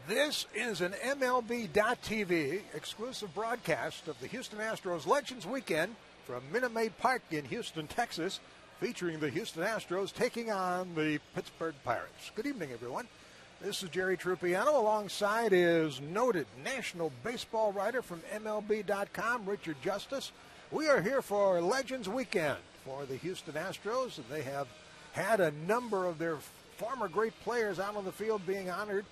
This is an MLB.TV exclusive broadcast of the Houston Astros Legends Weekend from Minute Maid Park in Houston, Texas, featuring the Houston Astros taking on the Pittsburgh Pirates. Good evening, everyone. This is Jerry Trupiano. Alongside is noted national baseball writer from MLB.com, Richard Justice. We are here for Legends Weekend for the Houston Astros, and they have had a number of their former great players out on the field being honored.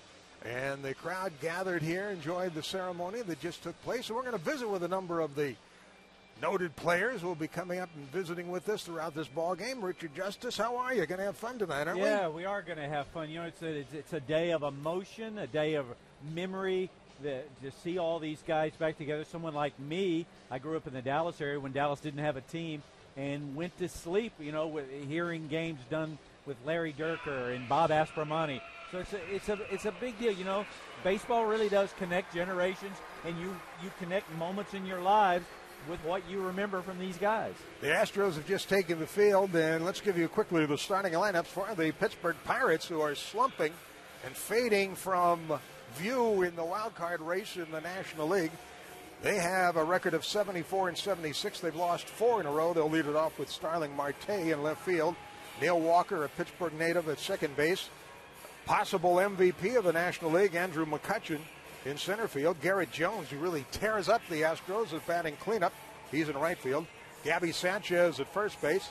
And the crowd gathered here, enjoyed the ceremony that just took place. And we're going to visit with a number of the noted players who will be coming up and visiting with us throughout this ball game. Richard Justice, how are you? Going to have fun tonight, aren't we? Yeah, we are going to have fun. You know, it's a day of emotion, a day of memory. To see all these guys back together. Someone like me, I grew up in the Dallas area when Dallas didn't have a team and went to sleep, you know, with hearing games done with Larry Durker and Bob Aspromonte. So it's a big deal, you know. Baseball really does connect generations, and you connect moments in your lives with what you remember from these guys. The Astros have just taken the field, and let's give you quickly the starting lineups for the Pittsburgh Pirates, who are slumping and fading from view in the wild card race in the National League. They have a record of 74 and 76. They've lost 4 in a row. They'll lead it off with Starling Marte in left field. Neil Walker, a Pittsburgh native, at second base. Possible MVP of the National League, Andrew McCutchen, in center field. Garrett Jones, who really tears up the Astros, is batting cleanup. He's in right field. Gabby Sanchez at first base.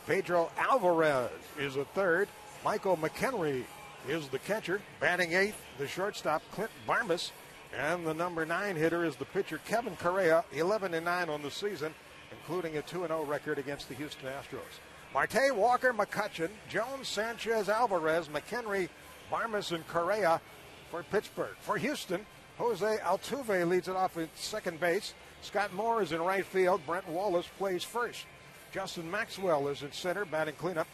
Pedro Alvarez is at third. Michael McHenry is the catcher. Batting eighth, the shortstop, Clint Barmas. And the number 9 hitter is the pitcher, Kevin Correa, 11-9 on the season, including a 2-0 record against the Houston Astros. Marte, Walker, McCutchen, Jones, Sanchez, Alvarez, McHenry, Barmas, and Correa for Pittsburgh. For Houston, Jose Altuve leads it off at second base. Scott Moore is in right field. Brent Wallace plays first. Justin Maxwell is in center, batting cleanup.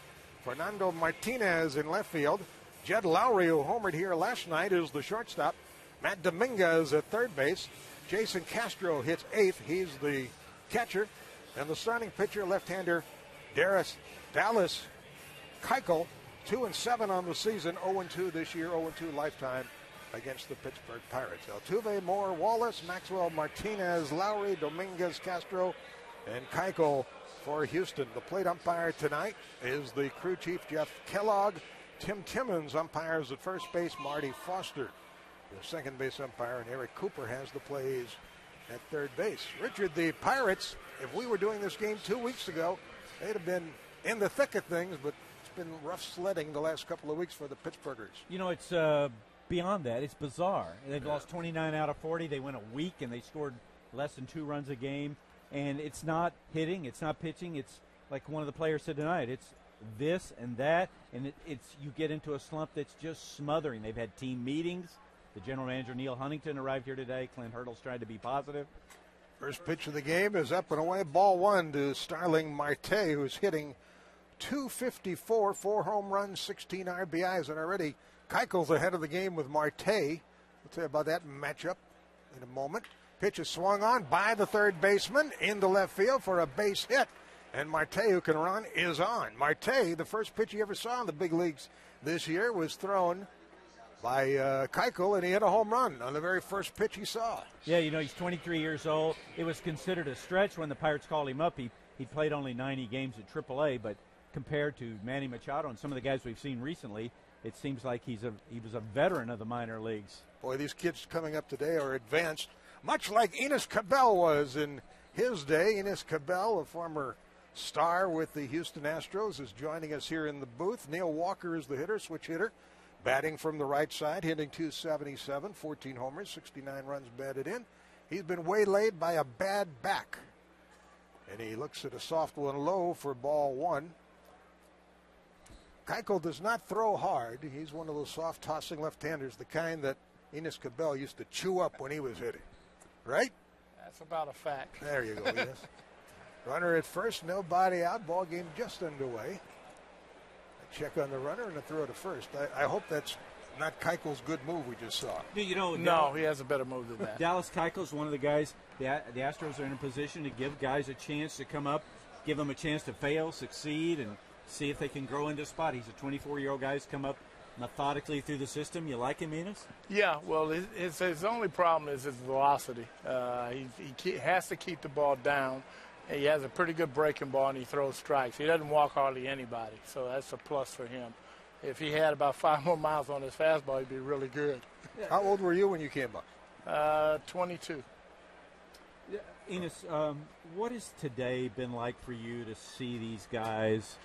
Fernando Martinez in left field. Jed Lowry, who homered here last night, is the shortstop. Matt Dominguez at third base. Jason Castro hits eighth. He's the catcher. And the starting pitcher, left-hander, Dallas Keuchel, 2-7 on the season, 0-2 this year, 0-2 lifetime against the Pittsburgh Pirates. Altuve, Moore, Wallace, Maxwell, Martinez, Lowry, Dominguez, Castro, and Keuchel for Houston. The plate umpire tonight is the crew chief, Jeff Kellogg. Tim Timmons umpires at first base, Marty Foster, the second base umpire, and Eric Cooper has the plays at third base. Richard, the Pirates, if we were doing this game 2 weeks ago, they'd have been in the thick of things, but it's been rough sledding the last couple of weeks for the Pittsburghers. You know, it's beyond that. It's bizarre. They've lost 29 out of 40. They went a week, and they scored less than 2 runs a game. And it's not hitting. It's not pitching. It's like one of the players said tonight. It's this and that, and it's you get into a slump that's just smothering. They've had team meetings. The general manager, Neil Huntington, arrived here today. Clint Hurdle's tried to be positive. First pitch of the game is up and away. Ball 1 to Starling Marte, who's hitting .254, 4 home runs, 16 RBIs, and already Keuchel's ahead of the game with Marte. We'll tell you about that matchup in a moment. Pitch is swung on by the third baseman into left field for a base hit. And Marte, who can run, is on. Marte, the first pitch he ever saw in the big leagues this year, was thrown by Keuchel, and he hit a home run on the very first pitch he saw. Yeah, you know, he's 23 years old. It was considered a stretch when the Pirates called him up. He played only 90 games at AAA, but compared to Manny Machado and some of the guys we've seen recently, it seems like he was a veteran of the minor leagues. Boy, these kids coming up today are advanced, much like Enos Cabell was in his day. Enos Cabell, a former star with the Houston Astros, is joining us here in the booth. Neil Walker is the hitter, switch hitter, batting from the right side, hitting .277, 14 homers, 69 runs batted in. He's been waylaid by a bad back, and he looks at a soft one low for ball 1. Keuchel does not throw hard. He's one of those soft tossing left-handers, the kind that Enos Cabell used to chew up when he was hitting, right? That's about a fact. There you go, yes. Runner at first, nobody out. Ball game just underway. A check on the runner and a throw to first. I hope that's not Keuchel's good move we just saw. You know, no, he has a better move than that. Dallas Keuchel's one of the guys. The Astros are in a position to give guys a chance to come up, give them a chance to fail, succeed, and see if they can grow into a spot. He's a 24-year-old guy who's come up methodically through the system. You like him, Enos? Yeah, well, his only problem is his velocity. He has to keep the ball down. He has a pretty good breaking ball, and he throws strikes. He doesn't walk hardly anybody, so that's a plus for him. If he had about 5 more miles on his fastball, he'd be really good. How old were you when you came up? 22. Enos, what has today been like for you to see these guys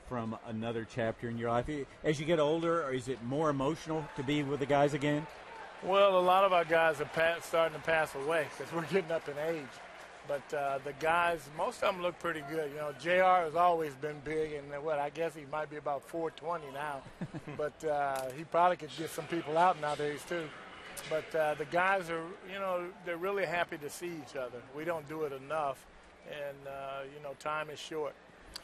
from another chapter in your life? As you get older, or is it more emotional to be with the guys again? Well, a lot of our guys are starting to pass away because we're getting up in age. But the guys, most of them look pretty good. You know, JR has always been big, and I guess he might be about 420 now. But he probably could get some people out nowadays, too. But the guys are, they're really happy to see each other. We don't do it enough, and, time is short.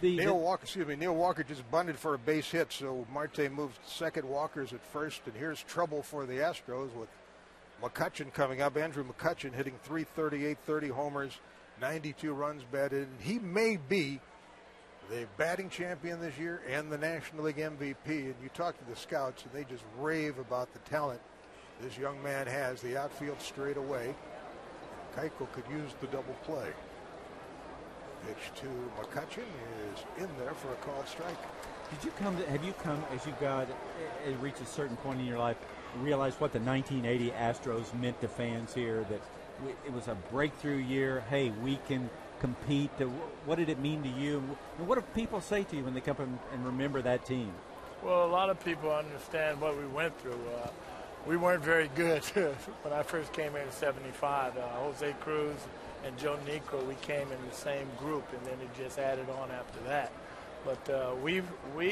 Neil Walker just bunted for a base hit, so Marte moves second, Walker's at first, and here's trouble for the Astros with McCutchen coming up. Andrew McCutchen hitting .338, 30 homers, 92 runs batted. He may be the batting champion this year and the National League MVP. And you talk to the scouts, and they just rave about the talent this young man has. The outfield straight away. Keuchel could use the double play. Pitch to McCutchen is in there for a called strike. Have you come, as you reach a certain point in your life, realize what the 1980 Astros meant to fans here, that it was a breakthrough year? Hey, we can compete. What did it mean to you? And what do people say to you when they come and remember that team? Well, a lot of people understand what we went through. We weren't very good when I first came here in '75. Jose Cruz and Joe Negro, we came in the same group, and then it just added on after that. But we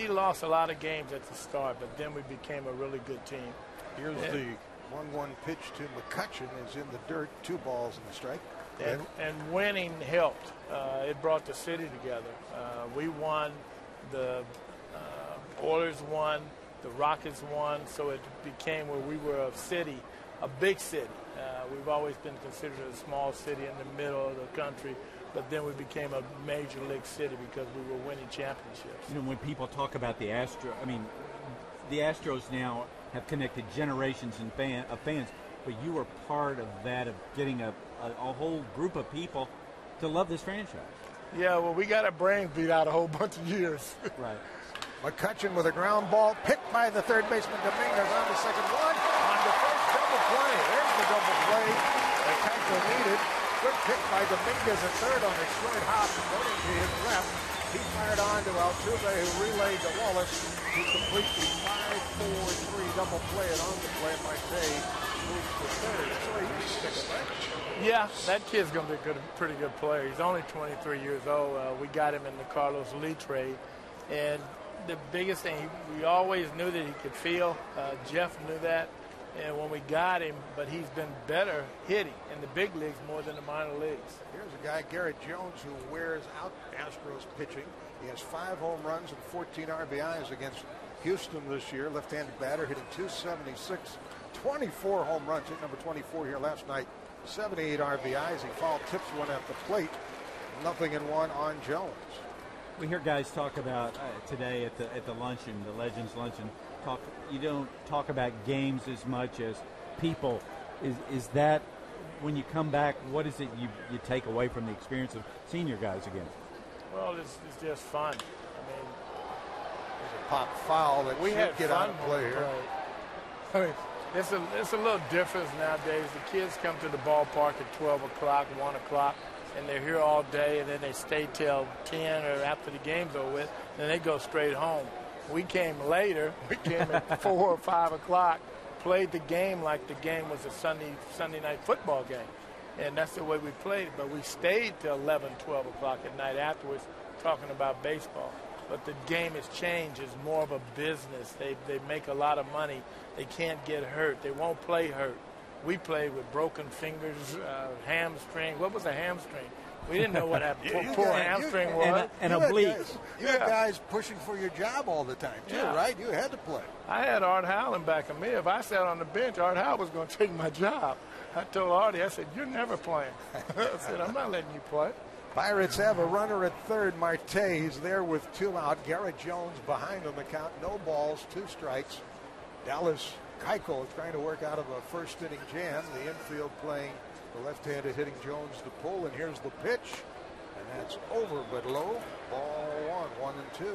lost a lot of games at the start, but then we became a really good team. Here's the 1-1 pitch to McCutchen is in the dirt, 2 balls in the strike. And winning helped. It brought the city together. We won, the Oilers won, the Rockets won, so it became where we were a city, a big city. We've always been considered a small city in the middle of the country, but then we became a major league city because we were winning championships. When people talk about the Astros, the Astros now have connected generations of fans, but you were part of that, of getting a whole group of people to love this franchise. Yeah, well, we got our brains beat out a whole bunch of years. Right. McCutchen with a ground ball picked by the third baseman Dominguez on the second one. On the first double play. There's the double play that Keuchel needed. Good pick by Dominguez at third on a short hop. Going to his left. He fired on to Altuve, who relayed to Wallace to complete the 5-4-3 double play. And on the play, Marte moves to third. So he's sticking, right? Yeah, that kid's going to be a pretty good player. He's only 23 years old. We got him in the Carlos Lee trade. And the biggest thing, we always knew that he could feel. Jeff knew that. And when we got him, but he's been better hitting in the big leagues more than the minor leagues. Here's a guy, Garrett Jones, who wears out Astros pitching. He has 5 home runs and 14 RBIs against Houston this year. Left-handed batter hitting .276, 24 home runs, hit number 24 here last night. 78 RBIs. He fouled tips one at the plate. 0-1 on Jones. We hear guys talk about today at the luncheon, the Legends luncheon. You don't talk about games as much as people. Is that when you come back? What is it you take away from the experience of seeing your guys again? Well, it's just fun. There's a pop foul that we had get out of play here. It's a little difference nowadays. The kids come to the ballpark at 12 o'clock, 1 o'clock, and they're here all day, and then they stay till 10 or after the game's over with, then they go straight home. We came later. We came at 4 or 5 o'clock, played the game like the game was a Sunday night football game, and that's the way we played it. But we stayed till 11, 12 o'clock at night afterwards talking about baseball. But the game has changed. It's more of a business. They make a lot of money. They can't get hurt. They won't play hurt. We played with broken fingers, hamstring. What was a hamstring? We didn't know what happened. Poor hamstring was. And oblique. You had guys pushing for your job all the time, too, right? You had to play. I had Art Howland back of me. If I sat on the bench, Art Howland was going to take my job. I told Artie, I said, you're never playing. I said, I'm not letting you play. Pirates have a runner at third. Marte is there with 2 out. Garrett Jones behind on the count. No balls, 2 strikes. Dallas Keuchel trying to work out of a first inning jam. The infield playing the left-handed hitting Jones to pull, and here's the pitch, and that's over but low. Ball 1-2.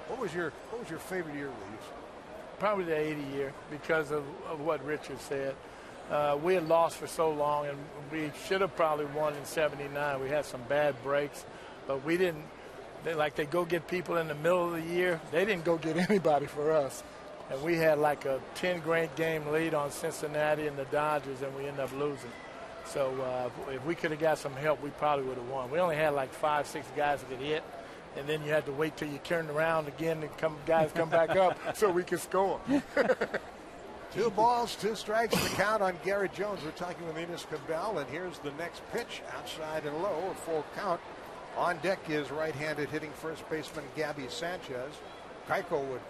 What was your favorite year, Reeves? Probably the 80 year because of what Richard said. We had lost for so long, and we should have probably won in '79. We had some bad breaks, but we didn't. They go get people in the middle of the year. They didn't go get anybody for us. And we had like a 10-game lead on Cincinnati and the Dodgers, and we ended up losing. So if we could have got some help, we probably would have won. We only had like 5-6 guys that could hit, and then you had to wait till you turned around again and guys come back up so we could score. 2 balls, 2 strikes, the count on Garrett Jones. We're talking with Enos Cabell, and here's the next pitch, outside and low, a full count. On deck is right-handed hitting first baseman Gabby Sanchez. Keuchel would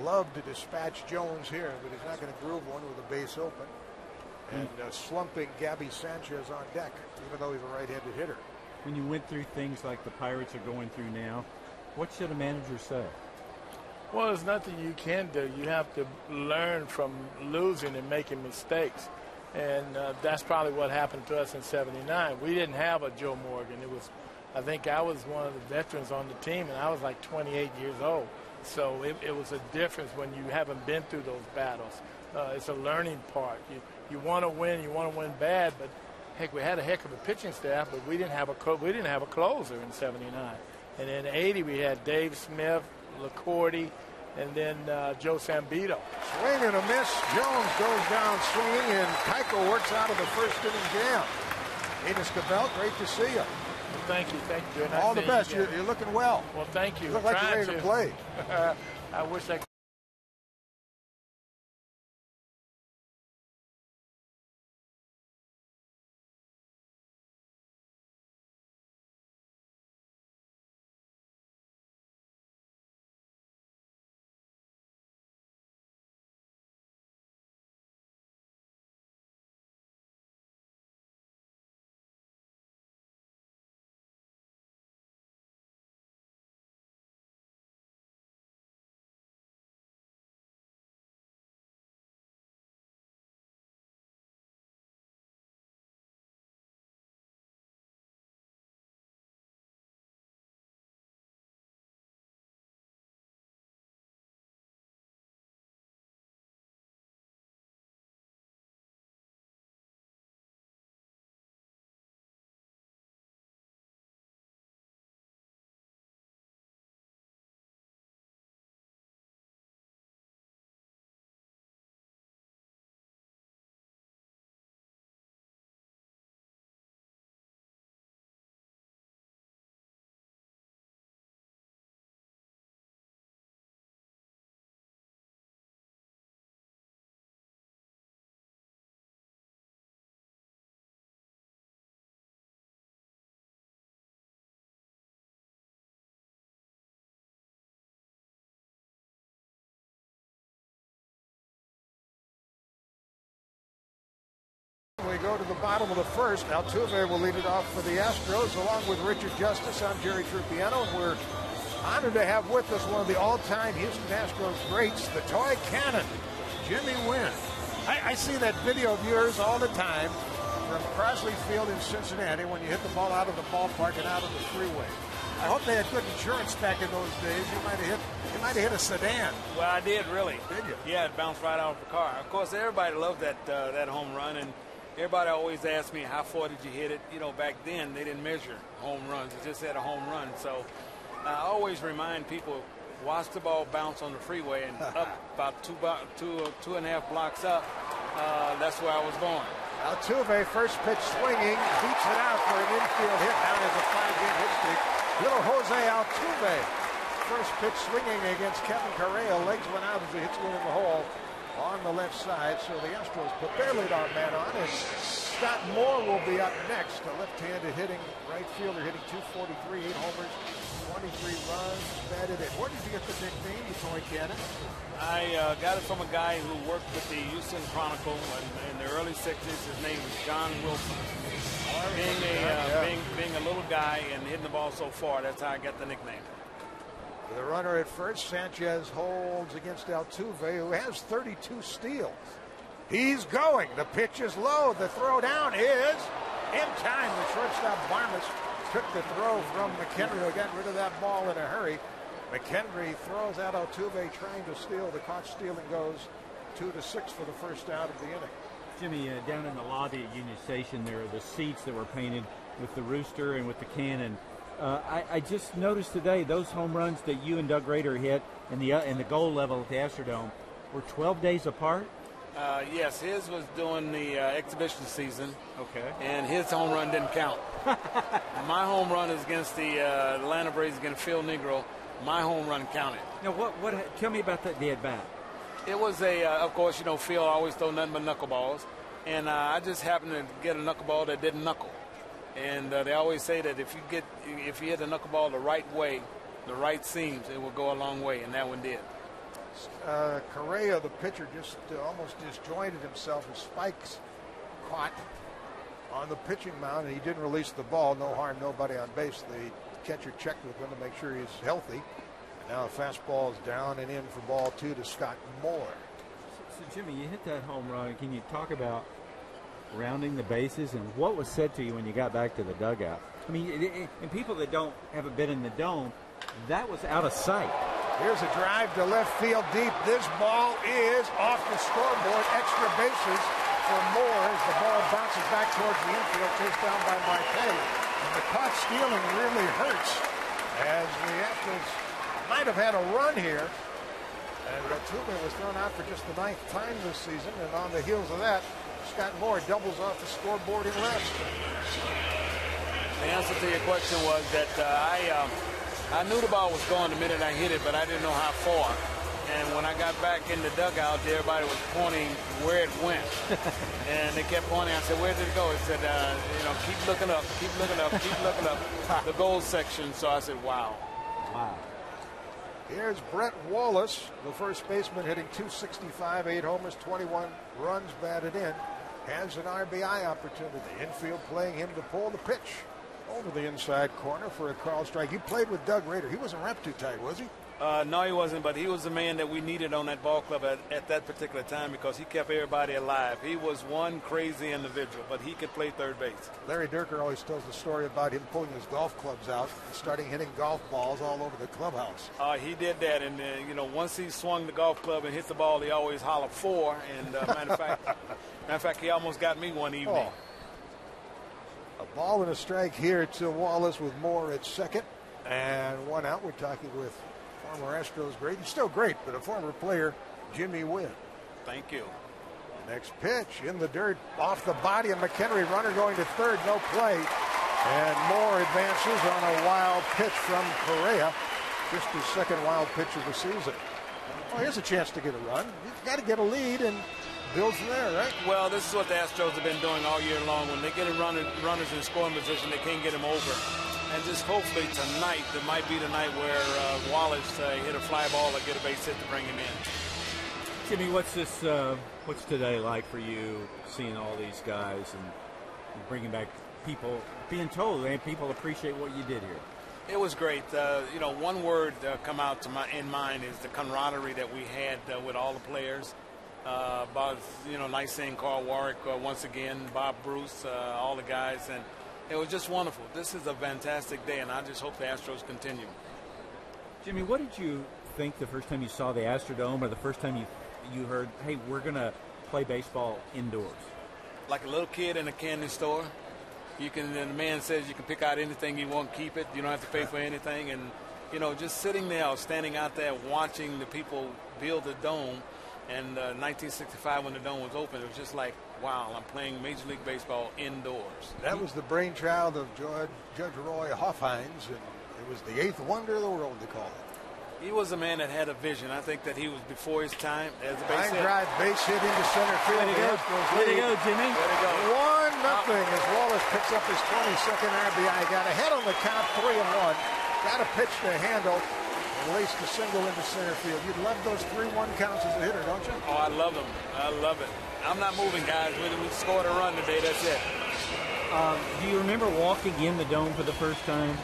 love to dispatch Jones here, but he's not going to groove one with a base open. And slumping Gabby Sanchez on deck, even though he's a right-handed hitter. When you went through things like the Pirates are going through now, what should a manager say? Well, there's nothing you can do. You have to learn from losing and making mistakes. And that's probably what happened to us in '79. We didn't have a Joe Morgan. I think I was one of the veterans on the team, and I was like 28 years old. So it was a difference when you haven't been through those battles. It's a learning part. You want to win bad, but heck, we had a heck of a pitching staff, but we didn't have a closer in '79. And in '80 we had Dave Smith, LaCourty, and then Joe Sambito. Swing and a miss. Jones goes down swinging, and Keuchel works out of the first inning jam. Enos Cabell, great to see you. Well, thank you, Joe. Nice all the best. You're looking well. Well, thank you. You look like you're ready to play. I wish I could. We go to the bottom of the first. Altuve will lead it off for the Astros, along with Richard Justice. I'm Jerry Trupiano, and we're honored to have with us one of the all-time Houston Astros greats, the toy cannon, Jimmy Wynn. I see that video of yours all the time from Crosley Field in Cincinnati when you hit the ball out of the ballpark and out of the freeway. I hope they had good insurance back in those days. You might have hit a sedan. Well, I did, really. Did you? Yeah, it bounced right out of the car. Of course, everybody loved that home run, and everybody always asked me, how far did you hit it? You know, back then, they didn't measure home runs. It just had a home run. So I always remind people, watch the ball bounce on the freeway, and up about two and a half blocks up, that's where I was going. Altuve, first pitch swinging, beats it out for an infield hit. Now there's a 5-game hit streak. Little Jose Altuve, first pitch swinging against Kevin Correa. Legs went out as he hits one in the hole on the left side. So the Astros put their leadoff man on, and Scott Moore will be up next. A left-handed hitting right fielder, hitting .243, 8 homers, 23 runs, batted in. Where did you get the nickname, the Toy Cannon? I got it from a guy who worked with the Houston Chronicle in the early 60s. His name was John Wilson. Being a little guy and hitting the ball so far, that's how I got the nickname. With a runner at first, Sanchez holds against Altuve, who has 32 steals. He's going. The pitch is low. The throw down is in time. The shortstop Barnes took the throw from McHenry, who got rid of that ball in a hurry. McHenry throws out Altuve trying to steal. The caught stealing goes 2-6 for the first out of the inning. Jimmy, down in the lobby at Union Station, there are the seats that were painted with the rooster and with the cannon. I just noticed today those home runs that you and Doug Rader hit in the goal level at the Astrodome were 12 days apart. Yes, his was during the exhibition season. Okay. And his home run didn't count. My home run is against the Atlanta Braves against Phil Negro. My home run counted. Now, what? Tell me about the at bat. It was of course, Phil always throw nothing but knuckleballs, and I just happened to get a knuckleball that didn't knuckle. And they always say that if you hit a knuckleball the right way, the right seams, it will go a long way, and that one did. Correa, the pitcher, just almost disjointed himself. His spikes caught on the pitching mound, and he didn't release the ball. No harm, nobody on base. The catcher checked with him to make sure he's healthy. Now the fastball is down and in for ball 2 to Scott Moore. So Jimmy, you hit that home run. Can you talk about rounding the bases and what was said to you when you got back to the dugout? I mean, and people that haven't been in the dome, that was out of sight. Here's a drive to left field deep. This ball is off the scoreboard. Extra bases for Moore as the ball bounces back towards the infield, chased down by Marte. And the caught stealing really hurts, as the Astros might have had a run here. And Altuve was thrown out for just the 9th time this season. And on the heels of that, Scott Moore doubles off the scoreboard in left. The answer to your question was that I knew the ball was going the minute I hit it, but I didn't know how far. And when I got back in the dugout, everybody was pointing where it went. And they kept pointing. I said, where did it go? It said, keep looking up, keep looking up, keep looking up. The goal section. So I said, wow. Wow. Here's Brett Wallace, the first baseman, hitting .265, 8 homers, 21 runs batted in. Has an RBI opportunity. Infield playing him to pull the pitch over the inside corner for a call strike. You played with Doug Rader. He wasn't wrapped too tight, was he? No, he wasn't, but he was the man that we needed on that ball club at that particular time because he kept everybody alive. He was one crazy individual, but he could play third base. Larry Durker always tells the story about him pulling his golf clubs out and starting hitting golf balls all over the clubhouse. He did that, and once he swung the golf club and hit the ball, he always hollered 4. And matter of fact, he almost got me one evening. A ball and a strike here to Wallace with Moore at second, and one out. We're talking with former Astros great. He's still great, but a former player, Jimmy Wynn. Thank you. Next pitch in the dirt off the body of McHenry. Runner going to third, no play. And Moore advances on a wild pitch from Correa. Just his second wild pitch of the season. Well, here's a chance to get a run. You've got to get a lead and build from there, right? Well, this is what the Astros have been doing all year long. When they get runners in scoring position, they can't get them over. And just hopefully tonight, there might be the night where Wallace hit a fly ball or get a base hit to bring him in. Jimmy, what's today like for you, seeing all these guys and bringing back people, being told and people appreciate what you did here? It was great. One word come out in mind is the camaraderie that we had with all the players. Nice seeing Carl Warwick once again, Bob Bruce, all the guys, and it was just wonderful. This is a fantastic day, and I just hope the Astros continue. Jimmy, what did you think the first time you saw the Astrodome, or the first time you heard, hey, we're going to play baseball indoors? Like a little kid in a candy store. The man says you can pick out anything you want, keep it. You don't have to pay for anything. And, just sitting there or standing out there watching the people build the dome. And 1965, when the dome was open, it was just like, wow, I'm playing Major League Baseball indoors. That was the brainchild of Judge Roy Hoffhines, and it was the 8th wonder of the world, they call it. He was a man that had a vision. I think that he was before his time as a base hit. Drive base hit into center field. Way to go, Jimmy. Way to go. 1-0 as Wallace picks up his 22nd RBI. Got ahead on the count, 3-1. Got a pitch to handle. Released a single into center field. You'd love those 3-1 counts as a hitter, don't you? Oh, I love them. I love it. I'm not moving, guys. We scored a run today. That's it. Do you remember walking in the dome for the first time?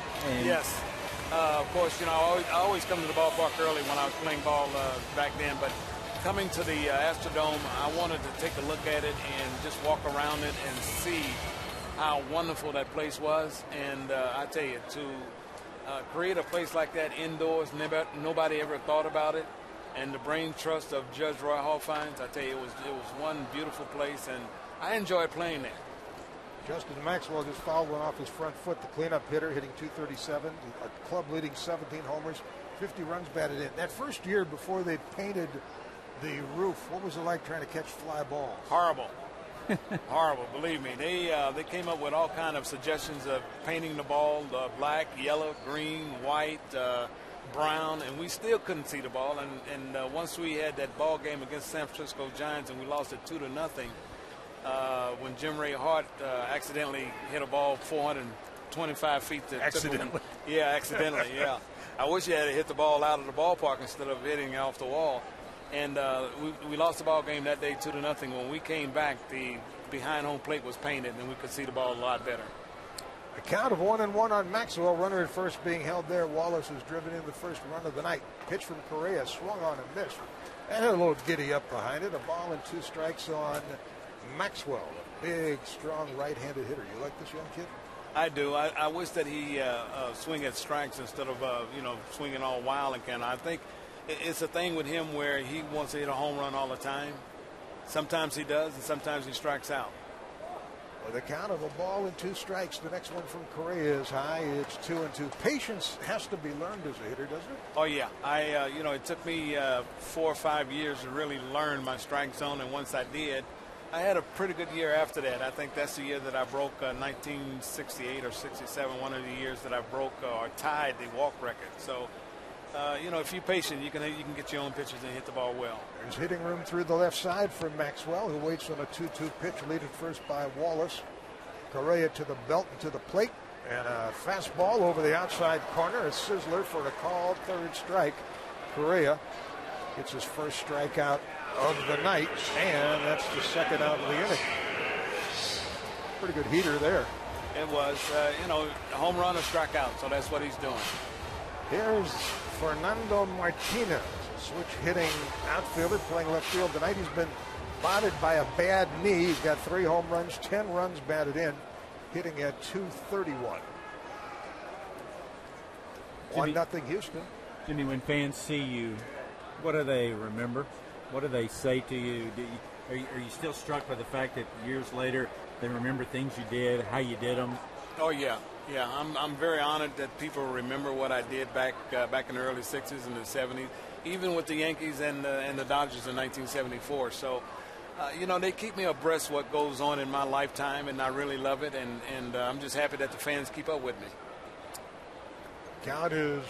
Yes. Of course, I always come to the ballpark early when I was playing ball back then, but coming to the Astrodome, I wanted to take a look at it and just walk around it and see how wonderful that place was. And I tell you, to create a place like that indoors, nobody ever thought about it. And the brain trust of Judge Roy Hallfines, I tell you, it was one beautiful place, and I enjoyed playing there. Justin Maxwell just fouled one off his front foot, the cleanup hitter, hitting .237, a club-leading 17 homers, 50 runs batted in. That first year before they painted the roof, what was it like trying to catch fly balls? Horrible. Horrible, believe me. They came up with all kind of suggestions of painting the ball black, yellow, green, white, brown, and we still couldn't see the ball. And once we had that ball game against San Francisco Giants and we lost it 2-0, when Jim Ray Hart accidentally hit a ball 425 feet. Accidentally? Yeah, accidentally, yeah. I wish he had hit the ball out of the ballpark instead of hitting it off the wall. And we lost the ball game that day 2-0. When we came back, the behind home plate was painted, and we could see the ball a lot better. A count of 1-1 on Maxwell. Runner at first being held there. Wallace has driven in the first run of the night. Pitch from Correa, swung on and missed. And had a little giddy up behind it. A ball and 2 strikes on Maxwell, a big, strong right-handed hitter. You like this young kid? I do. I wish that he swing at strikes instead of swinging all wild and kind of. I think it's a thing with him where he wants to hit a home run all the time. Sometimes he does, and sometimes he strikes out. With a count of a ball and 2 strikes, the next one from Correa is high. It's 2-2. Patience has to be learned as a hitter, doesn't it? Oh yeah. It took me 4 or 5 years to really learn my strike zone, and once I did, I had a pretty good year after that. I think that's the year that I broke 1968 or 67, one of the years that I broke or tied the walk record. So, if you're patient, you can get your own pitches and hit the ball well. There's hitting room through the left side from Maxwell, who waits on a 2-2 pitch, leaded first by Wallace. Correa to the belt and to the plate, and a fastball over the outside corner, a sizzler for a called third strike. Correa gets his first strikeout of the night, and that's the second out of the inning. Pretty good heater there. It was, home run or strikeout, so that's what he's doing. Here's Fernando Martinez, a switch hitting outfielder playing left field tonight. He's been bothered by a bad knee. He's got 3 home runs, 10 runs batted in, hitting at .231. 1-0 Houston. Jimmy, when fans see you, what do they remember? What do they say to you? Are you still struck by the fact that years later they remember things you did, how you did them? Oh yeah. I'm very honored that people remember what I did back in the early '60s and the '70s, even with the Yankees and the Dodgers in 1974. So, they keep me abreast what goes on in my lifetime, and I really love it. And I'm just happy that the fans keep up with me. Count is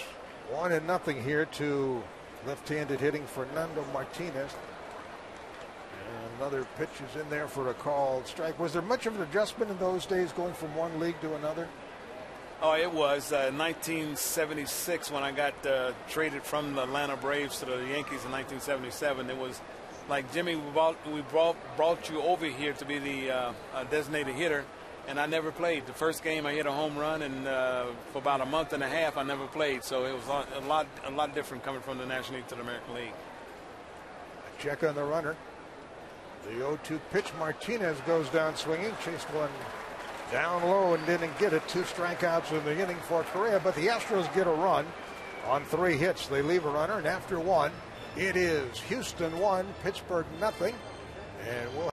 1-0 here to left-handed hitting Fernando Martinez. And another pitch is in there for a called strike. Was there much of an adjustment in those days going from one league to another? Oh, it was 1976 when I got traded from the Atlanta Braves to the Yankees in 1977. It was like, Jimmy, we brought you over here to be the designated hitter, and I never played. The first game I hit a home run, and for about a month and a half I never played. So it was a lot different coming from the National League to the American League. A check on the runner. The 0-2 pitch. Martinez goes down swinging, chased one down low and didn't get it. 2 strikeouts in the inning for Correa, but the Astros get a run on 3 hits. They leave a runner, and after 1, it is Houston 1, Pittsburgh 0, and we'll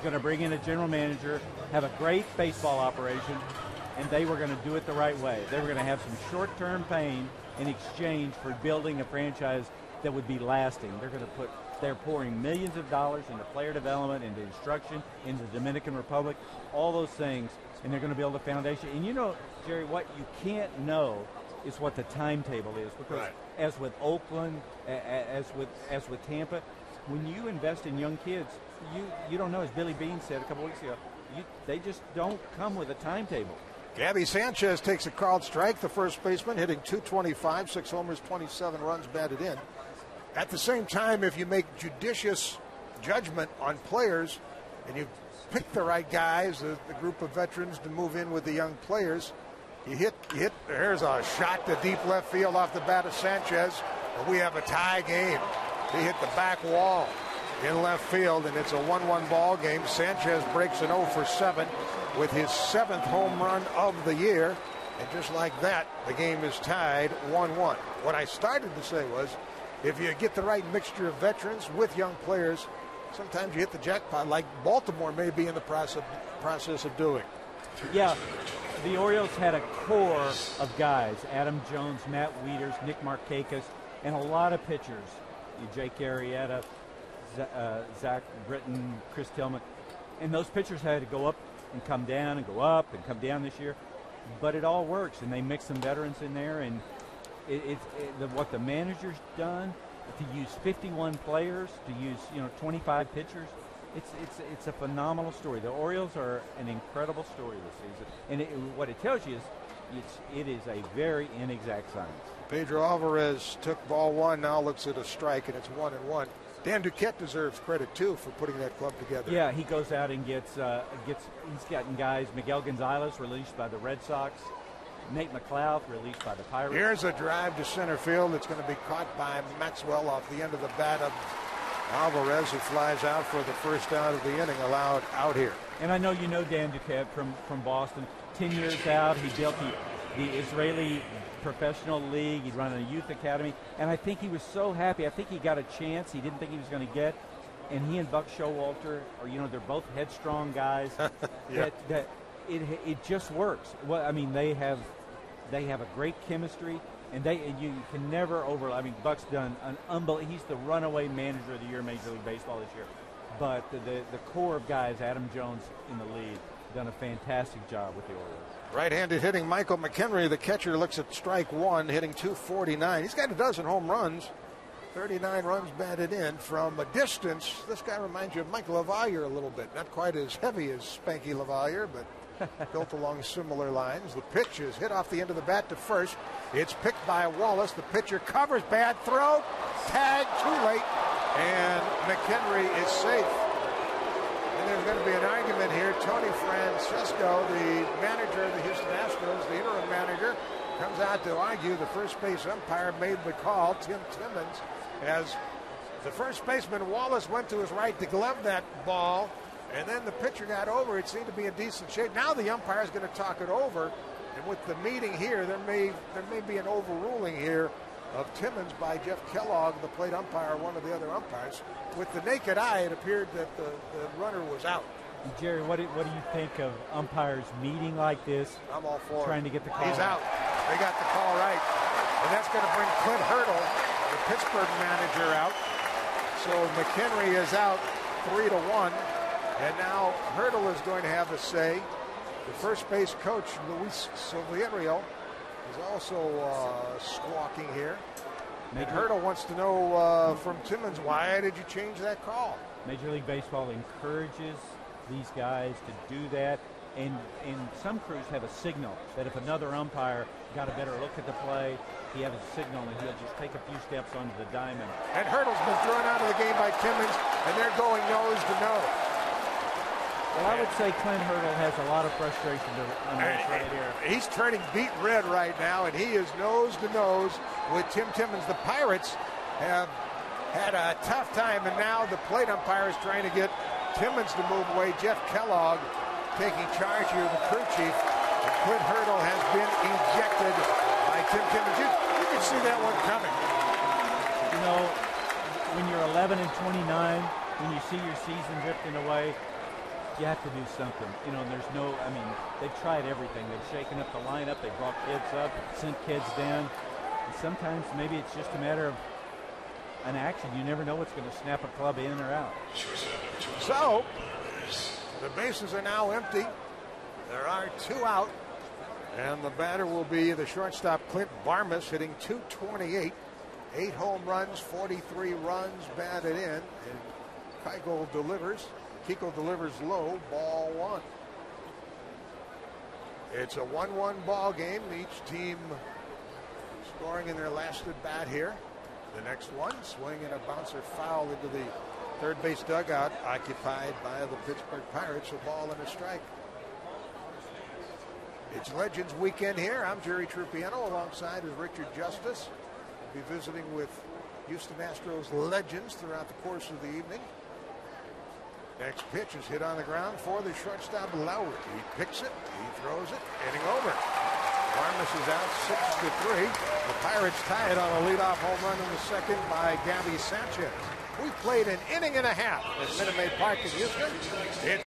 going to bring in a general manager, have a great baseball operation, and they were going to do it the right way. They were going to have some short-term pain in exchange for building a franchise that would be lasting. They're pouring millions of dollars into player development, into instruction, into the Dominican Republic, all those things, and they're going to build a foundation. And you know, Jerry, what you can't know is what the timetable is, because as with Oakland, as with Tampa, when you invest in young kids, you don't know, as Billy Bean said a couple weeks ago, they just don't come with a timetable. Gabby Sanchez takes a called strike, the first baseman, hitting .225, 6 homers, 27 runs batted in. At the same time, if you make judicious judgment on players and you pick the right guys, the group of veterans to move in with the young players, you hit. Here's a shot to deep left field off the bat of Sanchez. And we have a tie game. He hit the back wall in left field, and it's a 1-1 ball game. Sanchez breaks an 0 for 7 with his 7th home run of the year. And just like that, the game is tied 1-1. What I started to say was, if you get the right mixture of veterans with young players, sometimes you hit the jackpot, like Baltimore may be in the process of doing. Yeah, the Orioles had a core of guys: Adam Jones, Matt Wieters, Nick Markakis, and a lot of pitchers. Jake Arrieta, Zach Britton, Chris Tillman. And those pitchers had to go up and come down and go up and come down this year. But it all works, and they mix some veterans in there. And what the manager's done to use 51 players, to use 25 pitchers, it's a phenomenal story. The Orioles are an incredible story this season, and what it tells you is it is a very inexact science. Pedro Alvarez took ball one, now looks at a strike, and it's 1-1. Dan Duquette deserves credit too for putting that club together. Yeah, he goes out and gets he's gotten guys. Miguel Gonzalez released by the Red Sox. Nate McLeod released by the Pirates. Here's a drive to center field. It's going to be caught by Maxwell off the end of the bat of Alvarez, who flies out for the first out of the inning, allowed out here. And I know you know Dan Duquette from Boston. 10 years out, he built the Israeli professional league. He'd run a youth academy. And I think he was so happy. I think he got a chance he didn't think he was going to get. And he and Buck Showalter they're both headstrong guys. Yeah. that it just works. Well, I mean, they have a great chemistry, and you can never Buck's done an unbelievable. He's the runaway manager of the year in Major League Baseball this year. But the core of guys, Adam Jones in the lead, done a fantastic job with the Orioles. Right-handed hitting Michael McHenry, the catcher, looks at strike one, hitting .249. He's got a dozen home runs, 39 runs batted in from a distance. This guy reminds you of Mike LaValliere a little bit. Not quite as heavy as Spanky LaValliere, but built along similar lines. The pitch is hit off the end of the bat to first. It's picked by Wallace. The pitcher covers, bad throw, tag, too late, and McHenry is safe. And there's going to be an argument here. Tony Francesco, the manager of the Houston Astros, the interim manager, comes out to argue. The first base umpire made the call, Tim Timmons, as the first baseman Wallace went to his right to glove that ball, and then the pitcher got over. It seemed to be in decent shape. Now the umpire is going to talk it over, and with the meeting here, there may be an overruling here of Timmons by Jeff Kellogg, the plate umpire, one of the other umpires. With the naked eye, it appeared that the runner was out. Jerry, what do you think of umpires meeting like this? I'm all for trying it. to get the call. He's out. They got the call right. And that's going to bring Clint Hurdle, the Pittsburgh manager, out. So McHenry is out 3-1. And now Hurdle is going to have a say. The first base coach, Luis Silverio, is also squawking here. And Hurdle wants to know from Timmons, why did you change that call? Major League Baseball encourages these guys to do that. And some crews have a signal that if another umpire got a better look at the play, he has a signal and he'll just take a few steps onto the diamond. And Hurdle's been thrown out of the game by Timmons, and they're going nose to nose. Well, I would say Clint Hurdle has a lot of frustration right here. He's turning beet red right now, and he is nose to nose with Tim Timmons. The Pirates have had a tough time, and now the plate umpire is trying to get Timmons to move away. Jeff Kellogg taking charge here, the crew chief. And Clint Hurdle has been ejected by Tim Timmons. You can see that one coming. You know, when you're 11-29, when you see your season drifting away, you have to do something. You know, and there's no, I mean, they've tried everything. They've shaken up the lineup. They've brought kids up, sent kids down. And sometimes maybe it's just a matter of an action. You never know what's going to snap a club in or out. So, the bases are now empty. There are 2 out. And the batter will be the shortstop, Clint Barmas, hitting .228. 8 home runs, 43 runs batted in. And Keuchel delivers low, ball 1. It's a 1-1 ball game. Each team scoring in their last at bat here. The next one, swing and a bouncer foul into the third base dugout, occupied by the Pittsburgh Pirates. A ball and a strike. It's Legends Weekend here. I'm Jerry Trupiano, alongside is Richard Justice. We'll be visiting with Houston Astros legends throughout the course of the evening. Next pitch is hit on the ground for the shortstop, Lowry. He picks it, he throws it, inning over. Barmas is out 6-3. The Pirates tie it on a leadoff home run in the second by Gabby Sanchez. We played an inning and a half at Minute Maid Park in Houston. It's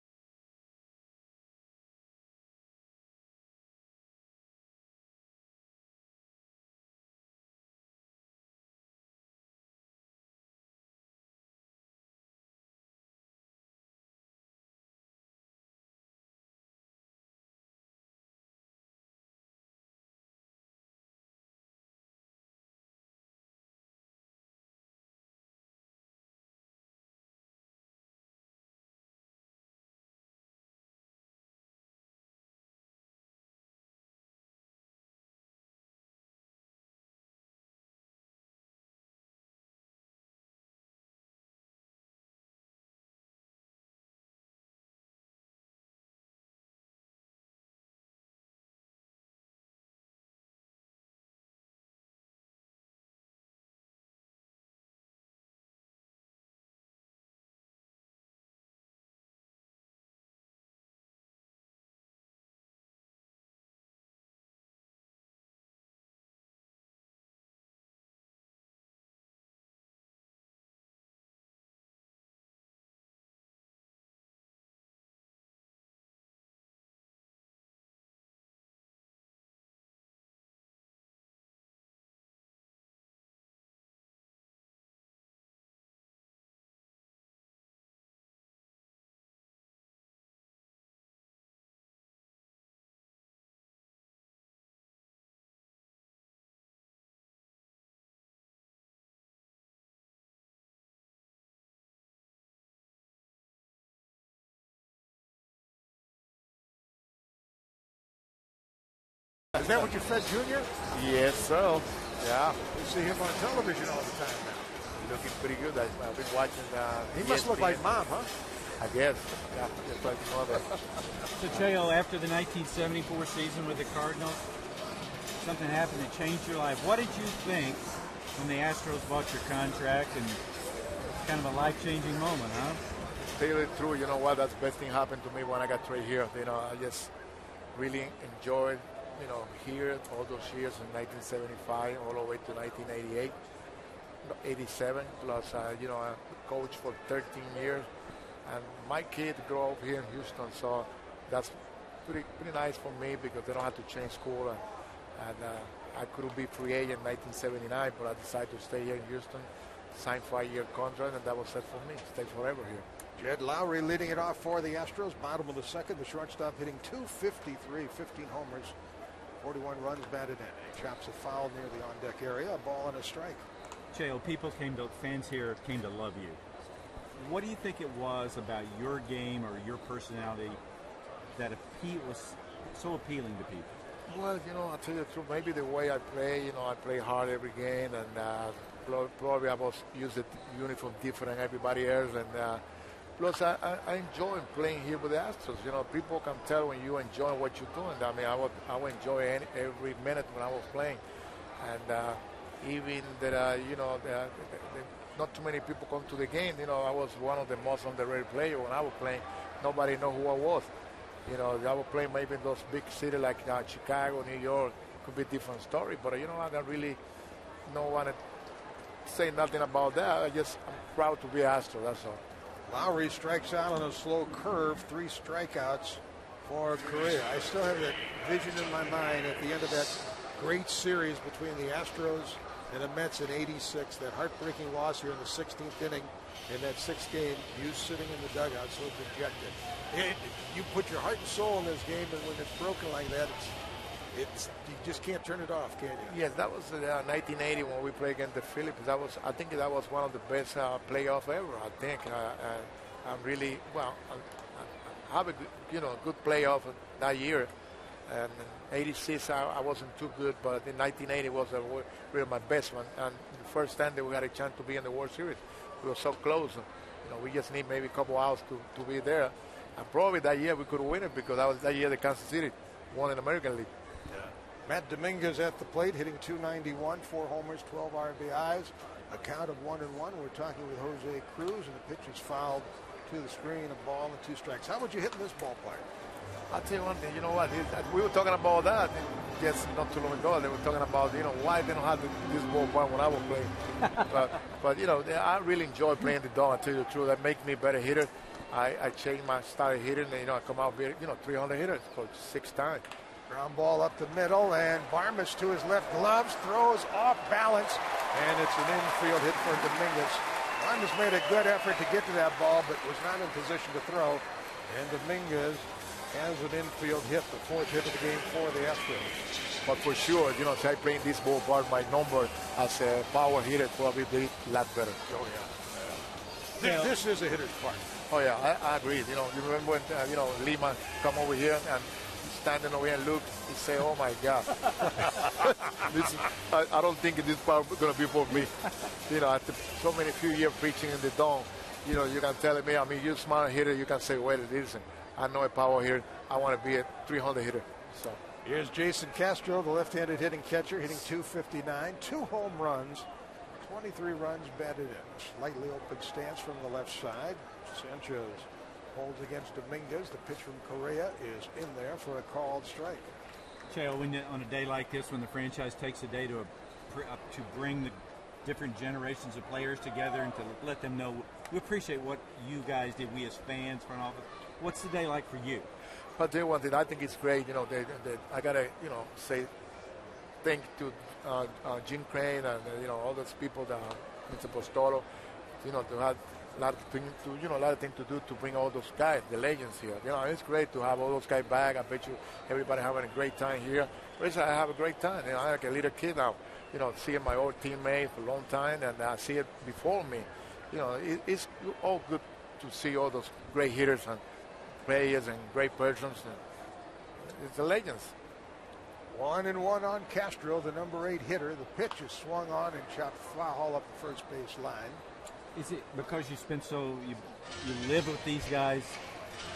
Is that what you fed Junior? Yes, so. Yeah. You see him on television all the time now. Looking pretty good. I've been watching. He must look like Mom, huh? I guess. Yeah, just like mother. So, Cheo, after the 1974 season with the Cardinals, something happened that changed your life. What did you think when the Astros bought your contract? And it's kind of a life-changing moment, huh? Tell you the truth, you know what? That's the best thing happened to me when I got traded here. You know, I just really enjoyed, you know, here all those years in 1975 all the way to 1988, 87. Plus, you know, I coached for 13 years, and my kid grew up here in Houston, so that's pretty nice for me because they don't have to change school. And I could be free agent in 1979, but I decided to stay here in Houston, sign 5-year contract, and that was it for me. Stay forever here. Jed Lowry leading it off for the Astros. Bottom of the second, the shortstop hitting .253, 15 homers, 41 runs batted in. He chops a foul near the on-deck area, a ball and a strike. Cheo, fans here came to love you. What do you think it was about your game or your personality that was so appealing to people? Well, you know, I'll tell you the truth. Maybe the way I play, you know, I play hard every game, and probably I was using the uniform different than everybody else, and plus I enjoy playing here with the Astros. You know, people can tell when you enjoy what you're doing. I mean, I would enjoy every minute when I was playing, and even that, you know, not too many people come to the game. You know, I was one of the most underrated players when I was playing. Nobody know who I was. You know, I was playing maybe in those big cities like Chicago, New York. Could be a different story, but you know, I don't really want to say nothing about that. I'm proud to be Astro. That's all. Lowry strikes out on a slow curve, 3 strikeouts for Correa. I still have that vision in my mind at the end of that great series between the Astros and the Mets in '86, that heartbreaking loss here in the 16th inning in that 6th game, you sitting in the dugout so dejected. You put your heart and soul in this game, and when it's broken like that, it's you just can't turn it off, can you? Yes, that was 1980 when we played against the Phillies. I think that was one of the best playoff ever. I think I'm really I have a good playoff that year. And in '86 I wasn't too good, but in 1980 was really my best one. And the first time that we had a chance to be in the World Series, we were so close. We just need maybe a couple hours to be there. And probably that year we could win it because that was that year the Kansas City won in American League. Matt Dominguez at the plate, hitting .291, 4 homers, 12 RBIs, a count of 1-1. We're talking with Jose Cruz, and the pitch is fouled to the screen, a ball and 2 strikes. How would you hit in this ballpark? I'll tell you one thing. You know what? We were talking about that just not too long ago. They were talking about why they don't have this ballpark when I was playing. but I really enjoy playing the dog. I tell you the truth, that makes me a better hitter. I changed my style of hitting, and I come out very 300 hitters for 6 times. Ground ball up the middle, and Barmas to his left gloves, throws off balance, and it's an infield hit for Dominguez. Barmas made a good effort to get to that ball, but was not in position to throw, and Dominguez has an infield hit, the 4th hit of the game for the Astros. But for sure, if I play in this ballpark, my number as a power hitter probably be a lot better. Oh, yeah. This is a hitter's park. Oh, yeah, I agree. You remember when, Lima come over here and standing over here and look, he say, oh, my God. I don't think this part is going to be for me. After so few years preaching in the dome, you can tell me, you're a smart hitter, you can say, wait, it isn't. I know a power hitter. I want to be a 300 hitter. So here's Jason Castro, the left-handed hitting catcher, hitting .259, 2 home runs, 23 runs batted in. Slightly open stance from the left side. Sanchez holds against Dominguez. The pitch from Correa is in there for a called strike. Cheo, on a day like this, when the franchise takes a day to bring the different generations of players together and to let them know we appreciate what you guys did, we as fans, front office. What's the day like for you? I'll tell you one thing. I think it's great. I gotta say thank to Jim Crane and all those people, Mr. Postolo, to have a lot of things to do to bring all those guys, the legends here. It's great to have all those guys back. I bet you everybody having a great time here. But I have a great time. I'm like a little kid now. Seeing my old teammates for a long time, and I see it before me. It's all good to see all those great hitters and players and great persons. It's the legends. 1-1 on Castro, the number 8 hitter. The pitch is swung on and chopped foul up the first base line. Is it because you spend you live with these guys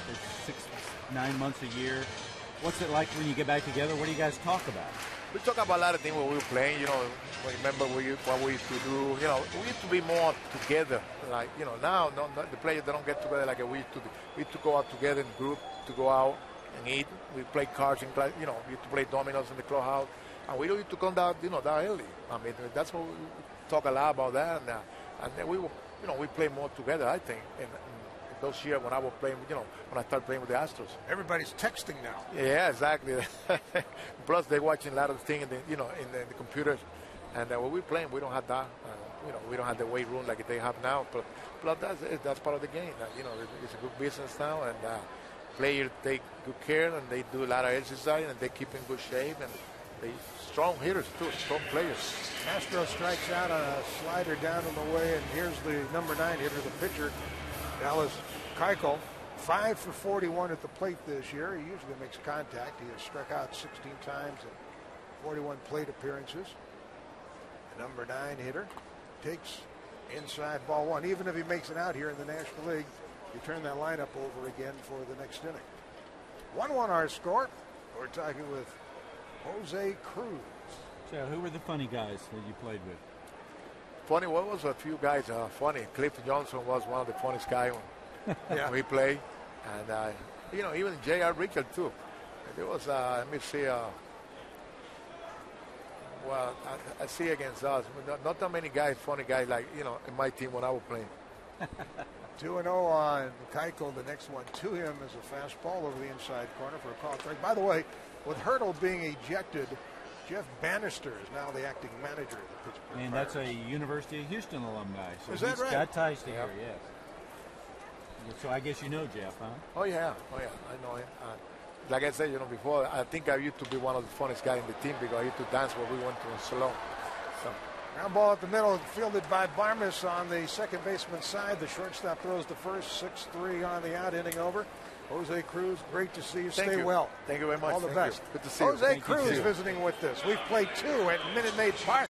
for 6-9 months a year? What's it like when you get back together? What do you guys talk about? We talk about a lot of things when we were playing. Remember what we used to do. We used to be more together. Like now, the players they don't get together like we used to do. We used to go out together in group to go out and eat. We play cards in class. We used to play dominoes in the clubhouse, and we don't used to come down, that early. That's what we talk a lot about that, and then we play more together. I think. And those years when I was playing, when I started playing with the Astros. Everybody's texting now. Yeah, exactly. Plus, they're watching a lot of things in the computers. And when we're playing, we don't have that. We don't have the weight room like they have now. But that's part of the game. It's a good business now, and players take good care, and they do a lot of exercise, and they keep in good shape, and they strong hitters too, strong players. Castro strikes out on a slider down on the way, and here's the number 9 hitter, the pitcher, Dallas Keuchel, 5 for 41 at the plate this year. He usually makes contact. He has struck out 16 times in 41 plate appearances. The number 9 hitter takes inside ball 1. Even if he makes it out here in the National League, you turn that lineup over again for the next inning. 1-1 our score. We're talking with Jose Cruz. So who were the funny guys that you played with? Funny, what was a few guys funny. Cliff Johnson was one of the funniest guys when we played. And, even J.R. Richard, too. There was, let me see, I see against us, not that many guys, funny guys, like, in my team when I was playing. 2-0 on Keuchel. The next one to him is a fastball over the inside corner for a call strike. By the way, with Hurdle being ejected, Jeff Bannister is now the acting manager of the Pittsburgh And Pirates. that's a University of Houston alumni. So Is that he's right? got ties to here, yes. So I guess you know Jeff, huh? Oh yeah, I know him. Like I said, before, I think I used to be one of the funniest guys in the team because I used to dance when we went to a salon. So. Ground ball at the middle, fielded by Barmas on the second baseman side. The shortstop throws the first, 6-3 on the out, inning over. Jose Cruz, great to see you. Stay well. Thank you very much. All the best. Good to see you. Jose Cruz visiting with us. We've played 2 at Minute Maid Park.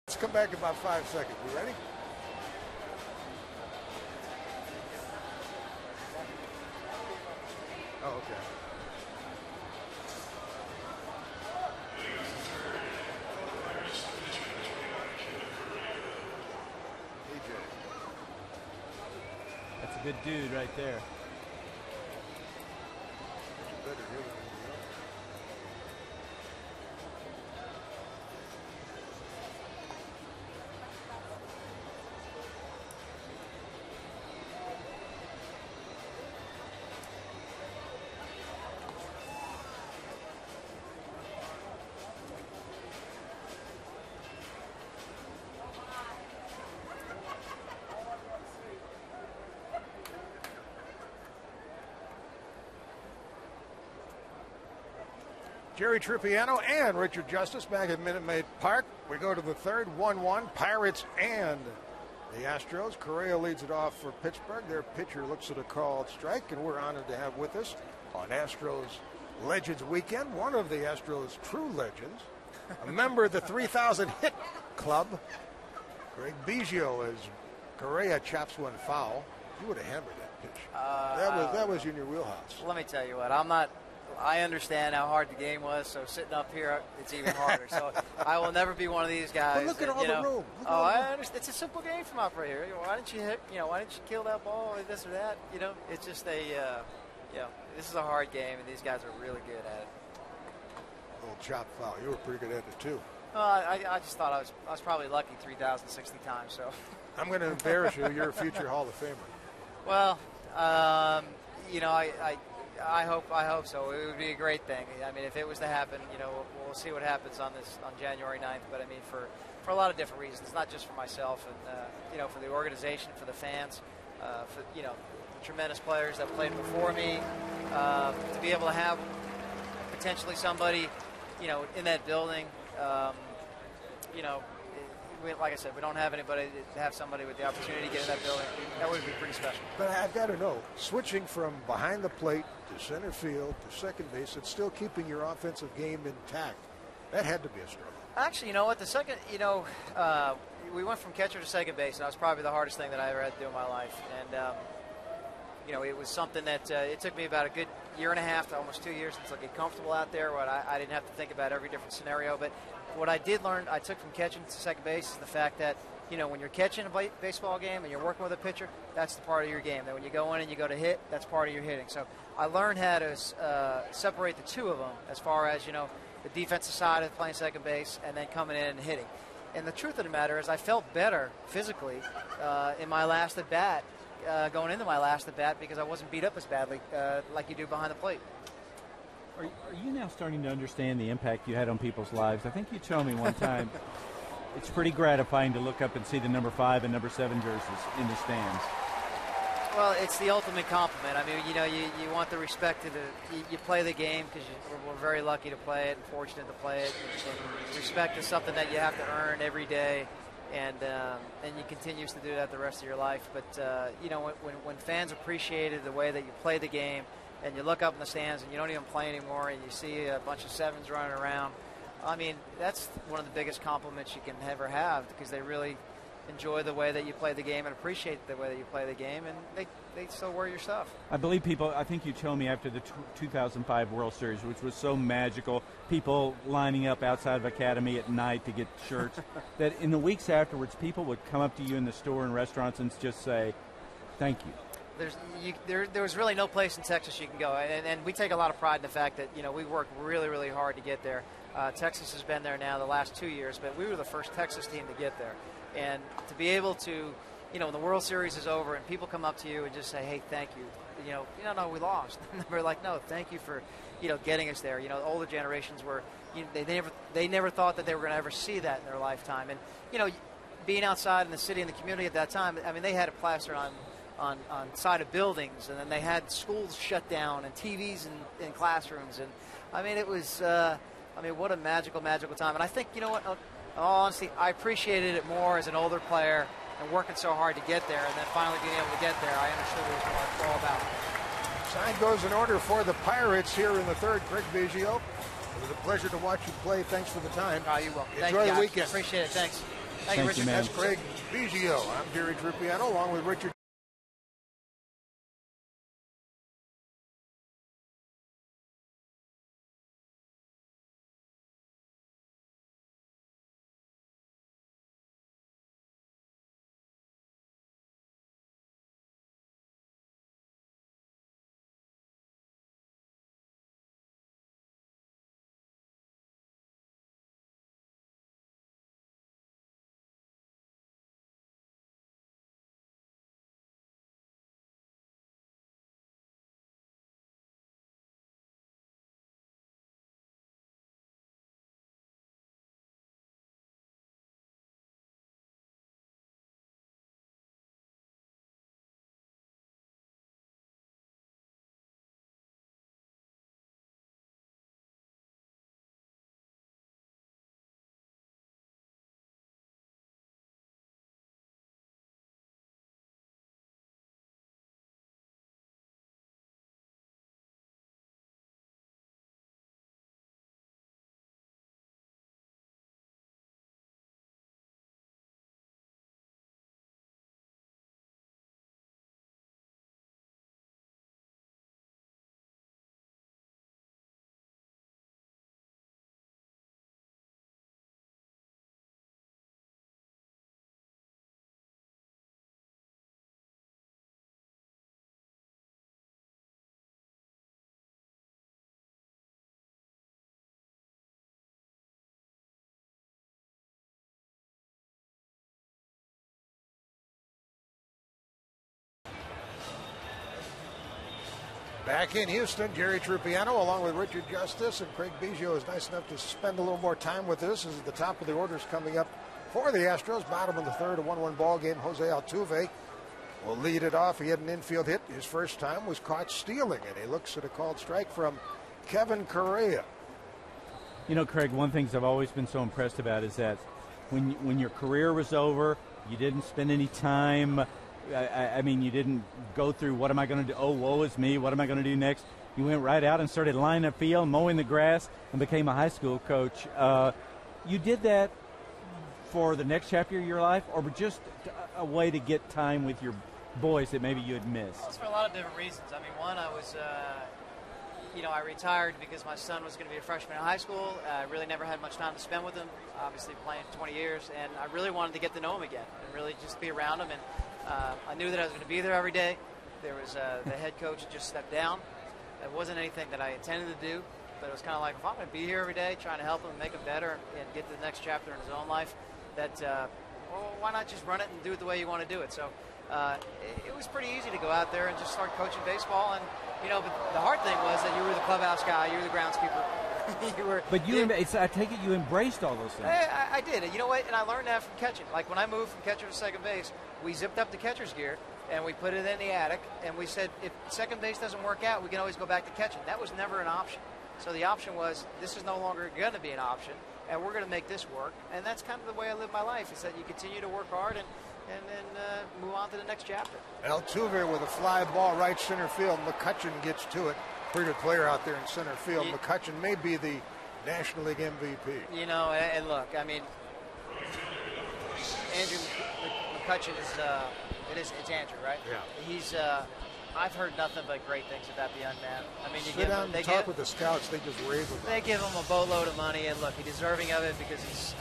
Let's come back in about 5 seconds. You ready? Oh, okay. That's a good dude right there. Jerry Trippiano and Richard Justice back at Minute Maid Park. We go to the third, 1-1, Pirates and the Astros. Correa leads it off for Pittsburgh. Their pitcher looks at a called strike, and we're honored to have with us on Astros Legends Weekend one of the Astros true legends, a member of the 3,000 hit club, Greg Biggio, as Correa chops one foul. You would have hammered that pitch. That was in your wheelhouse. Let me tell you what, I understand how hard the game was, so sitting up here, it's even harder. So I will never be one of these guys. But look at all the room. I understand. It's a simple game from out right here. Why didn't you hit? Why didn't you kill that ball or this or that? It's just this is a hard game, and these guys are really good at it. A little chop foul. You were pretty good at it too. Well, I just thought I was probably lucky 3,060 times. So I'm going to embarrass you. You're a future Hall of Famer. Well, I hope so. It would be a great thing. I mean, if it was to happen, we'll see what happens on January 9th. But I mean, for a lot of different reasons, not just for myself and for the organization, for the fans, for the tremendous players that played before me, to be able to have potentially somebody, in that building, like I said, we don't have anybody to have somebody with the opportunity to get in that building. That would be pretty special. But I've got to know, switching from behind the plate to center field to second base, and still keeping your offensive game intact, that had to be a struggle. Actually, you know what? The second, we went from catcher to second base, and that was probably the hardest thing that I ever had to do in my life. And, it was something that it took me about a good year and a half to almost 2 years until I get comfortable out there. What I didn't have to think about every different scenario. But what I did learn, I took from catching to second base, is the fact that, when you're catching a baseball game and you're working with a pitcher, that's the part of your game. That when you go in and you go to hit, that's part of your hitting. So I learned how to separate the two of them as far as, the defensive side of playing second base and then coming in and hitting. And the truth of the matter is I felt better physically in my last at-bat, going into my last at-bat, because I wasn't beat up as badly like you do behind the plate. Are you now starting to understand the impact you had on people's lives? I think you told me one time it's pretty gratifying to look up and see the number 5 and number 7 jerseys in the stands. Well, it's the ultimate compliment. I mean, you want the respect you play the game because we're very lucky to play it and fortunate to play it. And respect is something that you have to earn every day, and you continue to do that the rest of your life. But, when fans appreciated the way that you play the game, and you look up in the stands and you don't even play anymore and you see a bunch of 7s running around, I mean, that's one of the biggest compliments you can ever have, because they really enjoy the way that you play the game and appreciate the way that you play the game, and they still wear your stuff. I believe I think you told me after the 2005 World Series, which was so magical, people lining up outside of Academy at night to get shirts, that in the weeks afterwards, people would come up to you in the store and restaurants and just say, thank you. There was really no place in Texas you can go, and we take a lot of pride in the fact that we worked really, really hard to get there. Texas has been there now the last 2 years, but we were the first Texas team to get there. And to be able to, when the World Series is over and people come up to you and just say, hey, thank you, no, we lost. We're like, no, thank you for, getting us there. Older generations were, they never thought that they were going to ever see that in their lifetime. And, being outside in the city and the community at that time, I mean, they had it plastered on side of buildings, and then they had schools shut down and TVs in classrooms. And, I mean, it was, what a magical time. And I think, in all honesty, I appreciated it more as an older player and working so hard to get there, and then finally being able to get there, I understood what it was all about. Sign goes in order for the Pirates here in the third. Craig Biggio, it was a pleasure to watch you play. Thanks for the time. Oh, you're welcome. Enjoy the weekend. Appreciate it. Thanks. Thank you, Richard. That's Craig Biggio. I'm Gary Trupiano, along with Richard. Back in Houston, Jerry Trupiano along with Richard Justice, and Craig Biggio is nice enough to spend a little more time with us. This is the top of the orders coming up for the Astros. Bottom of the third, a 1-1 ball game. Jose Altuve will lead it off. He had an infield hit. His first time was caught stealing, and he looks at a called strike from Kevin Correa. Craig, one of the things I've always been so impressed about is that when your career was over, you didn't spend any time. I mean, you didn't go through, what am I going to do? Oh, woe is me. What am I going to do next? You went right out and started lining up field, mowing the grass, and became a high school coach. You did that for the next chapter of your life, or just a way to get time with your boys that maybe you had missed? Well, it's for a lot of different reasons. I mean, one, I was I retired because my son was going to be a freshman in high school. I really never had much time to spend with him, obviously playing 20 years, and I really wanted to get to know him again and really just be around him. And I knew that I was going to be there every day. There was the head coach just stepped down. It wasn't anything that I intended to do, but it was kind of like, if I'm going to be here every day trying to help him make him better and get to the next chapter in his own life, that well, why not just run it and do it the way you want to do it? So it was pretty easy to go out there and just start coaching baseball. And but the hard thing was that you were the clubhouse guy, you were the groundskeeper. I take it you embraced all those things. I did. You know what? And I learned that from catching. Like when I moved from catcher to second base, we zipped up the catcher's gear and we put it in the attic, and we said, if second base doesn't work out, we can always go back to catching. That was never an option. So the option was, this is no longer going to be an option, and we're going to make this work. And that's kind of the way I live my life, is that you continue to work hard and then move on to the next chapter. Altuve with a fly ball right center field. McCutchen gets to it. Pretty good player out there in center field. McCutchen may be the National League MVP. And look, I mean, Andrew McCutchen is it's Andrew, right? Yeah. He's I've heard nothing but great things about the young man. I mean, Sit down and talk with the scouts. They just rave about it. They give him a boatload of money, and look, he's deserving of it because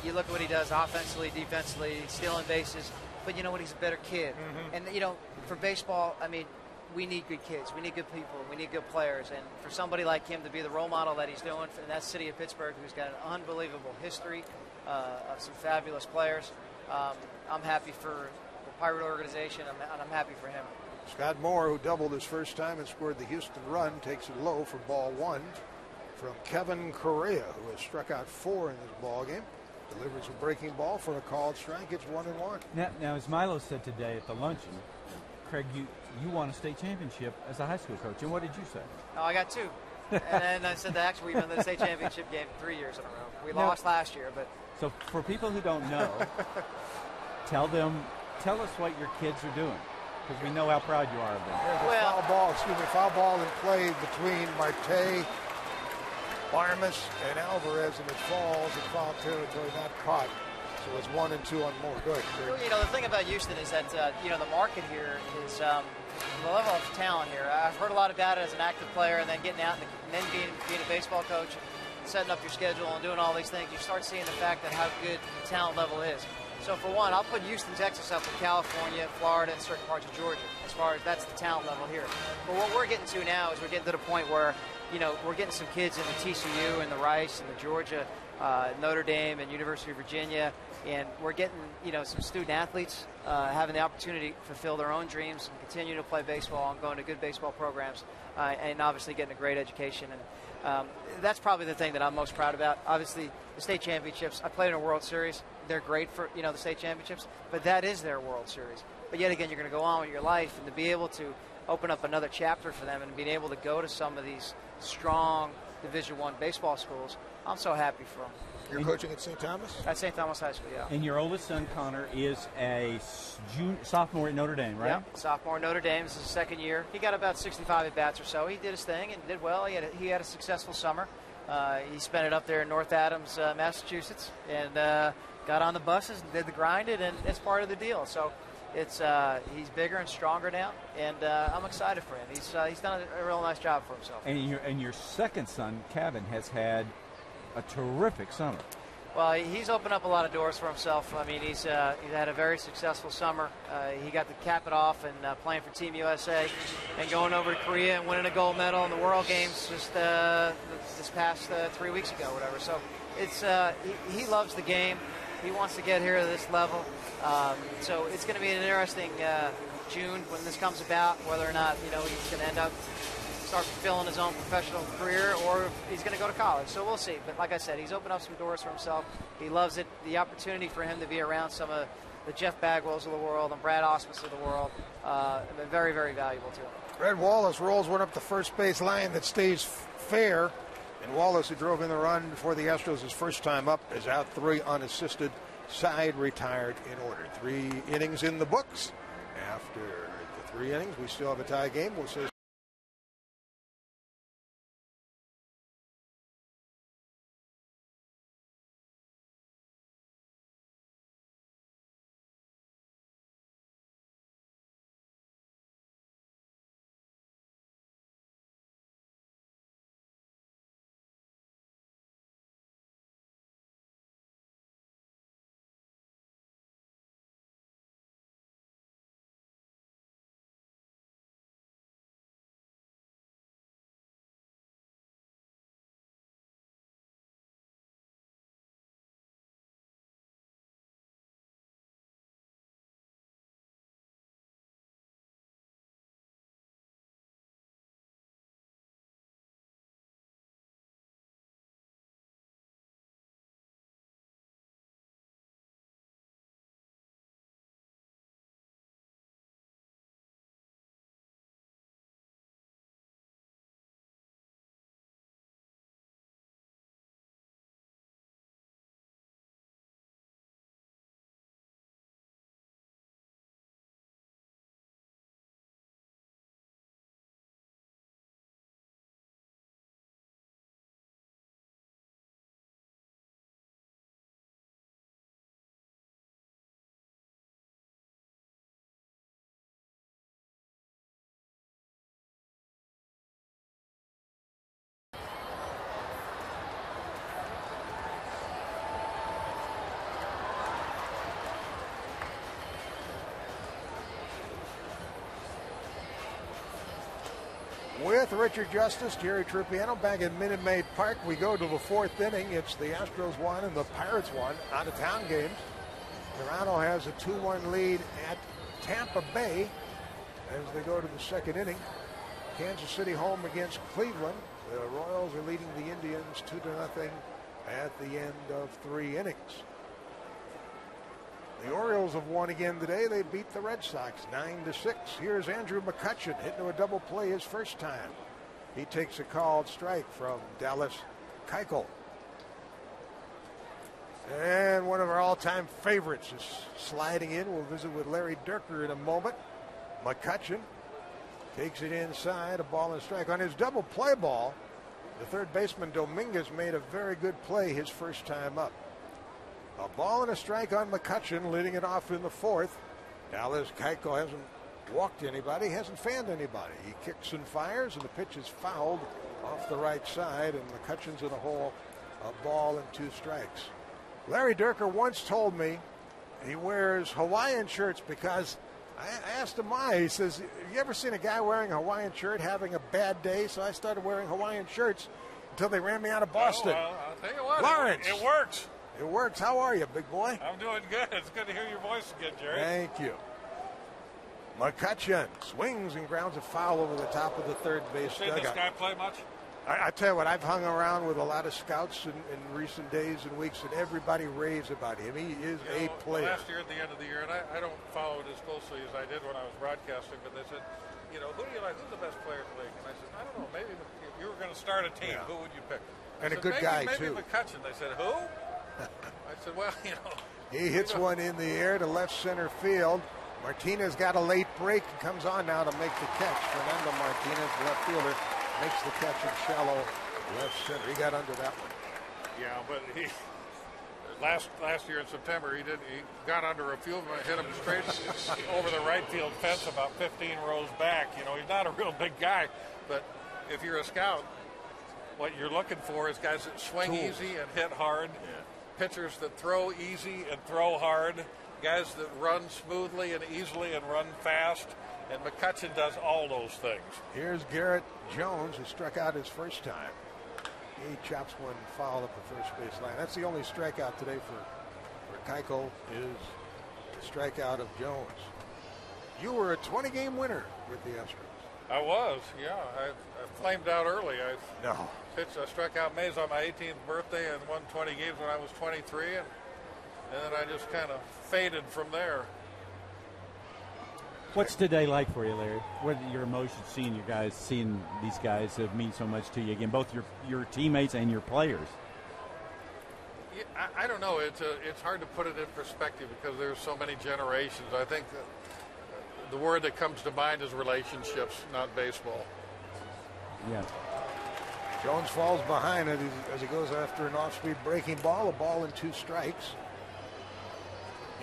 you look at what he does offensively, defensively, stealing bases. But you know what? He's a better kid. Mm-hmm. And for baseball, I mean, we need good kids. We need good people. We need good players. And for somebody like him to be the role model that he's doing in that city of Pittsburgh, who's got an unbelievable history of some fabulous players, I'm happy for the Pirate organization, and I'm happy for him. Scott Moore, who doubled his first time and scored the Houston run, takes it low for ball one from Kevin Correa, who has struck out 4 in this ball game. Delivers a breaking ball for a called strike. It's 1-1. Now, as Milo said today at the luncheon, Craig, you won a state championship as a high school coach, and what did you say? Oh, I got 2. And then I said that actually we've been in the state championship game 3 years in a row. We lost last year, but... So for people who don't know, tell us what your kids are doing, because we know how proud you are of them. There's a foul ball in play between Marte, Barmas, and Alvarez, and it falls in foul territory, not caught. So it's 1 and 2 on Moore. Good. The thing about Houston is that the market here is the level of talent here. I've heard a lot about it as an active player, and then getting out and then being a baseball coach, and setting up your schedule and doing all these things. You start seeing the fact that how good the talent level is. So for one, I'll put Houston, Texas up with California, Florida, and certain parts of Georgia, as far as that's the talent level here. But what we're getting to now is we're getting to the point where, we're getting some kids in the TCU and the Rice and the Georgia, Notre Dame and University of Virginia, and we're getting, some student athletes having the opportunity to fulfill their own dreams and continue to play baseball and going to good baseball programs, and obviously getting a great education. And that's probably the thing that I'm most proud about. Obviously, the state championships. I played in a World Series. They're great for the state championships, but that is their World Series. But yet again, you're going to go on with your life, and to be able to open up another chapter for them and being able to go to some of these strong Division I baseball schools, I'm so happy for them. You're coaching at St. Thomas? At St. Thomas High School, yeah. And your oldest son, Connor, is a sophomore at Notre Dame, right? Yeah, sophomore at Notre Dame. This is his second year. He got about 65 at-bats or so. He did his thing and did well. He had a successful summer. He spent it up there in North Adams, Massachusetts, and got on the buses and did the grinded, and it's part of the deal. So he's bigger and stronger now, and I'm excited for him. He's done a real nice job for himself. And your second son, Kevin, has had a terrific summer. Well, he's opened up a lot of doors for himself. I mean, he's had a very successful summer. He got to cap it off and playing for Team USA and going over to Korea and winning a gold medal in the World Games just this past 3 weeks ago, whatever. So it's he loves the game. He wants to get here to this level. So it's going to be an interesting June when this comes about, whether or not he's going to end up start fulfilling his own professional career, or he's going to go to college. So we'll see. But like I said, he's opened up some doors for himself. He loves it. The opportunity for him to be around some of the Jeff Bagwells of the world and Brad Ausmus of the world have been very, very valuable to him. Red Wallace rolls one up the first base line that stays fair. And Wallace, who drove in the run before the Astros his first time up, is out 3 unassisted. Side retired in order. 3 innings in the books. After the 3 innings, we still have a tie game. We'll say With Richard Justice, Jerry Trupiano back at Minute Maid Park. We go to the fourth inning. It's the Astros 1 and the Pirates 1 out-of-town games. Toronto has a 2-1 lead at Tampa Bay as they go to the second inning. Kansas City home against Cleveland. The Royals are leading the Indians 2-0 at the end of 3 innings. The Orioles have won again today. They beat the Red Sox 9-6. Here's Andrew McCutchen hitting a double play his first time. He takes a called strike from Dallas Keuchel. And one of our all-time favorites is sliding in. We'll visit with Larry Dierker in a moment. McCutchen takes it inside, a ball and strike. On his double play ball, the third baseman Dominguez made a very good play his first time up. A ball and a strike on McCutchen, leading it off in the fourth. Dallas Keuchel hasn't walked anybody, hasn't fanned anybody. He kicks and fires, and the pitch is fouled off the right side, and McCutchen's in the hole, a ball and 2 strikes. Larry Dierker once told me he wears Hawaiian shirts because I asked him why. He says, have you ever seen a guy wearing a Hawaiian shirt having a bad day? So I started wearing Hawaiian shirts until they ran me out of Boston. Well, I'll tell you what, Lawrence. It works. It works. How are you, big boy? I'm doing good. It's good to hear your voice again, Jerry. Thank you. McCutchen swings and grounds a foul over the top of the third base Seen dugout. this guy play much? I tell you what, I've hung around with a lot of scouts in recent days and weeks, and everybody raves about him. He is a player. Last year at the end of the year, and I don't follow it as closely as I did when I was broadcasting, but they said, who do you like? Who's the best player in the league? And I said, I don't know. Maybe if you were going to start a team, who would you pick? And a good guy, maybe too. McCutchen. They said, who? I said, well, He hits one in the air to left center field. Martinez got a late break and comes on now to make the catch. Fernando Martinez, left fielder, makes the catch in shallow left center. He got under that one. Yeah, but he last year in September he got under a few of them and hit him straight over the right field fence about 15 rows back. He's not a real big guy, but if you're a scout, what you're looking for is guys that swing easy and hit hard, pitchers that throw easy and throw hard, guys that run smoothly and easily and run fast. And McCutchen does all those things. Here's Garrett Jones, who struck out his first time. He chops one foul up the first base line. That's the only strikeout today for Keuchel, is the strikeout of Jones. You were a 20-game winner with the Astros. I was, yeah. I flamed out early. I struck out Mays on my 18th birthday and won 20 games when I was 23, and then I just kind of faded from there. What's today like for you, Larry? What are your emotions seeing these guys that mean so much to you again, both your teammates and your players? Yeah, I don't know. It's hard to put it in perspective because there's so many generations. I think the word that comes to mind is relationships, not baseball. Yeah. Jones falls behind it as he goes after an off-speed breaking ball, a ball and 2 strikes.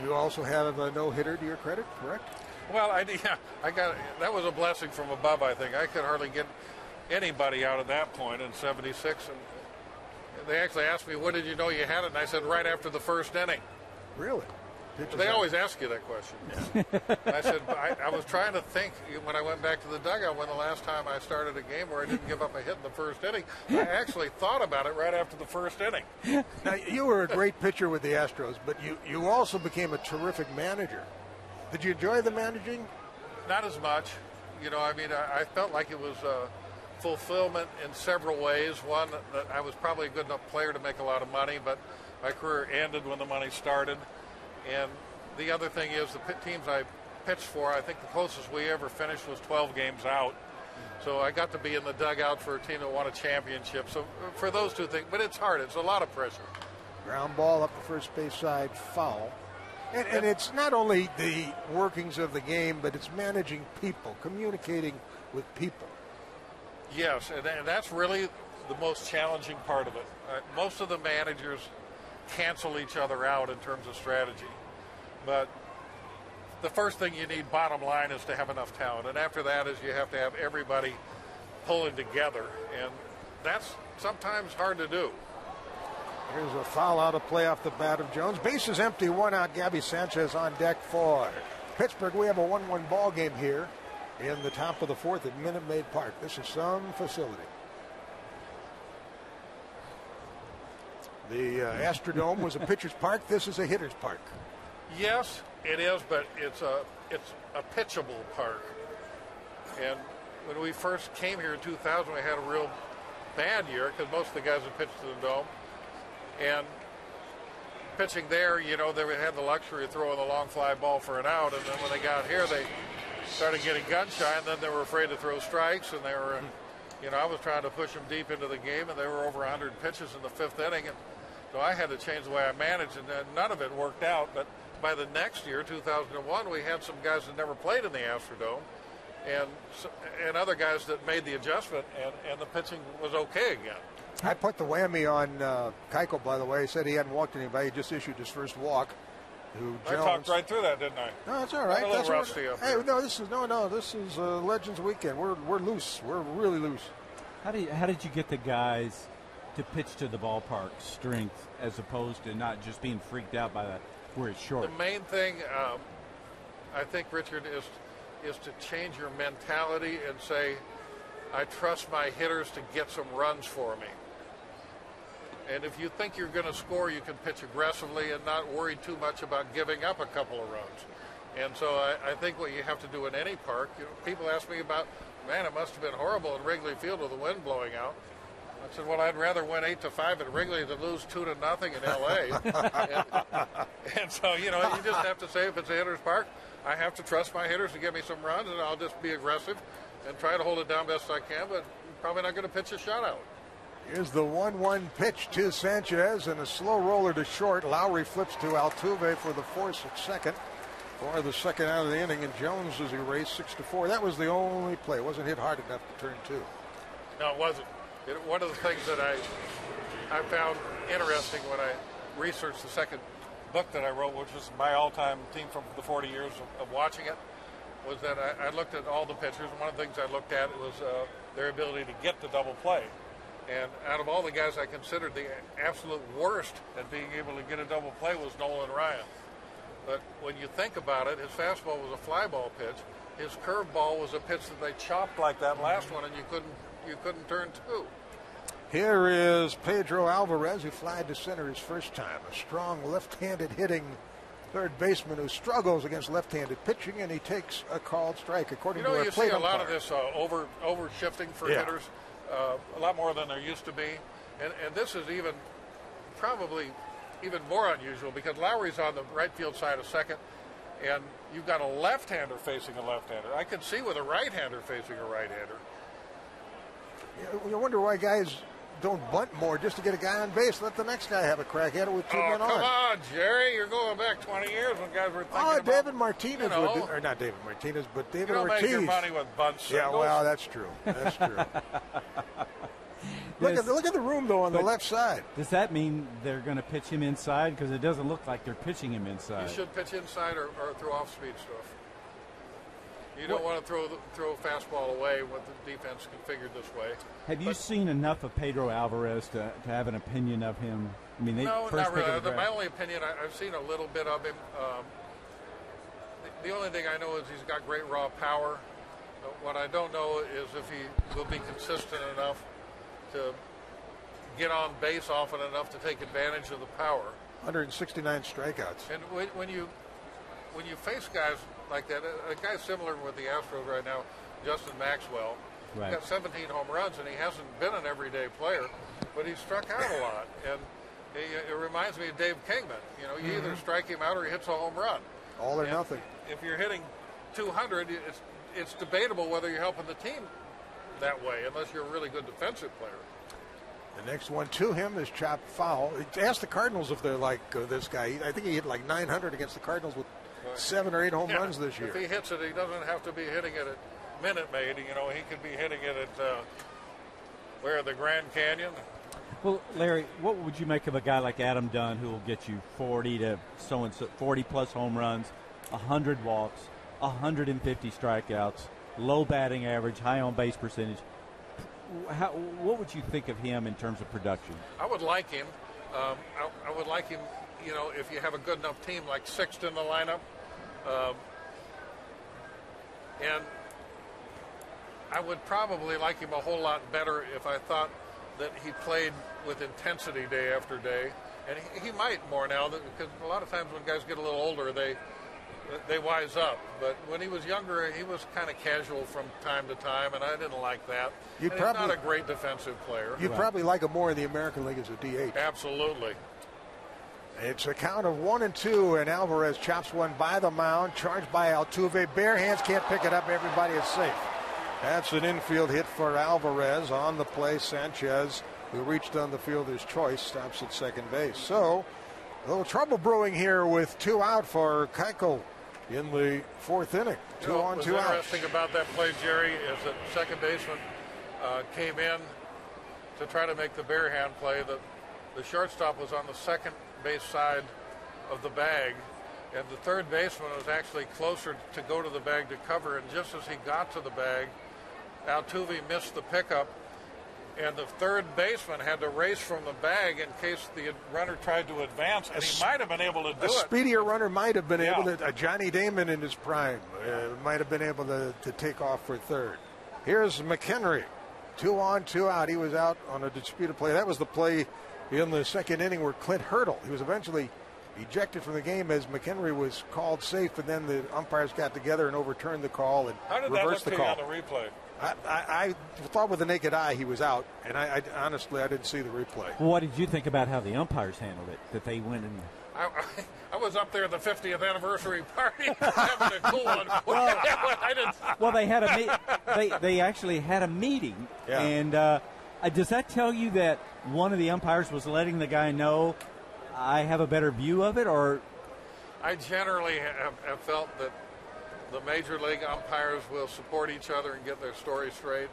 You also have a no-hitter to your credit, correct? Well, I got that was a blessing from above. I think I could hardly get anybody out at that point in '76, and they actually asked me, "When did you know you had it?" And I said, "Right after the first inning." Really? They always ask you that question. Yeah. I said, I was trying to think when I went back to the dugout when the last time I started a game where I didn't give up a hit in the first inning. I actually thought about it right after the first inning. Now, you were a great pitcher with the Astros, but you also became a terrific manager. Did you enjoy the managing? Not as much. I felt like it was fulfillment in several ways. One, that I was probably a good enough player to make a lot of money, but my career ended when the money started. And the other thing is the teams I pitched for, I think the closest we ever finished was 12 games out. So I got to be in the dugout for a team that won a championship. So for those two things, but it's hard. It's a lot of pressure. Ground ball up the first base side, foul. And it's not only the workings of the game, but it's managing people, communicating with people. Yes, and that's really the most challenging part of it. Most of the managers cancel each other out in terms of strategy. But the first thing you need, bottom line, is to have enough talent. And after that is you have to have everybody pulling together. And that's sometimes hard to do. Here's a foul out of play off the bat of Jones. Base is empty, 1 out. Gabby Sanchez on deck for Pittsburgh. We have a 1-1 ball game here in the top of the fourth at Minute Maid Park. This is some facility. The Astrodome was a pitcher's park. This is a hitter's park. Yes, it is, but it's a pitchable park. And when we first came here in 2000, we had a real bad year because most of the guys had pitched to the Dome. And pitching there, you know, they had the luxury of throwing the long fly ball for an out. And then when they got here, they started getting gun shy, and then they were afraid to throw strikes. And they were, you know, I was trying to push them deep into the game, and they were over 100 pitches in the fifth inning. And so I had to change the way I managed, and none of it worked out. But by the next year, 2001, we had some guys that never played in the Astrodome, and other guys that made the adjustment, and the pitching was okay again. I put the whammy on Keuchel, by the way. He said he hadn't walked anybody. He just issued his first walk. I talked right through that, didn't I? No, it's all right. I'm a little rusty up here. No, this is Legends Weekend. We're loose. We're really loose. How did you get the guys to pitch to the ballpark strength as opposed to not just being freaked out by that where it's short? The main thing, I think, Richard, is to change your mentality and say, I trust my hitters to get some runs for me. And if you think you're going to score, you can pitch aggressively and not worry too much about giving up a couple of runs. And so I think what you have to do in any park, you know, people ask me about, man, it must have been horrible in Wrigley Field with the wind blowing out. I said, well, I'd rather win 8-5 at Wrigley than lose 2-0 in L.A. and so, you know, you just have to say, if it's a hitter's park, I have to trust my hitters to give me some runs, and I'll just be aggressive and try to hold it down best I can, but probably not going to pitch a shutout. Here's the 1-1 pitch to Sanchez, and a slow roller to short. Lowry flips to Altuve for the force at second for the second out of the inning, and Jones is erased 6-4. That was the only play. It wasn't hit hard enough to turn two. No, it wasn't. One of the things that I found interesting when I researched the second book that I wrote, which was my all-time team from the 40 years of watching it, was that I looked at all the pitchers, and one of the things I looked at was their ability to get the double play. And out of all the guys I considered the absolute worst at being able to get a double play was Nolan Ryan. But when you think about it, his fastball was a fly ball pitch. His curveball was a pitch that they chopped like that last one, and you couldn't turn two. Here is Pedro Alvarez, who flied to center his first time. A strong left-handed hitting third baseman who struggles against left-handed pitching, and he takes a called strike according to our you plate see a lot umpire. of this over shifting for hitters, a lot more than there used to be, and this is probably even more unusual because Lowry's on the right field side of second, and you've got a left-hander facing a left-hander. I can see with a right-hander facing a right-hander. You wonder why guys don't bunt more just to get a guy on base. Let the next guy have a crack at it with 2 men on. Come on, Jerry. You're going back 20 years when guys were thinking about... David Martinez would do, or not David Martinez, but David Ortiz. You don't make your money with bunt singles. Yeah, well, that's true. That's true. Look at the room, though, on the left side. Does that mean they're going to pitch him inside? Because it doesn't look like they're pitching him inside. You should pitch inside or throw off-speed stuff. You don't want to throw a fastball away with the defense configured this way. Have you seen enough of Pedro Alvarez to have an opinion of him? I mean, no, not really. My only opinion, I've seen a little bit of him. The only thing I know is he's got great raw power. What I don't know is if he will be consistent enough to get on base often enough to take advantage of the power. 169 strikeouts. And when you face guys like that, a guy similar with the Astros right now, Justin Maxwell, right. Got 17 home runs, and he hasn't been an everyday player, but he struck out a lot. And it reminds me of Dave Kingman. You know, you either strike him out or he hits a home run. All or nothing. If you're hitting 200, it's debatable whether you're helping the team that way, unless you're a really good defensive player. The next one to him is chopped foul. Ask the Cardinals if they're like this guy. I think he hit like 900 against the Cardinals with 7 or 8 home runs this year. If he hits it, he doesn't have to be hitting it at Minute Maid. You know, he could be hitting it at the Grand Canyon. Well, Larry, what would you make of a guy like Adam Dunn who will get you 40 to so-and-so, 40-plus home runs, 100 walks, 150 strikeouts, low batting average, high on-base percentage? What would you think of him in terms of production? I would like him. I would like him, you know, if you have a good enough team like sixth in the lineup. And I would probably like him a whole lot better if I thought that he played with intensity day after day. And he might more now, because a lot of times when guys get a little older, they wise up. But when he was younger, he was kind of casual from time to time, and I didn't like that. He's not a great defensive player. You'd probably like him more in the American League as a DH. Absolutely. It's a count of 1-2, and Alvarez chops one by the mound, charged by Altuve. Bare hands, can't pick it up. Everybody is safe. That's an infield hit for Alvarez. On the play, Sanchez, who reached on the fielder's choice, stops at second base. So, a little trouble brewing here with 2 out for Keuchel in the 4th inning. 2 on, 2 out. What's interesting about that play, Jerry, is that second baseman came in to try to make the bare hand play. The shortstop was on the second base side of the bag, and the third baseman was actually closer to go to the bag to cover, and just as he got to the bag, Altuve missed the pickup, and the third baseman had to race from the bag in case the runner tried to advance, and he might have been able to do it. A speedier runner might have been able to. Johnny Damon in his prime might have been able to take off for third. Here's McHenry. 2 on, 2 out. He was out on a disputed play. That was the play in the second inning where Clint Hurdle. He was eventually ejected from the game as McHenry was called safe, and then the umpires got together and overturned the call and reversed the call. How did that look to you on the replay? I thought with the naked eye he was out, and I honestly I didn't see the replay. Well, what did you think about how the umpires handled it? That they went and I was up there at the 50th anniversary party having a cool one. Well, they had they actually had a meeting, and does that tell you that one of the umpires was letting the guy know I have a better view of it, or? I generally have felt that the major league umpires will support each other and get their story straight.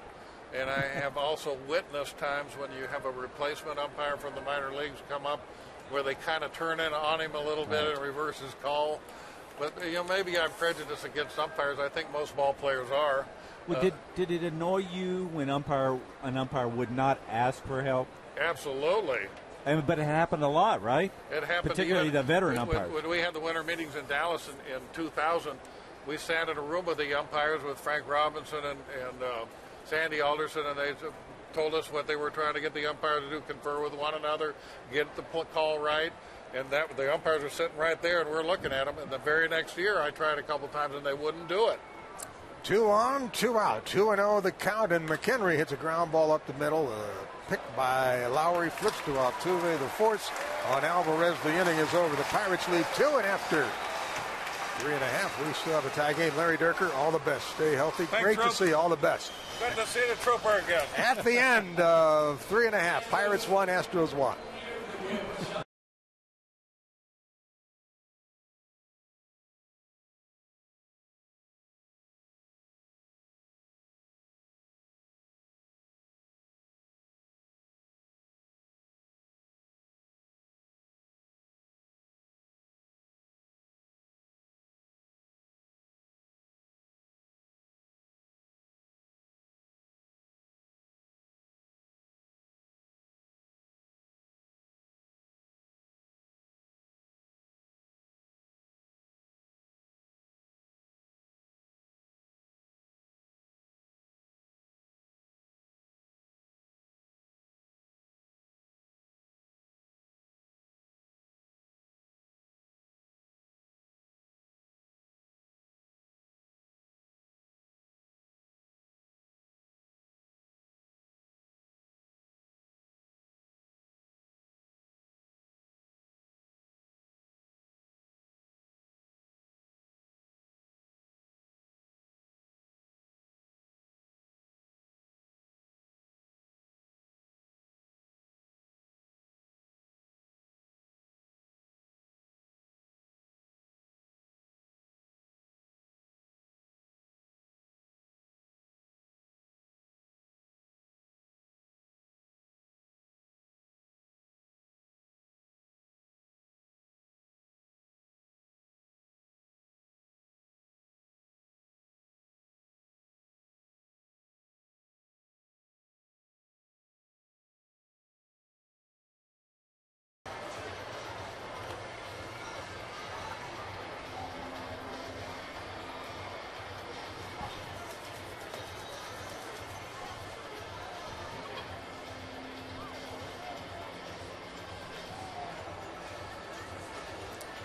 And I have also witnessed times when you have a replacement umpire from the minor leagues come up where they kind of turn in on him a little bit and reverse his call. But, maybe I'm prejudiced against umpires. I think most ball players are. Well, did it annoy you when an umpire would not ask for help? Absolutely. But it happened a lot, right? It happened. Particularly the veteran umpires. When we had the winter meetings in Dallas in 2000, we sat in a room with the umpires with Frank Robinson and Sandy Alderson, and they told us what they were trying to get the umpires to do, confer with one another, get the call right. And the umpires were sitting right there, and we're looking at them. And the very next year, I tried a couple times, and they wouldn't do it. 2 on, 2 out. 2-0 the count, and McHenry hits a ground ball up the middle. Picked by Lowry, flips to Altuve. The force on Alvarez. The inning is over. The Pirates lead 2, and after 3.5, we still have a tie game. Larry Durker, all the best. Stay healthy. Thanks, Great Troop. to see you. All the best. Good to see the Trooper again. At the end of 3.5, Pirates 1, Astros 1.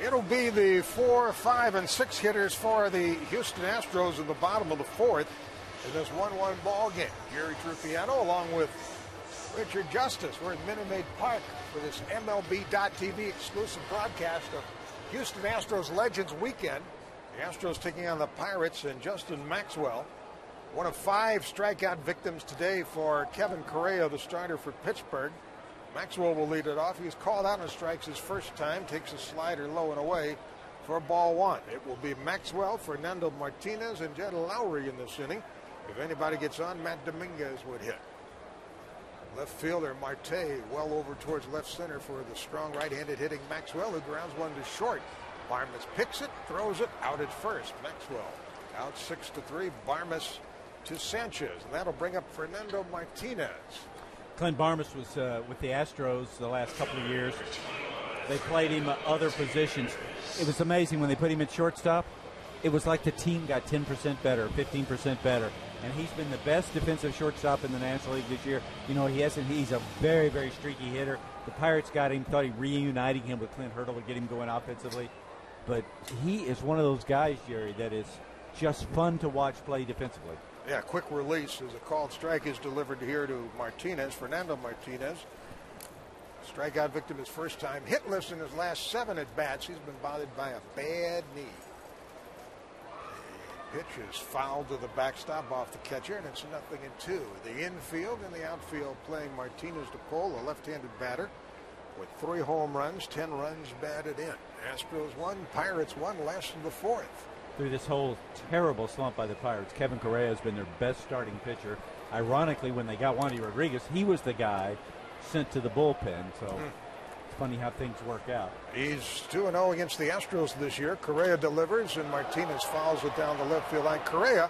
It'll be the 4, 5, and 6 hitters for the Houston Astros in the bottom of the fourth in this 1-1 ball game. Jerry Trupiano along with Richard Justice. We're at Minute Maid Park for this MLB.TV exclusive broadcast of Houston Astros Legends Weekend. The Astros taking on the Pirates and Justin Maxwell. One of 5 strikeout victims today for Kevin Correa, the starter for Pittsburgh. Maxwell will lead it off. He's called out on strikes his first time. Takes a slider low and away for ball 1. It will be Maxwell, Fernando Martinez, and Jed Lowry in this inning. If anybody gets on, Matt Dominguez would hit. Left fielder Marte well over towards left center for the strong right-handed hitting Maxwell, who grounds one to short. Barmes picks it, throws it out at first. Maxwell out 6-3. Barmes to Sanchez, and that'll bring up Fernando Martinez. Clint Barmes was with the Astros the last couple of years. They played him other positions. It was amazing when they put him at shortstop. It was like the team got 10% better, 15% better. And he's been the best defensive shortstop in the National League this year. You know, he's a very, very streaky hitter. The Pirates got him, thought he reuniting him with Clint Hurdle to get him going offensively. But he is one of those guys, Jerry, that is just fun to watch play defensively. Yeah, quick release as a called strike is delivered here to Martinez, Fernando Martinez. Strikeout victim his first time. Hitless in his last 7 at-bats. He's been bothered by a bad knee. The pitch is fouled to the backstop off the catcher, and it's 0-2. The infield and the outfield playing Martinez to Cole, a left-handed batter, with 3 home runs, 10 runs batted in. Astros 1, Pirates 1, last in the 4th. Through this whole terrible slump by the Pirates, Kevin Correa has been their best starting pitcher. Ironically, when they got Wandy Rodriguez, he was the guy sent to the bullpen. So it's funny how things work out. He's 2-0 against the Astros this year. Correa delivers, and Martinez fouls it down the left field line. Correa,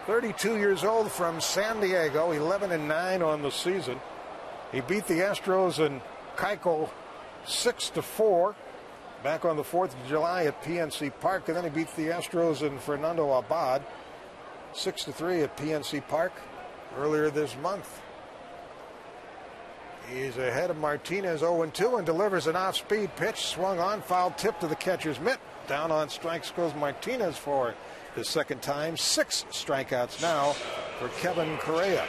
32 years old, from San Diego, 11-9 on the season. He beat the Astros in Keuchel 6-4. Back on the 4th of July at PNC Park, and then he beat the Astros and Fernando Abad 6-3 at PNC Park earlier this month. He's ahead of Martinez 0-2 and delivers an off-speed pitch, swung on, foul tip to the catcher's mitt. Down on strikes goes Martinez for the second time. 6 strikeouts now for Kevin Correa.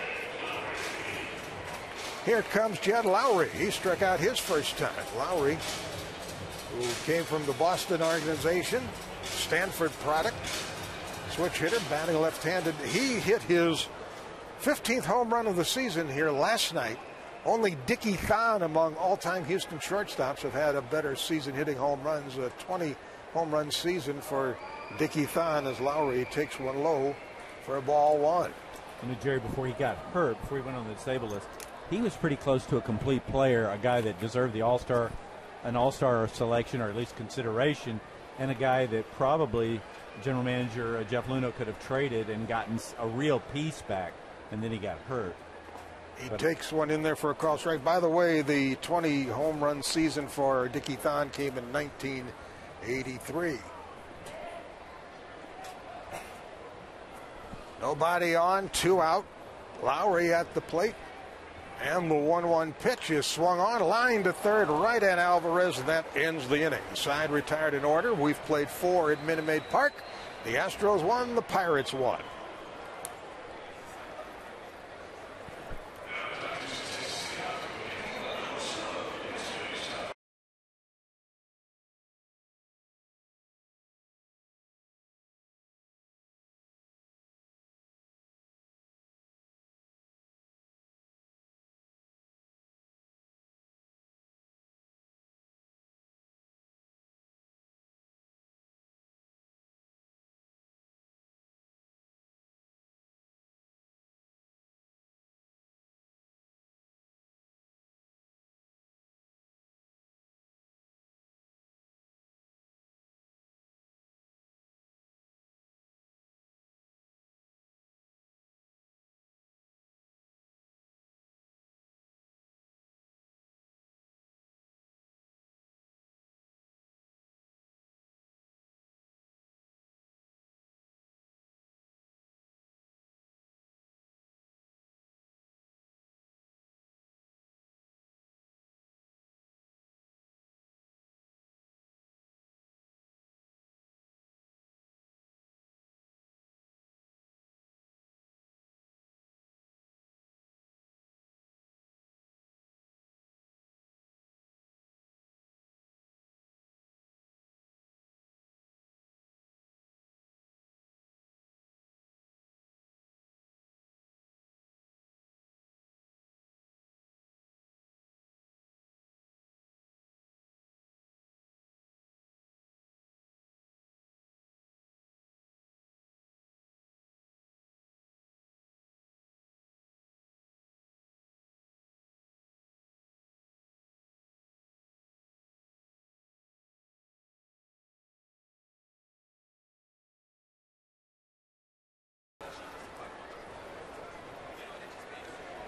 Here comes Jed Lowry. He struck out his first time. Lowry, who came from the Boston organization, Stanford product, switch hitter, batting left-handed. He hit his 15th home run of the season here last night. Only Dickie Thon among all-time Houston shortstops have had a better season hitting home runs. A 20 home run season for Dickie Thon as Lowry takes one low for a ball 1. You know, Jerry, before he got hurt, before he went on the disabled list, he was pretty close to a complete player, a guy that deserved the an all-star selection, or at least consideration, and a guy that probably general manager Jeff Luhnow could have traded and gotten a real piece back, and then he got hurt. He takes one in there for a call strike. By the way, the 20 home run season for Dickie Thon came in 1983. Nobody on, 2 out. Lowry at the plate. And the 1-1 pitch is swung on, line to third, right at Alvarez, and that ends the inning. The side retired in order. We've played 4 at Minute Maid Park. The Astros won, the Pirates won.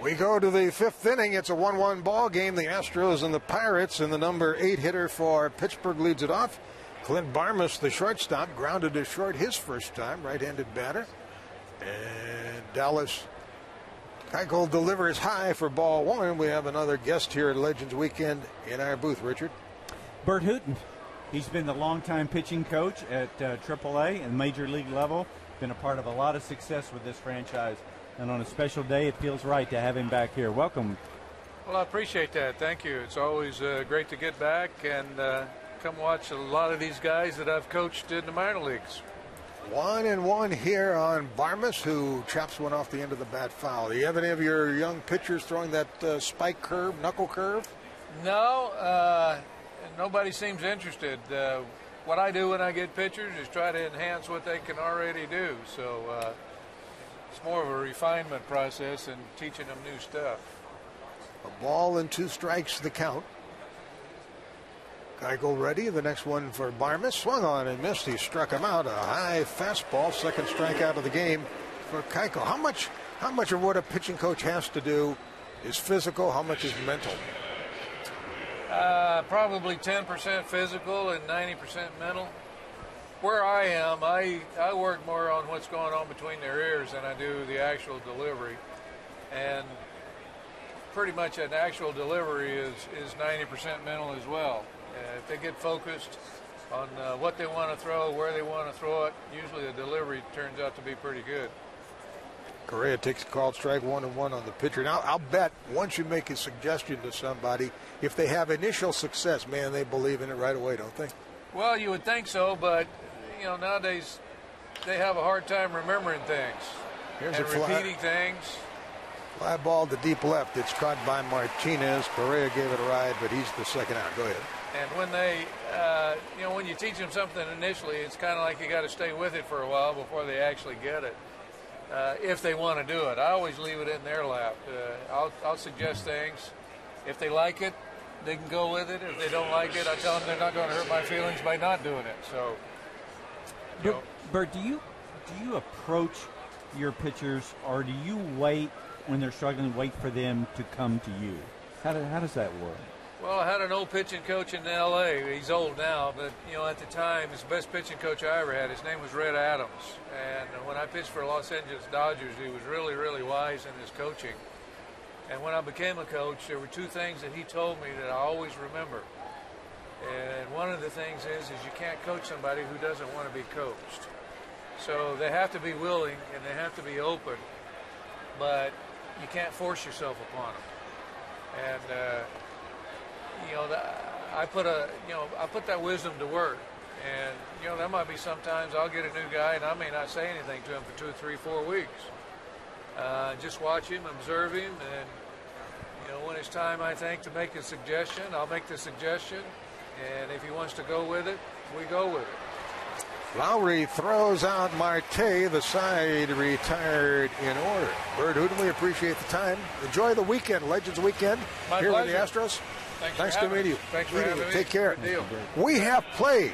We go to the fifth inning. It's a 1-1 ball game. The Astros and the Pirates, and the number 8 hitter for Pittsburgh leads it off. Clint Barmas, the shortstop, grounded to short his first time, right-handed batter. And Dallas Keuchel delivers high for ball one. We have another guest here at Legends Weekend in our booth, Richard. Bert Hooton. He's been the longtime pitching coach at AAA and Major League level. Been a part of a lot of success with this franchise. And on a special day, it feels right to have him back here. Welcome. Well, I appreciate that. Thank you. It's always great to get back and come watch a lot of these guys that I've coached in the minor leagues. 1-1 here on Barmas, who chops one off the end of the bat foul. Do you have any of your young pitchers throwing that spike curve, knuckle curve? No, nobody seems interested. What I do when I get pitchers is try to enhance what they can already do. So it's more of a refinement process and teaching them new stuff. A ball and 2 strikes the count. Keuchel ready. The next one for Barmas. Swung on and missed. He struck him out. A high fastball. Second strikeout of the game for Keuchel. How much of what a pitching coach has to do is physical? How much is mental? Probably 10% physical and 90% mental. Where I am, I work more on what's going on between their ears than I do the actual delivery. And pretty much an actual delivery is 90% mental as well. If they get focused on what they want to throw, where they want to throw it, usually the delivery turns out to be pretty good. Correa takes a called strike 1-1 on the pitcher. Now, I'll bet once you make a suggestion to somebody, if they have initial success, man, they believe in it right away, don't they? Well, you would think so, but, nowadays they have a hard time remembering things and repeating things. Fly ball to deep left. It's caught by Martinez. Correa gave it a ride, but he's the second out. Go ahead. And when they, when you teach them something initially, it's kind of like you got to stay with it for a while before they actually get it. If they want to do it, I always leave it in their lap. I'll suggest things. If they like it, they can go with it. If they don't like it, I tell them they're not going to hurt my feelings by not doing it. So, Bert, do you approach your pitchers, or do you wait when they're struggling, wait for them to come to you? How does that work? Well, I had an old pitching coach in L.A. He's old now, but, at the time, his best pitching coach I ever had, his name was Red Adams. And when I pitched for Los Angeles Dodgers, he was really, really wise in his coaching. And when I became a coach, there were 2 things that he told me that I always remember. And one of the things is you can't coach somebody who doesn't want to be coached. So they have to be willing and they have to be open, but you can't force yourself upon them. And, I put that wisdom to work. And, there might be sometimes I'll get a new guy and I may not say anything to him for 2, 3, 4 weeks. Just watch him, observe him, and, when it's time, I think, to make a suggestion, I'll make the suggestion. And if he wants to go with it, we go with it. Lowry throws out Marte. The side retired in order. Bert Hooton, we appreciate the time. Enjoy the weekend, Legends Weekend. My here pleasure. with the Astros. Thanks to meet you. Thanks for having me. Take care. Good deal. We have played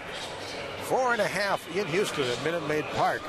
4.5 in Houston at Minute Maid Park.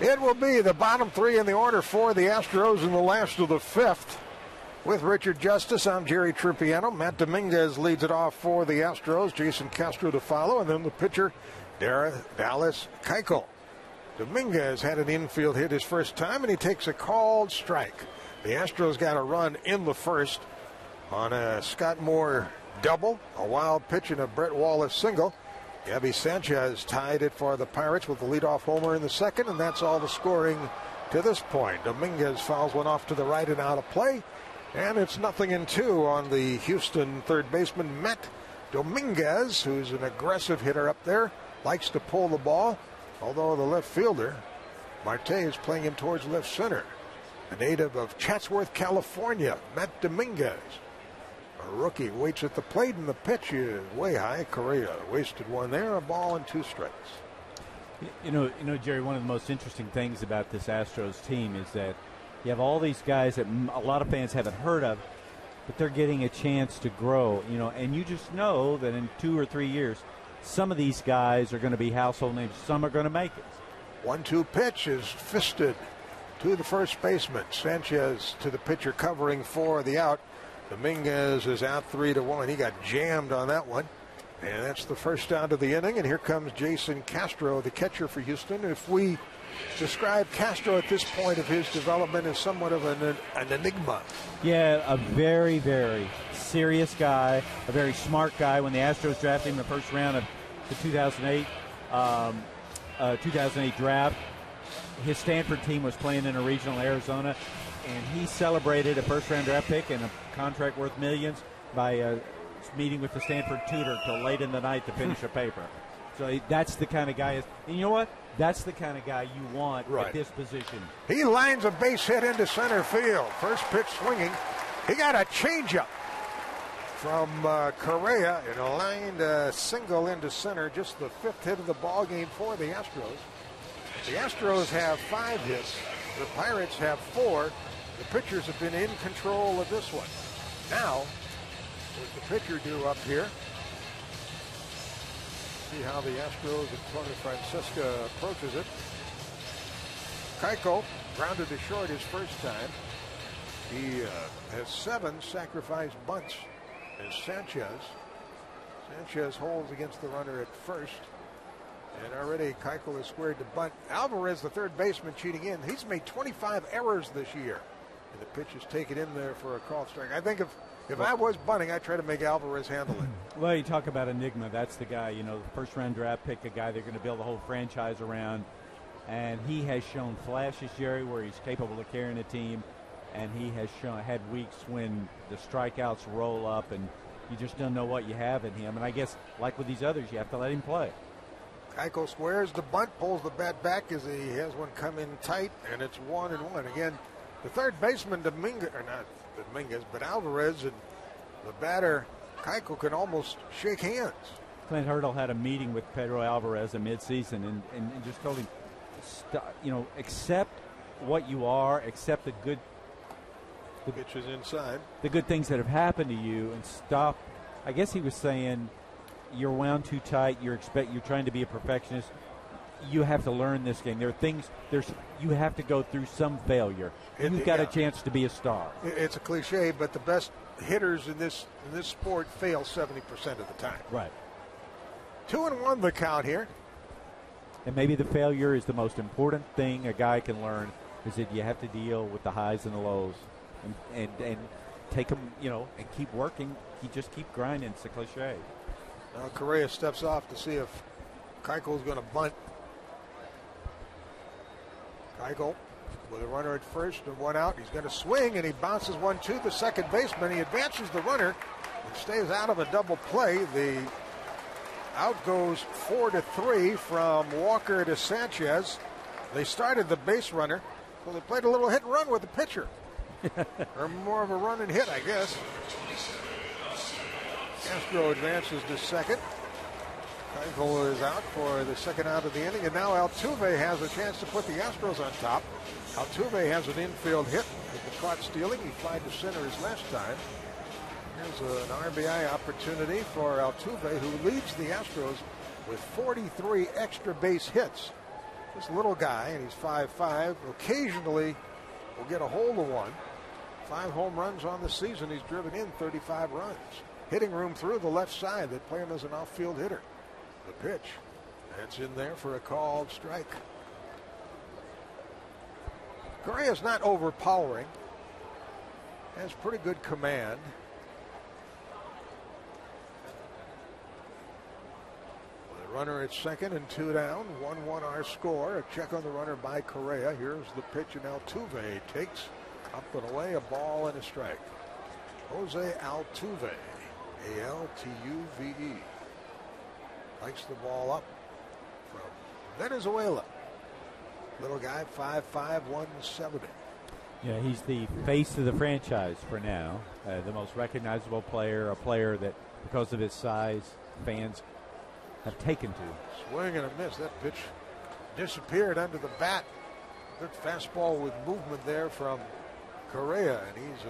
It will be the bottom three in the order for the Astros in the last of the fifth. With Richard Justice, I'm Jerry Trupiano. Matt Dominguez leads it off for the Astros. Jason Castro to follow, and then the pitcher, Dallas Keuchel. Dominguez had an infield hit his first time, and he takes a called strike. The Astros got a run in the first on a Scott Moore double, a wild pitch, and a Brett Wallace single. Gabby Sanchez tied it for the Pirates with the leadoff homer in the second, and that's all the scoring to this point. Dominguez fouls one off to the right and out of play, and it's 0-2 on the Houston third baseman, Matt Dominguez, who's an aggressive hitter up there, likes to pull the ball, although the left fielder, Marte, is playing him towards left center. A native of Chatsworth, California, Matt Dominguez. A rookie waits at the plate, and the pitch is way high. Correa wasted one there, a ball and 2 strikes. You know, Jerry, one of the most interesting things about this Astros team is that you have all these guys that a lot of fans haven't heard of, but they're getting a chance to grow, and you just know that in 2 or 3 years, some of these guys are going to be household names. Some are going to make it. 1-2 pitch is fisted to the first baseman. Sanchez to the pitcher covering for the out. Dominguez is out 3-1. He got jammed on that one. And that's the first out of the inning. And here comes Jason Castro, the catcher for Houston. If we describe Castro at this point of his development as somewhat of an enigma. Yeah, a very, very serious guy, a very smart guy. When the Astros drafted him in the first round of the 2008 draft, his Stanford team was playing in a regional Arizona, and he celebrated a first-round draft pick and a contract worth millions by meeting with the Stanford tutor till late in the night to finish a paper. So that's the kind of guy. And you know what? That's the kind of guy you want at this position. He lines a base hit into center field. First pitch swinging. He got a changeup from Correa and lined a single into center. Just the 5th hit of the ball game for the Astros. The Astros have 5 hits. The Pirates have 4. The pitchers have been in control of this one. Now, what the pitcher do up here? See how the Astros and Tony Francisca approaches it. Keuchel grounded to short his first time. He has 7 sacrifice bunts as Sanchez holds against the runner at first. And already Keuchel has squared the bunt. Alvarez, the third baseman, cheating in. He's made 25 errors this year. And the pitch is taken in there for a called strike. I think if I was bunting, I'd try to make Alvarez handle it. Well, you talk about enigma. That's the guy, the first-round draft pick, a guy they're going to build a whole franchise around. And he has shown flashes, Jerry, where he's capable of carrying a team. And he has had weeks when the strikeouts roll up, and you just don't know what you have in him. And I guess, like with these others, you have to let him play. Keuchel squares the bunt, pulls the bat back as he has one come in tight, and it's 1-1. Again, the third baseman, but Alvarez and the batter, Keuchel, can almost shake hands. Clint Hurdle had a meeting with Pedro Alvarez in midseason and just told him, accept what you are, accept the good pitches inside, the good things that have happened to you, and stop. I guess he was saying, you're wound too tight. You're trying to be a perfectionist. You have to learn this game. There are things. You have to go through some failure. You've got a chance to be a star. It's a cliche, but the best hitters in this sport fail 70% of the time. Right. 2-1 the count here. And maybe the failure is the most important thing a guy can learn, is that you have to deal with the highs and the lows, and take them, and keep working. You just keep grinding. It's a cliche. Now Correa steps off to see if Keuchel's going to bunt. Keuchel with a runner at first and one out. He's going to swing, and he bounces one to the second baseman. He advances the runner and stays out of a double play. The out goes 4-3 from Walker to Sanchez. They started the base runner, so they played a little hit and run with the pitcher. Or more of a run and hit, I guess. Castro advances to second. Keuchel is out for the second out of the inning, and now Altuve has a chance to put the Astros on top. Altuve has an infield hit with the caught stealing. He flied to center his last time. Here's an RBI opportunity for Altuve, who leads the Astros with 43 extra base hits. This little guy, and he's 5'5", occasionally will get a hold of one. 5 home runs on the season. He's driven in 35 runs. Hitting room through the left side. They play him as an off-field hitter. The pitch. That's in there for a called strike. Correa's not overpowering. Has pretty good command. The runner at second and 2 down. 1-1 our score. A check on the runner by Correa. Here's the pitch, and Altuve takes up and away, a ball and a strike. Jose Altuve, A-L-T-U-V-E. Likes the ball up from Venezuela. Little guy, 5'5", 170. Yeah, he's the face of the franchise for now. The most recognizable player, a player that, because of his size, fans have taken to. Swing and a miss. That pitch disappeared under the bat. Good fastball with movement there from Correa, and he's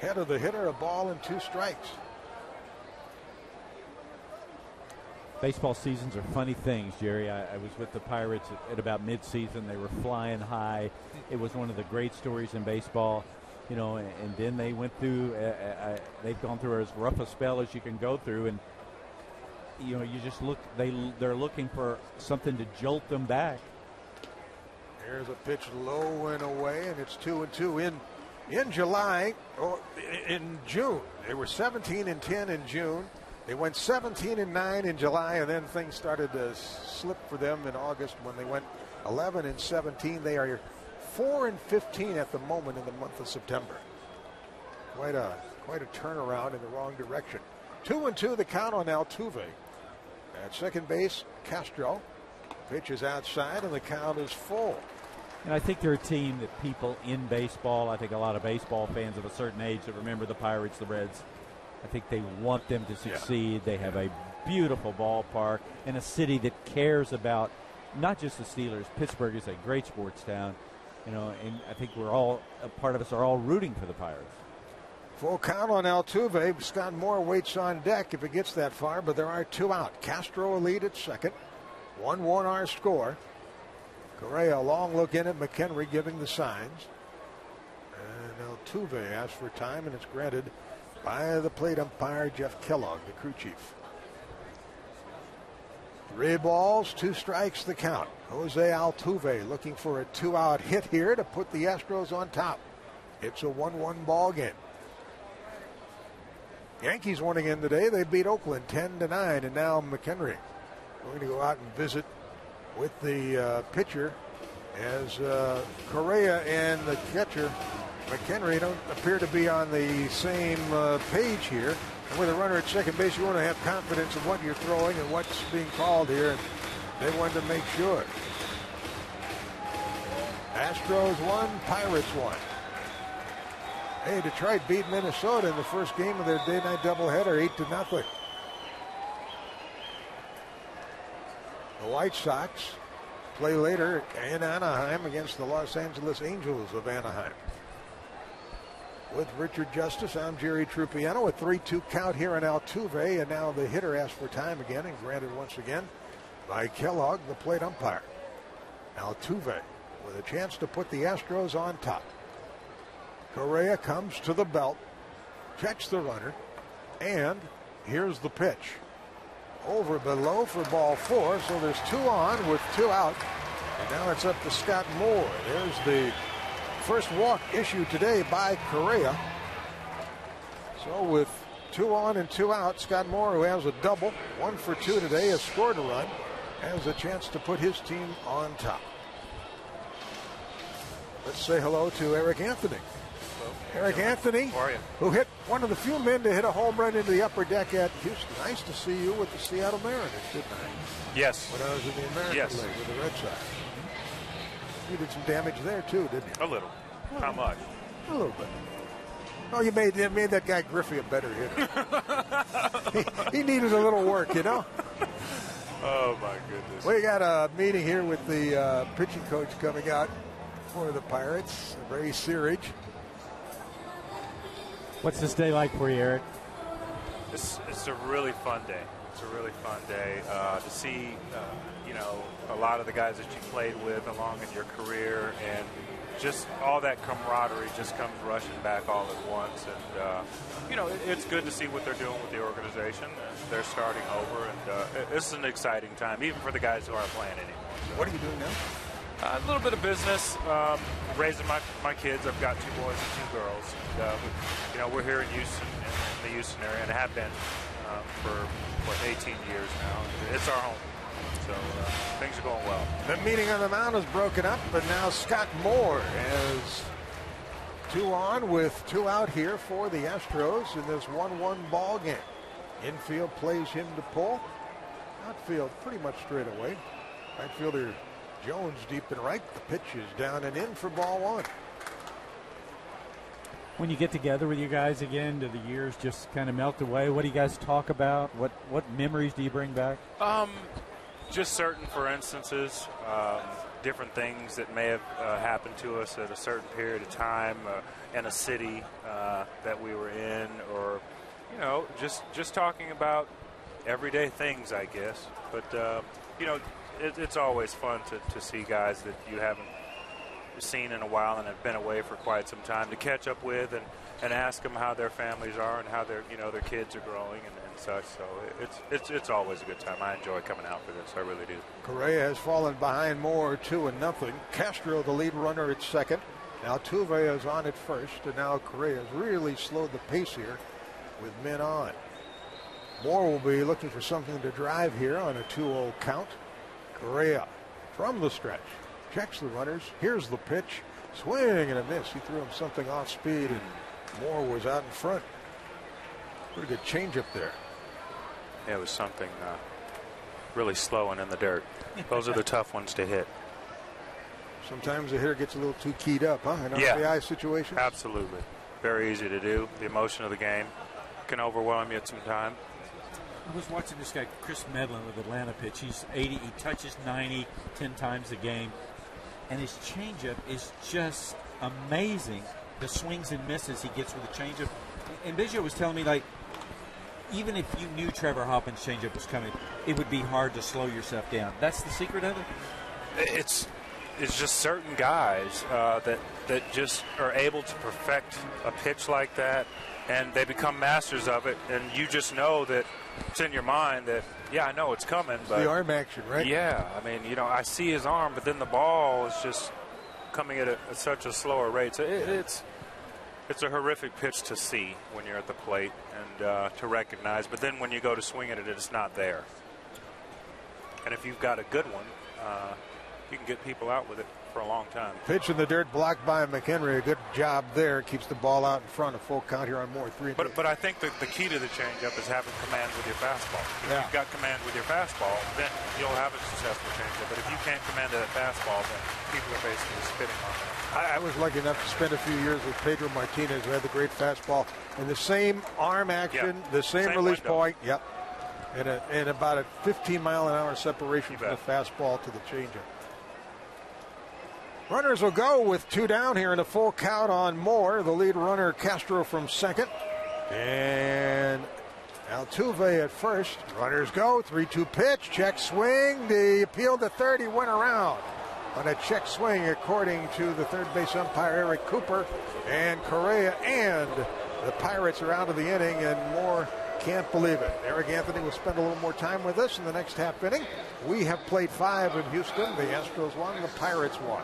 head of the hitter, a ball and 2 strikes. Baseball seasons are funny things, Jerry. I was with the Pirates at about midseason. They were flying high. It was one of the great stories in baseball, you know. And then they went through. They've gone through as rough a spell as you can go through, and you know, you just look. They're looking for something to jolt them back. Here's a pitch low and away, and it's 2-2 in July or in June. They were 17-10 in June. They went 17-9 in July, and then things started to slip for them in August when they went 11-17. They are 4-15 at the moment in the month of September. Quite a turnaround in the wrong direction. 2-2 the count on Altuve. At second base, Castro. Pitch is outside, and the count is full. And I think they're a team that people in baseball, I think a lot of baseball fans of a certain age that remember the Pirates, the Reds, I think they want them to succeed. Yeah. They have a beautiful ballpark and a city that cares about not just the Steelers. Pittsburgh is a great sports town, you know, and I think we're all, a part of us are all rooting for the Pirates. Full count on Altuve. Scott Moore waits on deck if it gets that far, but there are 2 out. Castro a lead at second. 1-1 our score. Correa, a long look in at McHenry, giving the signs. And Altuve asks for time, and it's granted by the plate umpire, Jeff Kellogg, the crew chief. 3 balls, 2 strikes the count. Jose Altuve looking for a 2-out hit here to put the Astros on top. It's a 1-1 ball game. Yankees won again today. They beat Oakland 10-9, and now McHenry going to go out and visit with the pitcher as Correa and the catcher McHenry don't appear to be on the same page here. And with a runner at second base, you want to have confidence in what you're throwing and what's being called here. And they wanted to make sure. Astros won, Pirates won. Hey, Detroit beat Minnesota in the first game of their day-night doubleheader, 8-0. The White Sox play later in Anaheim against the Los Angeles Angels of Anaheim. With Richard Justice, I'm Jerry Trupiano. A 3-2 count here on Altuve, and now the hitter asks for time again, and granted once again by Kellogg, the plate umpire. Altuve with a chance to put the Astros on top. Correa comes to the belt, checks the runner, and here's the pitch. Over below for ball 4, so there's 2 on with 2 out. And now it's up to Scott Moore. There's the first walk issued today by Correa. So with 2 on and 2 out, Scott Moore, who has a double, 1 for 2 today, has scored a run, has a chance to put his team on top. Let's say hello to Eric Anthony. Eric Anthony, who hit one of the few men to hit a home run into the upper deck at Houston. Nice to see you with the Seattle Mariners, didn't I? Yes. When I was in the American League with the Red Sox. You did some damage there, too, didn't you? A little. How much? A little bit. Oh, you made that guy Griffey a better hitter. he needed a little work, you know? Oh, my goodness. We got a meeting here with the pitching coach coming out for the Pirates, Ray Searage. What's this day like for you, Eric? It's a really fun day. It's a really fun day to see, you know, a lot of the guys that you played with along in your career, and just all that camaraderie just comes rushing back all at once. And, you know, it's good to see what they're doing with the organization. They're starting over, and it's an exciting time, even for the guys who aren't playing anymore. So. What are you doing now? A little bit of business, raising my kids. I've got 2 boys and 2 girls. And, you know, we're here in Houston, in the Houston area, and have been for 18 years now. It's our home, so things are going well. The meeting on the mound is broken up, but now Scott Moore has 2 on with 2 out here for the Astros in this 1-1 ball game. Infield plays him to pull. Outfield pretty much straight away. Right fielder Jones deep and right. The pitch is down and in for ball 1. When you get together with you guys again, do the years just kind of melt away? What do you guys talk about? What memories do you bring back? Just certain, for instances, different things that may have happened to us at a certain period of time in a city that we were in, or, you know, just talking about everyday things, I guess. But, you know, it's always fun to see guys that you haven't seen in a while and have been away for quite some time to catch up with and ask them how their families are and how their kids are growing and such. So it's always a good time. I enjoy coming out for this. I really do. Correa has fallen behind Moore 2-0. Castro, the lead runner, at second. Altuve is on at first, and now Correa has really slowed the pace here with men on. Moore will be looking for something to drive here on a 2-0 count. Correa from the stretch checks the runners. Here's the pitch. Swing and a miss. He threw him something off speed, and Moore was out in front. Pretty good changeup there. Yeah, it was something really slow and in the dirt. Those are the tough ones to hit. Sometimes the hitter gets a little too keyed up, huh? In RBI situations? Absolutely. Very easy to do. The emotion of the game can overwhelm you at some time. I was watching this guy, Chris Medlin, with Atlanta pitch. He's 80. He touches 90 10 times a game. And his changeup is just amazing. The swings and misses he gets with the changeup. And Biggio was telling me, like, even if you knew Trevor Hoffman's changeup was coming, it would be hard to slow yourself down. That's the secret of it? It's just certain guys that just are able to perfect a pitch like that, and they become masters of it, and you just know that it's in your mind that, yeah, I know it's coming. But the arm action, right? Yeah, I mean, you know, I see his arm, but then the ball is just coming at such a slower rate. So it's a horrific pitch to see when you're at the plate and to recognize. But then when you go to swing at it, it's not there. And if you've got a good one, you can get people out with it for a long time. Pitch in the dirt, blocked by McHenry. A good job there. Keeps the ball out in front. A full count here on Moore. 3. But I think the key to the changeup is having command with your fastball. If you've got command with your fastball, then you'll have a successful changeup. But if you can't command that fastball, then people are basically spitting on that. I was lucky enough to spend a few years with Pedro Martinez, who had the great fastball and the same arm action, the same release point. Yep. And about a 15-mile-an-hour separation from the fastball to the changeup. Runners will go with 2 down here in a full count on Moore. The lead runner, Castro, from second. And Altuve at first. Runners go. 3-2 pitch. Check swing. The appeal to third. He went around on a check swing, according to the third base umpire, Eric Cooper. And Correa and the Pirates are out of the inning, and Moore can't believe it. Eric Anthony will spend a little more time with us in the next half inning. We have played 5 in Houston. The Astros won. The Pirates won.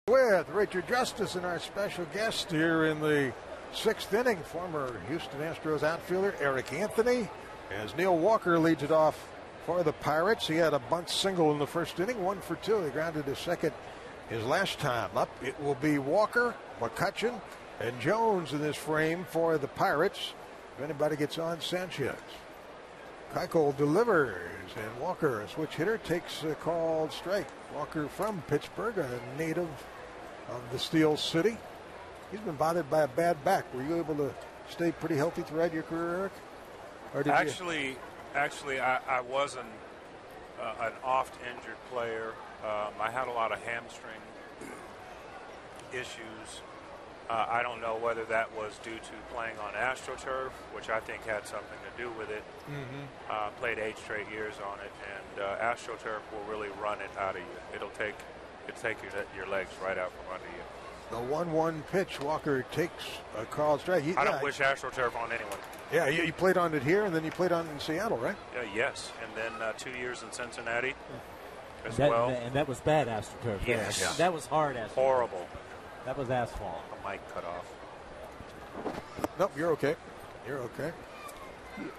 With Richard Justice and our special guest here in the 6th inning, former Houston Astros outfielder Eric Anthony, as Neil Walker leads it off for the Pirates. He had a bunt single in the first inning, 1 for 2. He grounded to second his last time up. It will be Walker, McCutchen, and Jones in this frame for the Pirates. If anybody gets on, Sanchez. Keuchel delivers, and Walker, a switch hitter, takes a called strike. Walker from Pittsburgh, a native of the Steel City. He's been bothered by a bad back. Were you able to stay pretty healthy throughout your career, Eric? Or did Actually, I was an oft-injured player. I had a lot of hamstring issues. I don't know whether that was due to playing on AstroTurf, which I think had something to do with it. Played 8 straight years on it, and AstroTurf will really run it out of you. It'll take your legs right out from under you. The 1-1 pitch, Walker takes a called strike. I don't wish AstroTurf on anyone. Yeah, you played on it here, and then you played on it in Seattle, right? Yes, and then 2 years in Cincinnati as that, well. And that was bad AstroTurf. Yes. Yeah. That was hard AstroTurf. Horrible. That was asphalt. A mic cut off. Nope, you're okay. You're okay.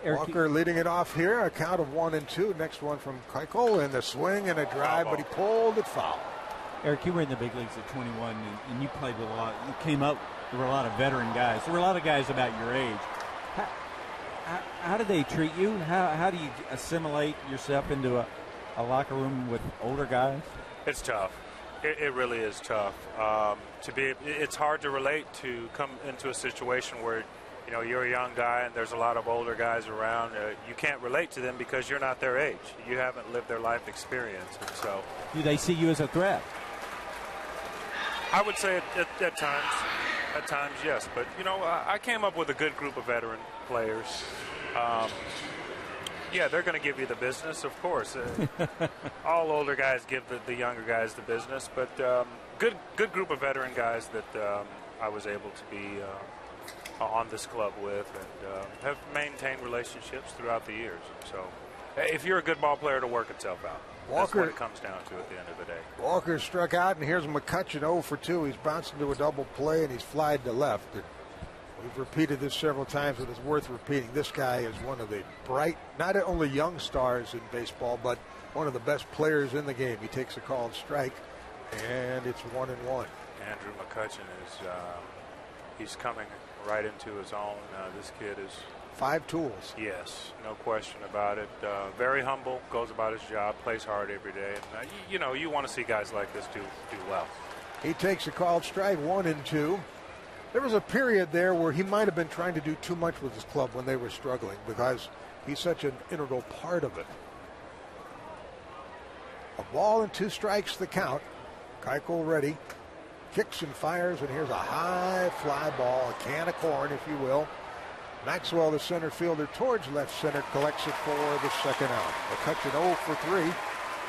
Eric, Walker leading it off here, a count of 1-2. Next one from Keuchel, and the swing and a drive, but he pulled it foul. Eric, you were in the big leagues at 21, and you played with a lot. You came up. There were a lot of veteran guys. There were a lot of guys about your age. How do they treat you? How do you assimilate yourself into a locker room with older guys? It's tough. It really is tough. It's hard to relate to come into a situation where you're a young guy and there's a lot of older guys around. You can't relate to them because you're not their age. You haven't lived their life experience, and so. Do they see you as a threat? I would say at times. At times, yes. But, I came up with a good group of veteran players. Yeah, they're going to give you the business, of course. All older guys give the younger guys the business. But good group of veteran guys that I was able to be on this club with and have maintained relationships throughout the years. So if you're a good ball player, it'll work itself out. That's what it comes down to at the end of the day. Walker struck out, and here's McCutchen 0 for 2. He's bounced into a double play, and he's flied to left. And we've repeated this several times, but it's worth repeating. This guy is one of the bright, not only young stars in baseball, but one of the best players in the game. He takes a called strike, and it's 1-1. Andrew McCutchen he's coming right into his own. This kid is 5 tools. Yes, no question about it. Very humble, goes about his job, plays hard every day. And, you want to see guys like this do well. He takes a called strike, 1-2. There was a period there where he might have been trying to do too much with his club when they were struggling because he's such an integral part of it. A ball and 2 strikes the count. Keuchel ready. Kicks and fires, and here's a high fly ball, a can of corn, if you will. Maxwell, the center fielder, towards left center, collects it for the second out. McCutchen 0 for 3.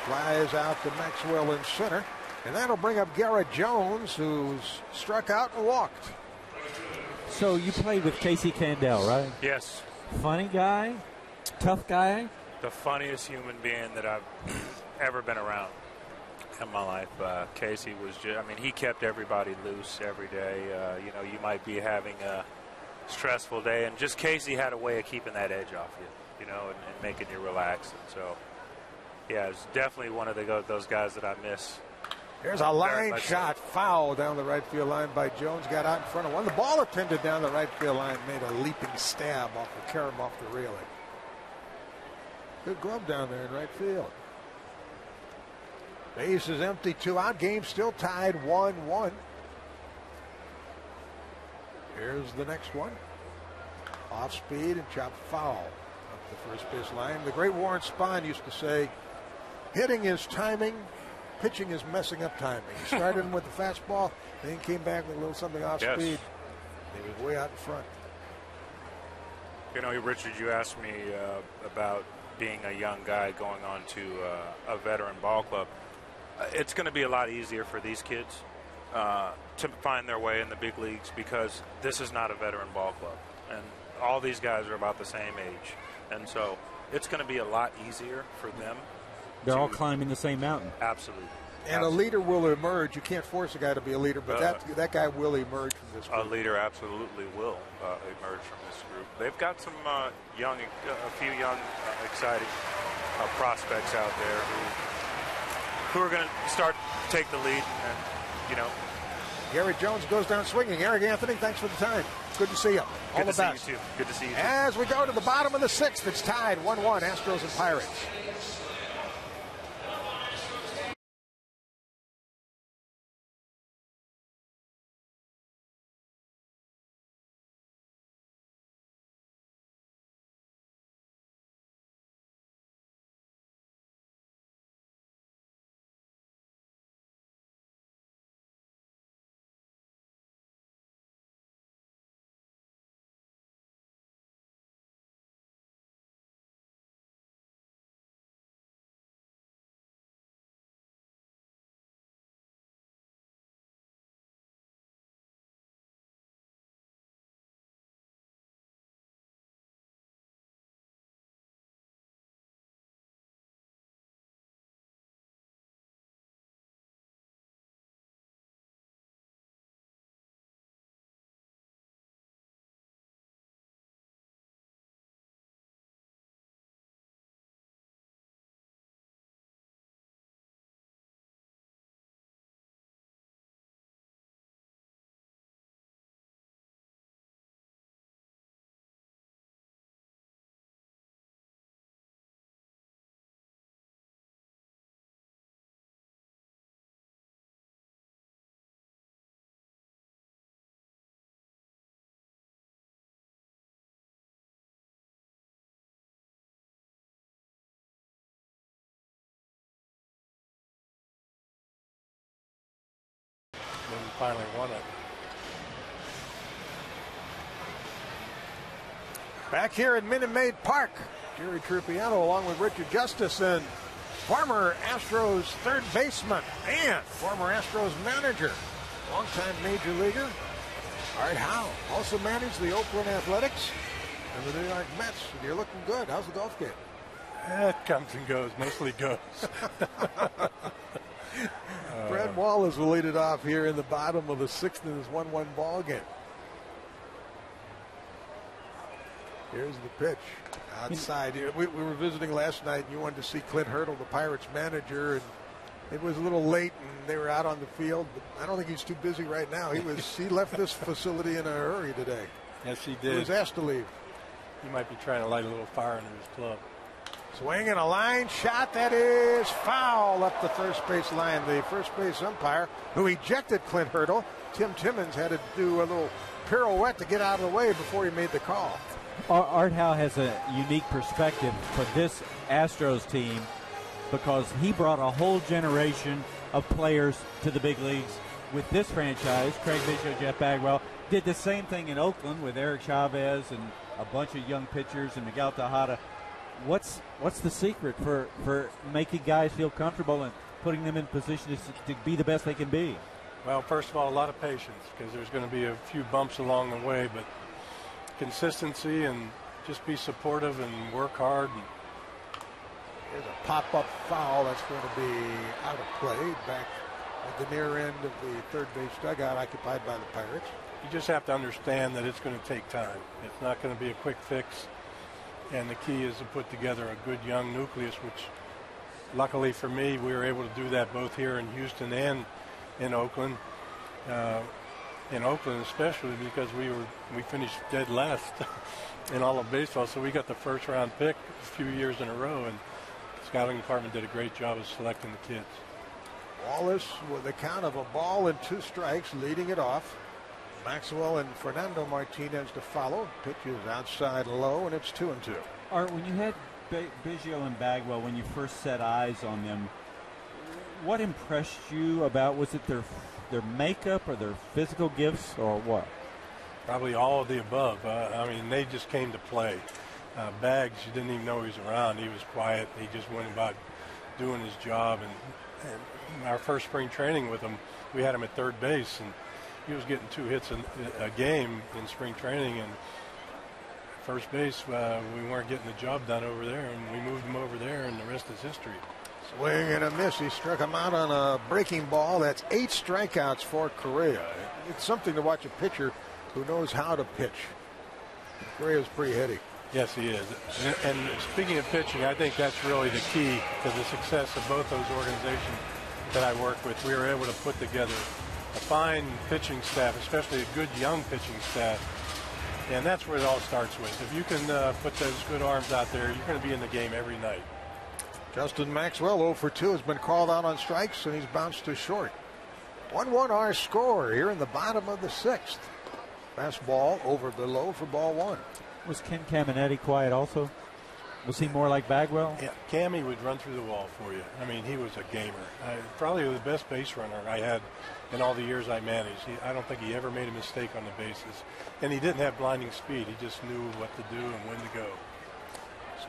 Flies out to Maxwell in center. And that'll bring up Garrett Jones, who's struck out and walked. So you played with Casey Candell, right? Yes. Funny guy? Tough guy? The funniest human being that I've ever been around in my life. Casey was he kept everybody loose every day. You might be having a stressful day, and just Casey had a way of keeping that edge off you, and making you relax. And so, yeah, it's definitely one of those guys that I miss. There's a line shot, foul down the right field line by Jones. Got out in front of one. The ball attended down the right field line, made a leaping stab off the carom off the railing. Good glove down there in right field. Base is empty, 2 out. Game still tied 1-1. Here's the next one. Off speed and chopped foul up the first base line. The great Warren Spahn used to say, hitting is timing, pitching is messing up timing. He started with the fastball, then came back with a little something off speed. He was way out in front. Richard, you asked me about being a young guy going on to a veteran ball club. It's going to be a lot easier for these kids to find their way in the big leagues because this is not a veteran ball club. And all these guys are about the same age. And so it's going to be a lot easier for them. They're all climbing the same mountain. Absolutely. And a leader will emerge. You can't force a guy to be a leader, but that guy will emerge from this group. A leader absolutely will emerge from this group. They've got some a few young, exciting prospects out there who are going to start to take the lead. And, Garrett Jones goes down swinging. Eric Anthony, thanks for the time. Good to see you. All the best. Good to see you too. As we go to the bottom of the sixth, it's tied 1-1, Astros and Pirates. And finally won it. Back here in Minute Maid Park, Jerry Trupiano along with Richard Justice and former Astros third baseman and former Astros manager, longtime major leaguer, Art Howe. Also managed the Oakland Athletics and the New York Mets. You're looking good. How's the golf game? It comes and goes, mostly goes. Brad Wallace will lead it off here in the bottom of the sixth in this 1-1 ball game. Here's the pitch outside. We were visiting last night, and you wanted to see Clint Hurdle, the Pirates manager, and it was a little late, and they were out on the field. But I don't think he's too busy right now. He left this facility in a hurry today. Yes, he did. He was asked to leave. He might be trying to light a little fire under his club. Swing and a line shot that is foul up the first base line. The first base umpire who ejected Clint Hurdle, Tim Timmons, had to do a little pirouette to get out of the way before he made the call. Art Howe has a unique perspective for this Astros team because he brought a whole generation of players to the big leagues with this franchise. Craig Biggio, Jeff Bagwell did the same thing in Oakland with Eric Chavez and a bunch of young pitchers and Miguel Tejada. What's the secret for making guys feel comfortable and putting them in positions to be the best they can be? Well, first of all, a lot of patience because there's going to be a few bumps along the way, but consistency and just be supportive and work hard. There's a pop-up foul that's going to be out of play back at the near end of the third base dugout occupied by the Pirates. You just have to understand that it's going to take time. It's not going to be a quick fix. And the key is to put together a good young nucleus, which luckily for me, we were able to do that both here in Houston and in Oakland. In Oakland especially because we finished dead last in all of baseball. So we got the first round pick a few years in a row, and the scouting department did a great job of selecting the kids. Wallace with a count of 1-2 strikes, leading it off. Maxwell and Fernando Martinez to follow. Pitch is outside low, and it's 2-2. Art, when you had Biggio and Bagwell, when you first set eyes on them, what impressed you about, was it their makeup or their physical gifts or what? Probably all of the above. I mean, they just came to play. Bags, you didn't even know he was around. He was quiet. He just went about doing his job. And our first spring training with him, we had him at third base, and he was getting 2 hits a game in spring training. And first base, we weren't getting the job done over there, and we moved him over there, and the rest is history. Swing and a miss. He struck him out on a breaking ball. That's 8 strikeouts for Correa. It's something to watch a pitcher who knows how to pitch. Correa's pretty heady. Yes, he is. And speaking of pitching, I think that's really the key to the success of both those organizations that I work with. We were able to put together a fine pitching staff, especially a good young pitching staff. And that's where it all starts with. If you can put those good arms out there, you're going to be in the game every night. Justin Maxwell, 0 for 2, has been called out on strikes, and he's bounced to short. 1-1 our score here in the bottom of the 6th. Fastball over the low for ball 1. Was Ken Caminetti quiet also? Was he more like Bagwell? Yeah, Cammy would run through the wall for you. I mean, he was a gamer. Probably the best base runner I had in all the years I managed. I don't think he ever made a mistake on the bases. And he didn't have blinding speed. He just knew what to do and when to go.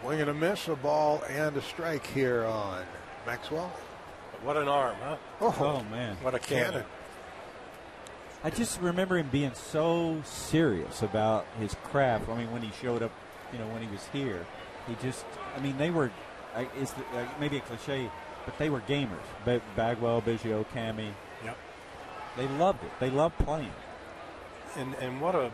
Swing and a miss, a ball and a strike here on Maxwell. But what an arm, huh? Oh man. What a cannon. I just remember him being so serious about his craft. I mean, when he showed up, when he was here, he just, they were, maybe a cliche, but they were gamers. Bagwell, Biggio, Cammy. Yep. They loved it. They loved playing. And what a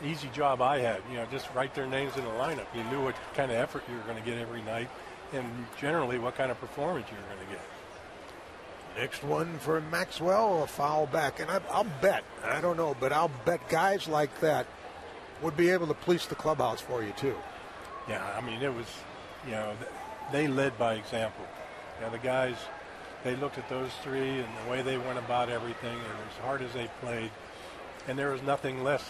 easy job I had. Just write their names in the lineup. You knew what kind of effort you were going to get every night, and generally what kind of performance you were going to get. Next one for Maxwell, a foul back. And I'll bet, I don't know, but I'll bet guys like that would be able to police the clubhouse for you, too. Yeah, it was, they led by example. The guys, they looked at those three and the way they went about everything, and as hard as they played, and there was nothing less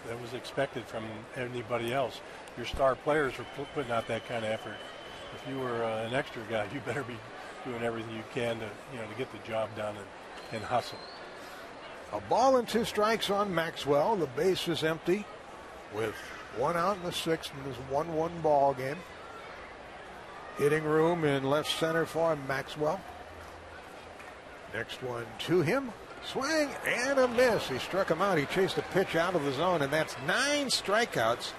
that was expected from anybody else. Your star players were putting out that kind of effort. If you were an extra guy, you better be doing everything you can to get the job done and hustle. A ball and 2 strikes on Maxwell. The base is empty with 1 out in the 6th in this 1-1 ball game. Hitting room in left center for Maxwell. Next one to him. Swing and a miss. He struck him out. He chased a pitch out of the zone, and that's 9 strikeouts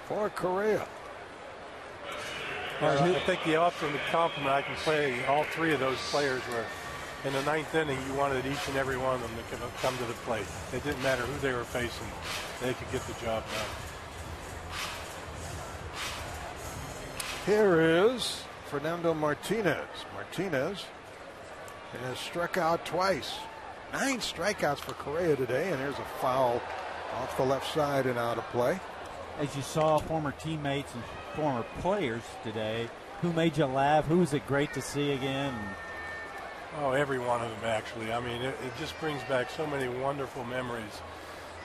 for Correa. I think the ultimate compliment I can play, all 3 of those players were in the 9th inning. You wanted each and every one of them to come to the plate. It didn't matter who they were facing. They could get the job done. Here is Fernando Martinez. Martinez has struck out twice. 9 strikeouts for Correa today, and there's a foul off the left side and out of play. As you saw, former teammates and former players today, who made you laugh? Who was it great to see again? Oh, every one of them, actually. It just brings back so many wonderful memories.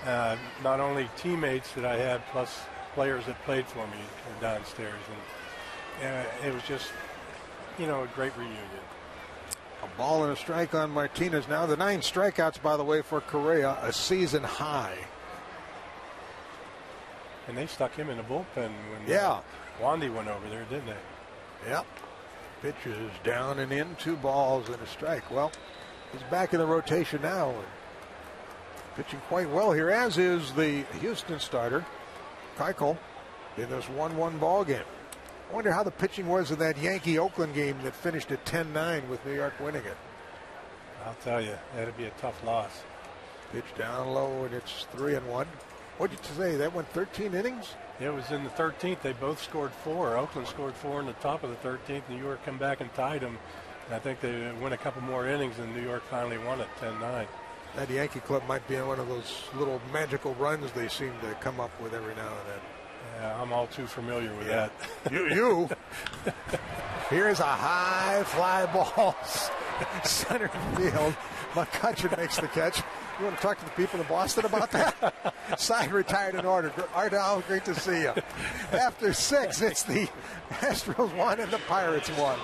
Not only teammates that I had, plus players that played for me downstairs. And it was just, a great reunion. A ball and a strike on Martinez now. The 9 strikeouts, by the way, for Correa, a season high. And they stuck him in the bullpen when Wandy went over there, didn't they? Yep. Pitch is down and in, 2 balls and a strike. Well, he's back in the rotation now and pitching quite well here, as is the Houston starter, Keuchel, in this 1-1 ball game. I wonder how the pitching was in that Yankee-Oakland game that finished at 10-9 with New York winning it. I'll tell you, that'd be a tough loss. Pitch down low, and it's 3-1. What did you say? That went 13 innings? It was in the 13th. They both scored 4. Oakland scored 4 in the top of the 13th. New York come back and tied them. And I think they went a couple more innings, and New York finally won it 10-9. That Yankee club might be in one of those little magical runs they seem to come up with every now and then. Yeah, I'm all too familiar with that. You. Here's a high fly ball, center field. McCutcheon makes the catch. You want to talk to the people in Boston about that? Side retired in order. Ardell, great to see you. After 6, it's the Astros 1 and the Pirates 1.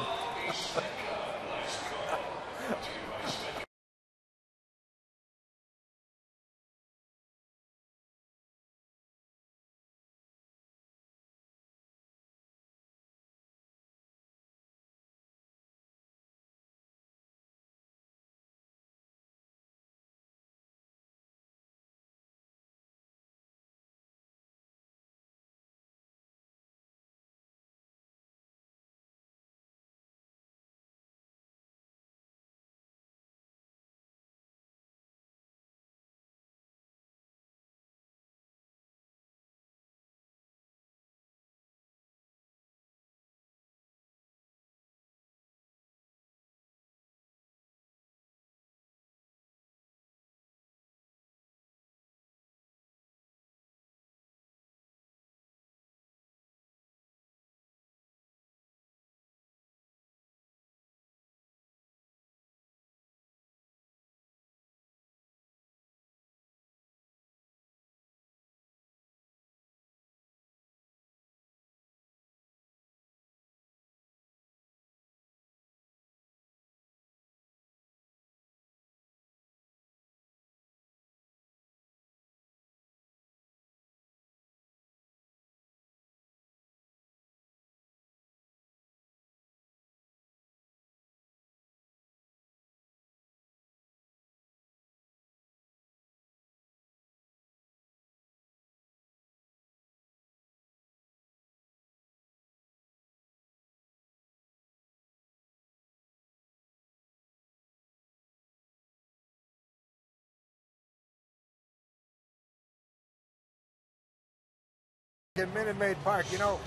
In Minute Maid Park, you know,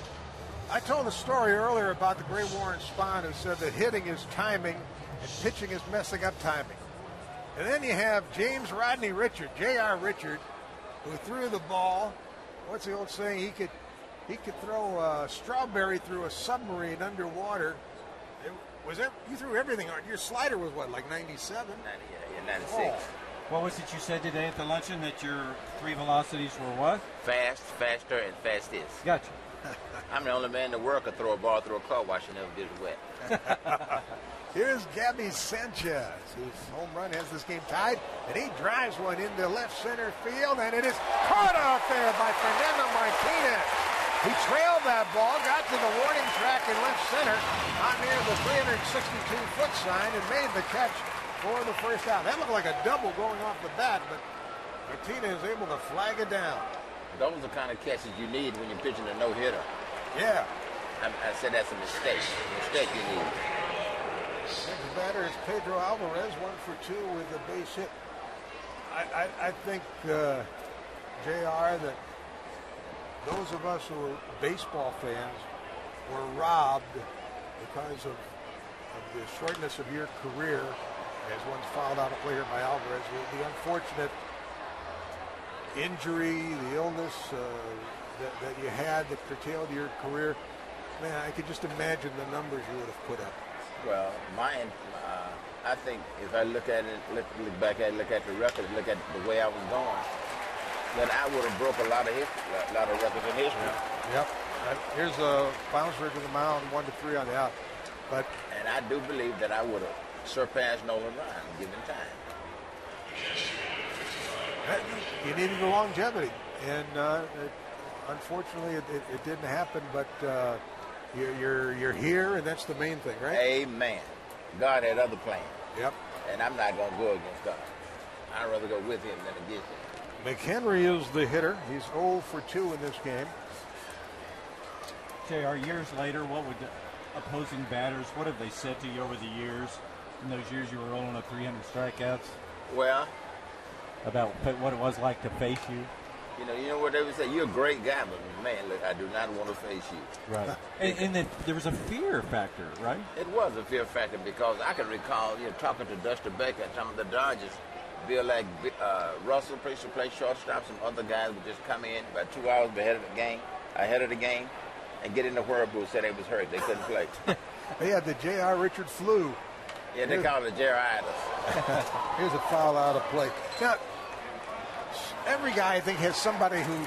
I told a story earlier about the great Warren Spahn who said that hitting is timing and pitching is messing up timing. And then you have James Rodney Richard, J.R. Richard, who threw the ball. What's the old saying? He could throw a strawberry through a submarine underwater. You threw everything hard. Your slider was what, like 97? 96. Oh. What was it you said today at the luncheon that your 3 velocities were what? Fast, faster, and fastest. Gotcha. I'm the only man in the world could throw a ball through a car wash and never get it wet. Here's Gabby Sanchez, whose home run has this game tied, and he drives one into left center field, and it is caught out there by Fernando Martinez. He trailed that ball, got to the warning track in left center, on near the 362-foot sign, and made the catch for the first out. That looked like a double going off the bat, but Martinez is able to flag it down. Those are the kind of catches you need when you're pitching a no-hitter. Yeah. I said that's a mistake. Mistake you need. Next batter is Pedro Alvarez, 1 for 2 with a base hit. I think, JR, that those of us who are baseball fans were robbed because of the shortness of your career, as one's fouled out a player by Alvarez, the unfortunate injury, the illness that you had that curtailed your career. Man, I could just imagine the numbers you would have put up. Well, mine, I think if I look at it, look back at it, look at the record, look at the way I was going, then I would have broke a lot of records in history. Yep. Here's a bouncer to the mound, 1-3 on the out. And I do believe that I would have surpassed Nolan Ryan given time. You needed the longevity, and unfortunately, it didn't happen. But you're here, and that's the main thing, right? Amen. God had other plans. Yep. And I'm not going to go against God. I'd rather go with him than against him. McHenry is the hitter. He's 0 for 2 in this game. JR, years later, what would the opposing batters, what have they said to you over the years, in those years you were rolling up 300 strikeouts? Well, about what it was like to face you? You know what they would say? You're a great guy, but man, look, I do not want to face you. Right. and there was a fear factor, right? It was a fear factor because I can recall, talking to Duster Becker and some of the Dodgers. Bill like Russell used to play shortstop. Some other guys would just come in about 2 hours ahead of the game, and get in the whirlpool. Said they was hurt, they couldn't play. They had the J.R. Richard flu. Yeah, they call it Jerritis. Here's a foul out of play. Now, every guy, I think, has somebody who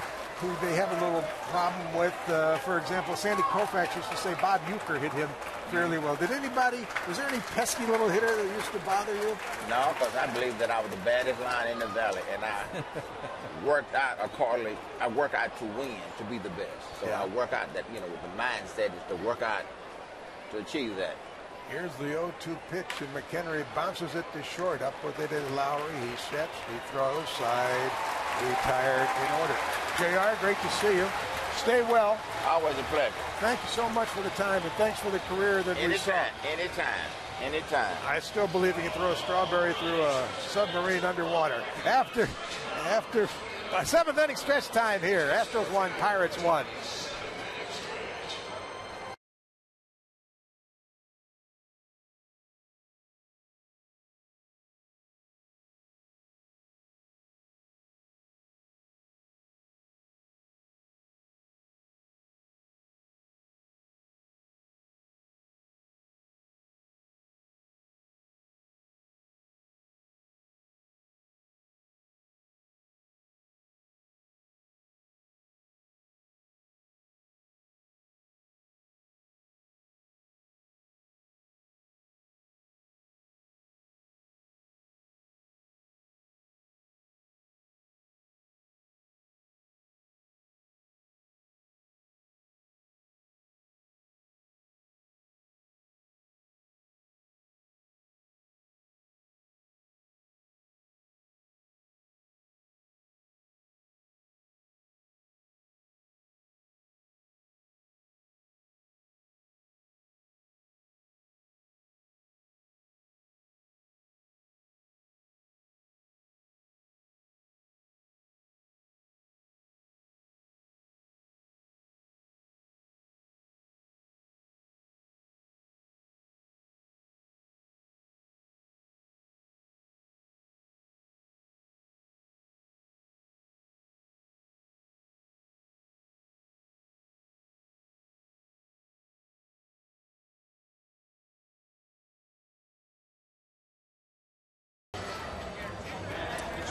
they have a little problem with. For example, Sandy Koufax used to say Bob Uecker hit him fairly well. Was there any pesky little hitter that used to bother you? No, because I believe that I was the baddest line in the valley, and I worked out accordingly. I work out to win, to be the best. So I work out that, with the mindset is to work out to achieve that. Here's the 0-2 pitch, and McHenry bounces it to short. Up with it is Lowry. He sets, he throws, side, retired in order. JR, great to see you. Stay well. Always a pleasure. Thank you so much for the time, and thanks for the career that we saw. Anytime. I still believe he can throw a strawberry through a submarine underwater. After 7th inning stretch time here. Astros 1, Pirates 1.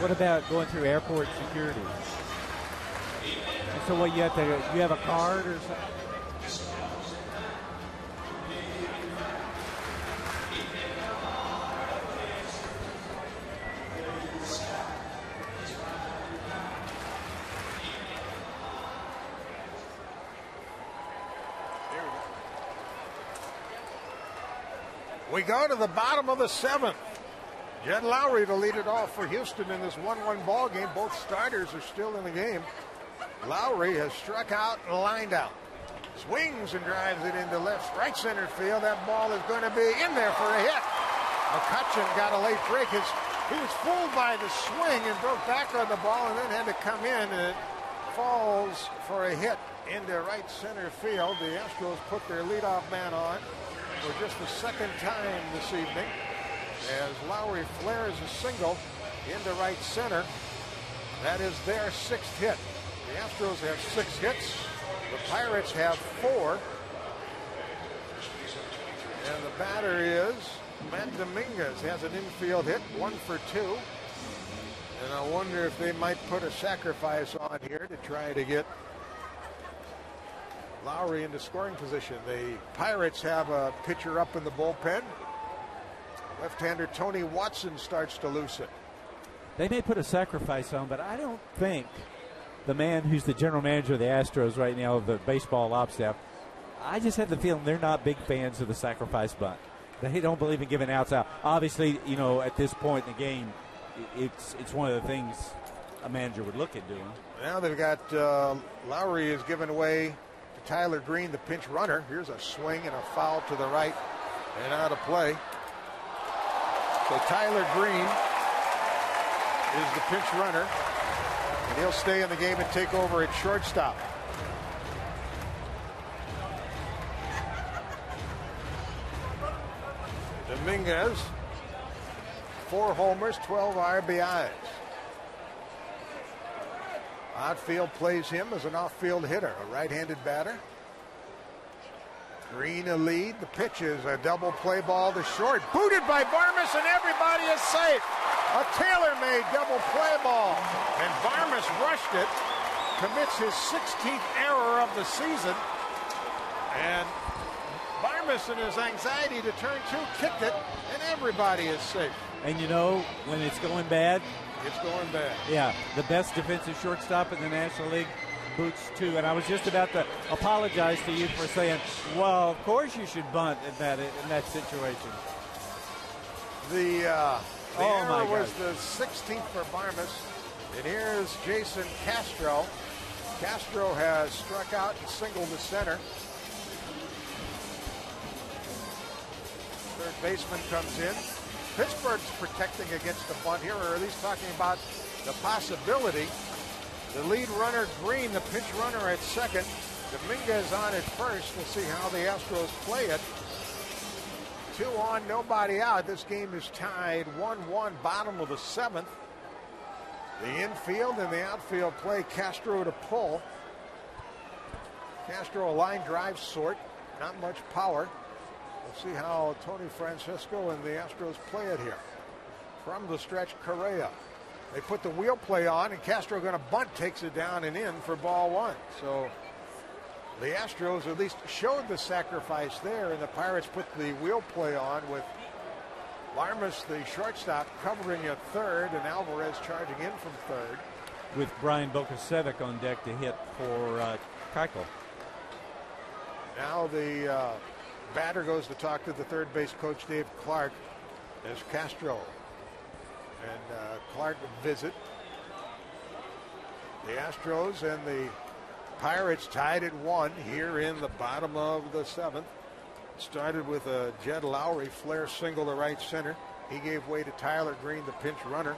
What about going through airport security? So what you have a card or something? We go to the bottom of the 7th. Jed Lowry to lead it off for Houston in this 1-1 ball game. Both starters are still in the game. Lowry has struck out and lined out. Swings and drives it into right center field. That ball is going to be in there for a hit. McCutcheon got a late break. He was fooled by the swing and broke back on the ball and then had to come in, and it falls for a hit into right center field. The Astros put their leadoff man on for just the second time this evening as Lowry flares a single into right center. That is their 6th hit. The Astros have 6 hits. The Pirates have 4. And the batter is Matt Dominguez. Has an infield hit, 1 for 2. And I wonder if they might put a sacrifice on here to try to get Lowry into scoring position. The Pirates have a pitcher up in the bullpen. Left-hander Tony Watson starts to loosen. They may put a sacrifice on, but I don't think the man who's the general manager of the Astros right now, of the baseball ops staff, I just have the feeling they're not big fans of the sacrifice bunt. They don't believe in giving outs out. Obviously, at this point in the game, it's one of the things a manager would look at doing. Now they've got Lowry is given away to Tyler Green, the pinch runner. Here's a swing and a foul to the right and out of play. So Tyler Green is the pinch runner, and he'll stay in the game and take over at shortstop. Dominguez, 4 homers, 12 RBIs. Outfield plays him as an off-field hitter, a right-handed batter. Green a lead. The pitch is a double play ball to short. Booted by Barmes, and everybody is safe. A tailor-made double play ball. And Barmes rushed it, commits his 16th error of the season. And Barmes, in his anxiety to turn 2, kicked it, and everybody is safe. And when it's going bad, it's going bad. Yeah, the best defensive shortstop in the National League boots 2. And I was just about to apologize to you for saying, well, of course you should bunt in that situation. The error was the 16th for Barmes. And here's Jason Castro. Castro has struck out and singled to center. Third baseman comes in. Pittsburgh's protecting against the bunt here, or at least talking about the possibility. The lead runner, Green, the pinch runner at second. Dominguez on at first. We'll see how the Astros play it. 2 on, nobody out. This game is tied 1-1, bottom of the 7th. The infield and the outfield play Castro to pull. Castro a line drive sort, not much power. We'll see how Tony Francisco and the Astros play it here. From the stretch, Correa. They put the wheel play on, and Castro going to bunt, takes it down and in for ball 1. So the Astros at least showed the sacrifice there, and the Pirates put the wheel play on with Barmes, the shortstop, covering at third, and Alvarez charging in from third. With Brian Bokasevic on deck to hit for Keuchel. Now the batter goes to talk to the third base coach, Dave Clark, as Castro and Clark visit. The Astros and the Pirates tied at 1 here in the bottom of the 7th. Started with a Jed Lowry flare single to right center. He gave way to Tyler Green, the pinch runner.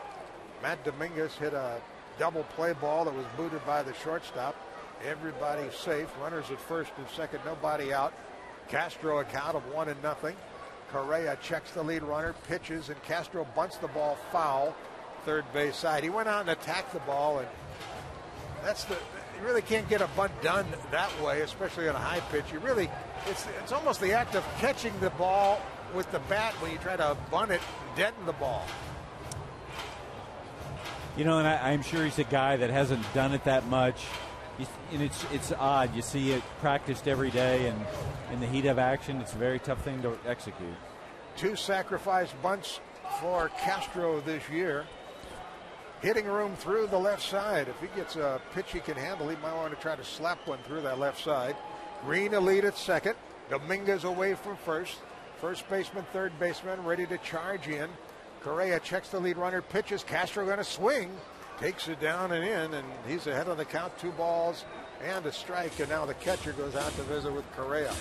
Matt Dominguez hit a double play ball that was booted by the shortstop. Everybody safe. Runners at first and second, nobody out. Castro a count of 1-0. Correa checks the lead runner, pitches, and Castro bunts the ball foul, third base side. He went out and attacked the ball, and you really can't get a bunt done that way, especially on a high pitch. It's almost the act of catching the ball with the bat when you try to bunt it and deaden the ball. You know, and I'm sure he's a guy that hasn't done it that much. And it's odd. You see it practiced every day, and in the heat of action, it's a very tough thing to execute. 2 sacrifice bunts for Castro this year. Hitting room through the left side. If he gets a pitch he can handle, he might want to try to slap one through that left side. Green a lead at second. Dominguez away from first. First baseman, third baseman ready to charge in. Correa checks the lead runner, pitches. Castro going to swing. Takes it down and in, and he's ahead of the count. 2 balls and a strike, and now the catcher goes out to visit with Correa.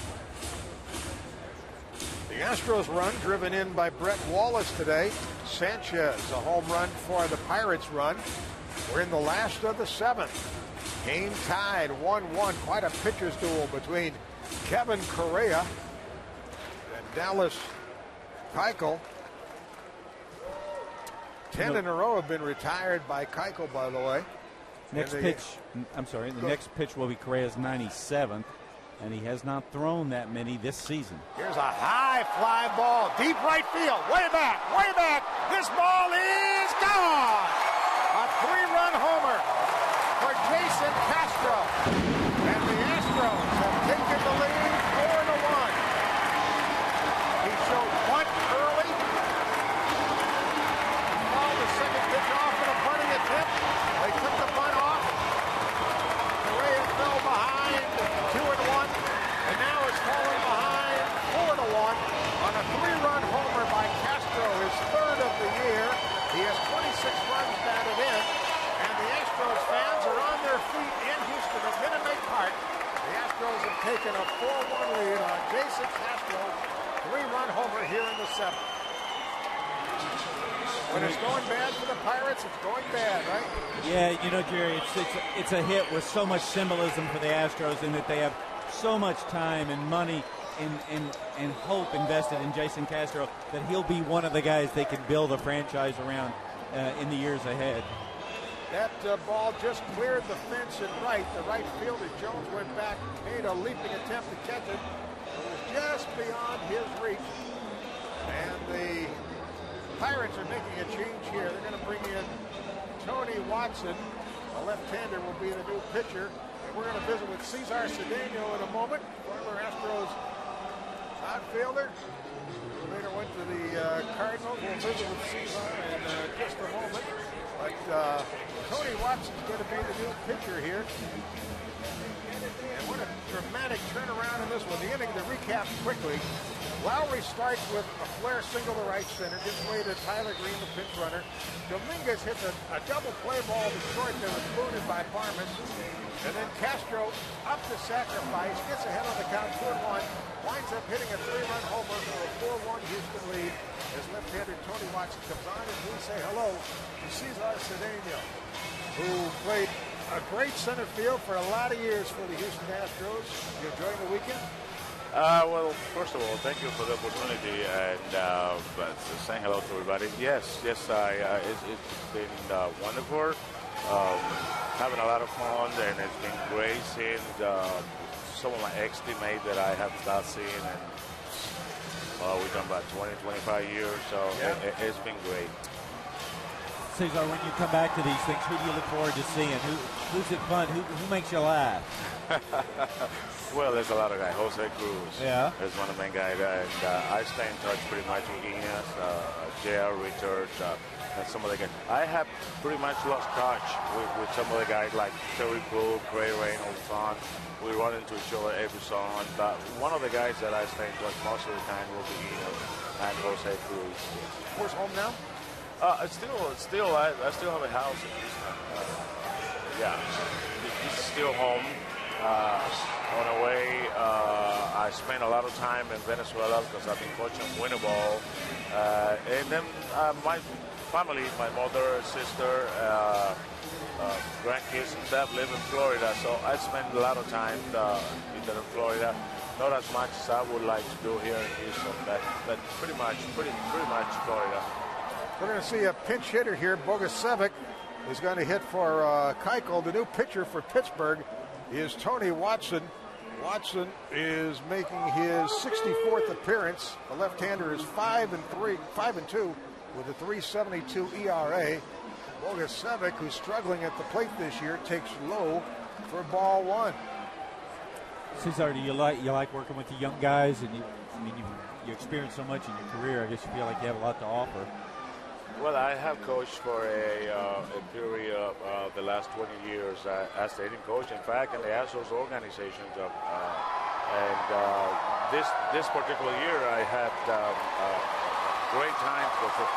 The Astros run driven in by Brett Wallace today. Sanchez, a home run for the Pirates run. We're in the last of the 7th. Game tied 1-1. Quite a pitcher's duel between Kevin Correa and Dallas Keuchel. 10 in a row have been retired by Keuchel, by the way. Next pitch will be Correa's 97th, and he has not thrown that many this season. Here's a high fly ball, deep right field, way back, way back. This ball is gone. A 3-run homer for Jason Castro. And the Astros have taken the lead 4-1. He showed bunt early. The second pitch off in a bunting attempt. They took the bunt off. Correa fell behind 2-1, and now is falling behind 4-1 on a 3-run homer by Castro, his 3rd of the year. He has 26 runs batted in, and the Astros fans are on their feet in Houston at Minute Maid Park. The Astros have taken a 4-1 lead on Jason Castro, 3-run homer here in the 7th. When it's going bad for the Pirates, it's going bad, right? Yeah, you know, Jerry, it's a hit with so much symbolism for the Astros in that they have so much time and money and hope invested in Jason Castro that he'll be one of the guys they can build a franchise around in the years ahead. That ball just cleared the fence and right. The right fielder, Jones, went back, made a leaping attempt to catch it. It was just beyond his reach. And the Pirates are making a change here. They're going to bring in Tony Watson. A left-hander will be the new pitcher. And we're going to visit with Cesar Cedeno in a moment. Former Astros outfielder. Later went to the Cardinals. We'll visit with Cesar in just a moment. But Tony Watson's going to be the new pitcher here. And what a dramatic turnaround in this one. The inning to recap quickly. Lowry starts with a flare single to right center, gives way to Tyler Green, the pinch runner. Dominguez hits a double play ball to short that was booted by Parman. And then Castro up to sacrifice, gets ahead on the count 2-1, winds up hitting a 3-run homer for a 4-1 Houston lead. As left-hander Tony Watson comes on, and we say hello to Cesar Cedeno, who played a great center field for a lot of years for the Houston Astros. You enjoying the weekend? Well, first of all, thank you for the opportunity and saying hello to everybody. Yes, it's been wonderful, having a lot of fun, and it's been great seeing some of my ex-teammates that I have not seen, and we've done about 20, 25 years, so yeah. It's been great. Cesar, when you come back to these things, who do you look forward to seeing? Who's it fun? Who makes you laugh? Well, there's a lot of guys. Jose Cruz is one of the main guys, and I stay in touch pretty much with Ineas, J.R. Richards, and some of the guys. I have pretty much lost touch with some of the guys like Terry Cook, Ray Reynolds, son. We run into each other every song, but one of the guys that I stay in touch most of the time will be Ineas and Jose Cruz. Where's home now? I still have a house in Houston. It's still home. On the way, I spent a lot of time in Venezuela because I've been coaching winter ball. And then my family, my mother, sister, grandkids and stuff live in Florida. So I spend a lot of time in Florida. Not as much as I would like to do here in Houston, but pretty much Florida. We're going to see a pinch hitter here. Bogusevic is going to hit for Keuchel. The new pitcher for Pittsburgh is Tony Watson. Watson is making his 64th appearance. The left-hander is 5-2 with a 3.72 ERA. Bogusevic, who's struggling at the plate this year, takes low for ball one. Cesar, do you like working with the young guys? And you experienced so much in your career. I guess you feel like you have a lot to offer. Well, I have coached for a period of the last 20 years as the hitting coach. In fact, in the Astros organization, this particular year, I had great time because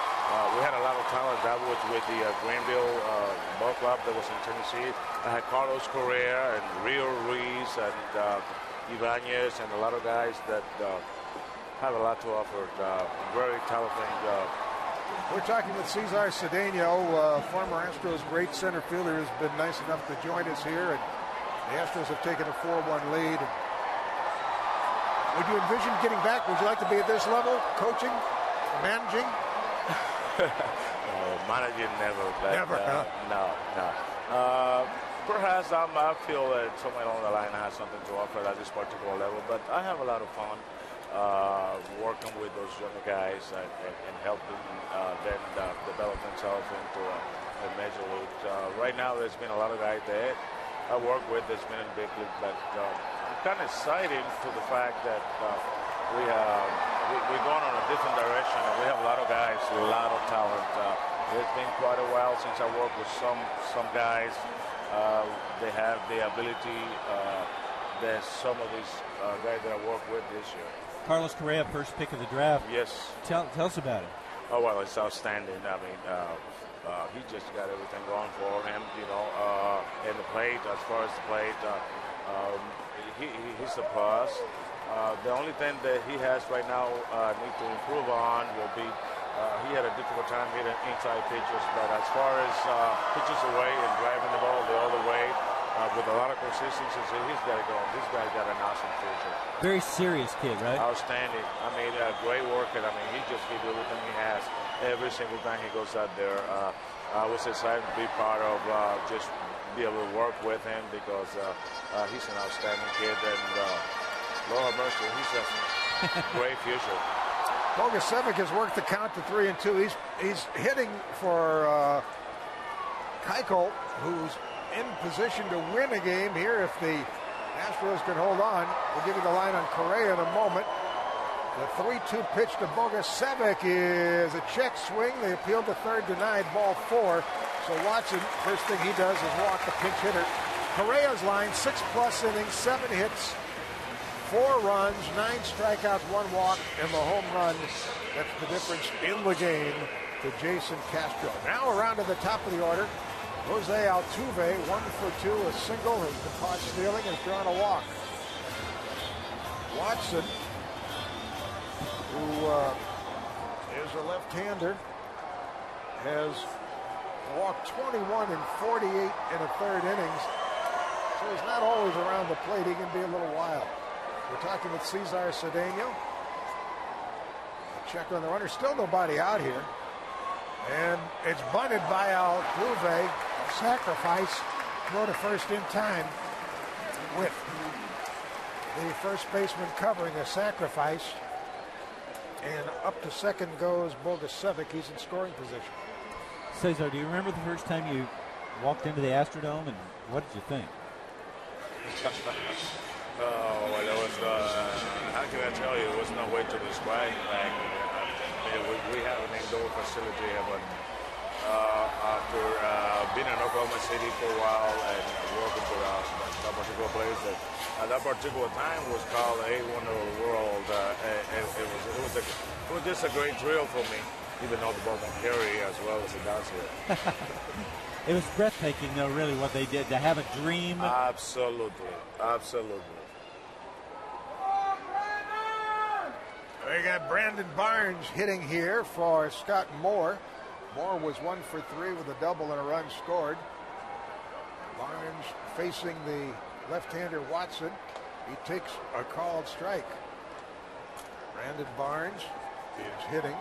we had a lot of talent. That was with the Greenville Ball Club that was in Tennessee. I had Carlos Correa and Rio Ruiz and Ibanez and a lot of guys that have a lot to offer. Very talented. We're talking with Cesar Cedeno, former Astros great center fielder, who's been nice enough to join us here. And the Astros have taken a 4-1 lead. Would you envision getting back? Would you like to be at this level, coaching, managing? Managing never. But, never, huh? No. Perhaps I feel that somewhere along the line I have something to offer at this particular level, but I have a lot of fun working with those younger guys and helping them develop themselves into a major league. Right now, there's been a lot of guys that I work with that's been in the big league, but I'm kind of excited to the fact that we're going on a different direction, and we have a lot of guys, a lot of talent. It's been quite a while since I worked with some guys. They have the ability. There's some of these guys that I worked with this year. Carlos Correa, first pick of the draft. Yes. Tell us about it. Oh, well, it's outstanding. I mean, he just got everything going for him, in the plate, as far as the plate. He's a plus. The only thing that he has right now need to improve on will be he had a difficult time hitting inside pitches, but as far as pitches away and driving the ball the other way, with a lot of consistency, he's got it going. This guy's got an awesome future. Very serious kid, right? Outstanding. I mean, great worker. I mean, he just gives everything he has every single time he goes out there. I was excited to be part of just be able to work with him because he's an outstanding kid, and Lord have mercy, he's a great future. Bogusevic has worked the count to 3-2. He's hitting for Keuchel, who's in position to win a game here if the Astros can hold on. We'll give you the line on Correa in a moment. The 3-2 pitch to Bogusevic is a check swing. They appealed to third, denied, ball 4. So Watson, first thing he does is walk the pinch hitter. Correa's line, 6+ innings, 7 hits, 4 runs, 9 strikeouts, 1 walk, and the home run. That's the difference in the game to Jason Castro. Now around to the top of the order. Jose Altuve, 1 for 2, a single, has been caught stealing, has drawn a walk. Watson, who is a left-hander, has walked 21 in 48 in a third innings. So he's not always around the plate. He can be a little wild. We're talking with Cesar Cedeno. Check on the runner. Still nobody out here. And it's bunted by Altuve. Sacrifice. Throw to first in time with the first baseman covering a sacrifice. And up to second goes Bogusevic. He's in scoring position. Cesar, do you remember the first time you walked into the Astrodome, and what did you think? Oh, well, it was, how can I tell you, there was no way to describe back. We have an indoor facility here, but after being in Oklahoma City for a while and working for that particular place that at that particular time was called A Wonder of the World, it was just a great thrill for me, even though the ball don't carry as well as it does here. It was breathtaking, though, really, what they did, to have a dream. Absolutely. We got Brandon Barnes hitting here for Scott Moore. Moore was 1 for 3 with a double and a run scored. Barnes facing the left-hander Watson. He takes a called strike. Brandon Barnes is hitting.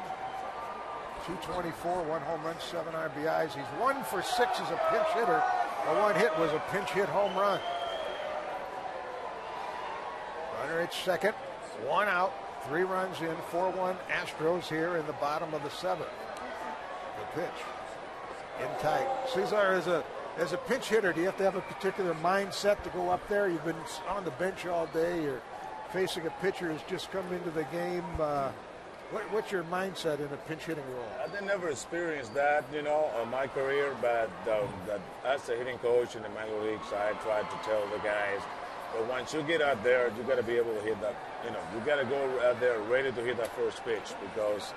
224, 1 home run, 7 RBIs. He's 1 for 6 as a pinch hitter. The one hit was a pinch hit home run. Runner at second, 1 out, 3 runs in, 4-1 Astros here in the bottom of the 7th. The pitch in tight. Cesar, as a pinch hitter, do you have to have a particular mindset to go up there? You've been on the bench all day. You're facing a pitcher who's just come into the game. What's your mindset in a pinch hitting role? I've never experienced that, in my career, but that as a hitting coach in the minor leagues, I try to tell the guys, but once you get out there, you got to be able to hit that. You got to go out there ready to hit that first pitch, because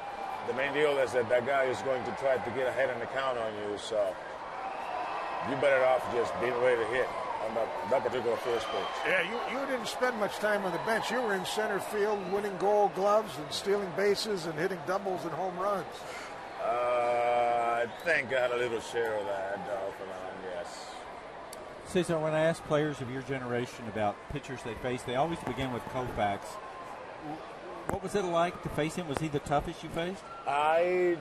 the main deal is that guy is going to try to get ahead in the count on you. So you better off just being ready to hit on that particular first pitch. Yeah, you didn't spend much time on the bench. You were in center field winning Gold Gloves and stealing bases and hitting doubles and home runs. I think I had a little share of that off and on, yes. Cesar, when I ask players of your generation about pitchers they face, they always begin with Koufax. What was it like to face him? Was he the toughest you faced? I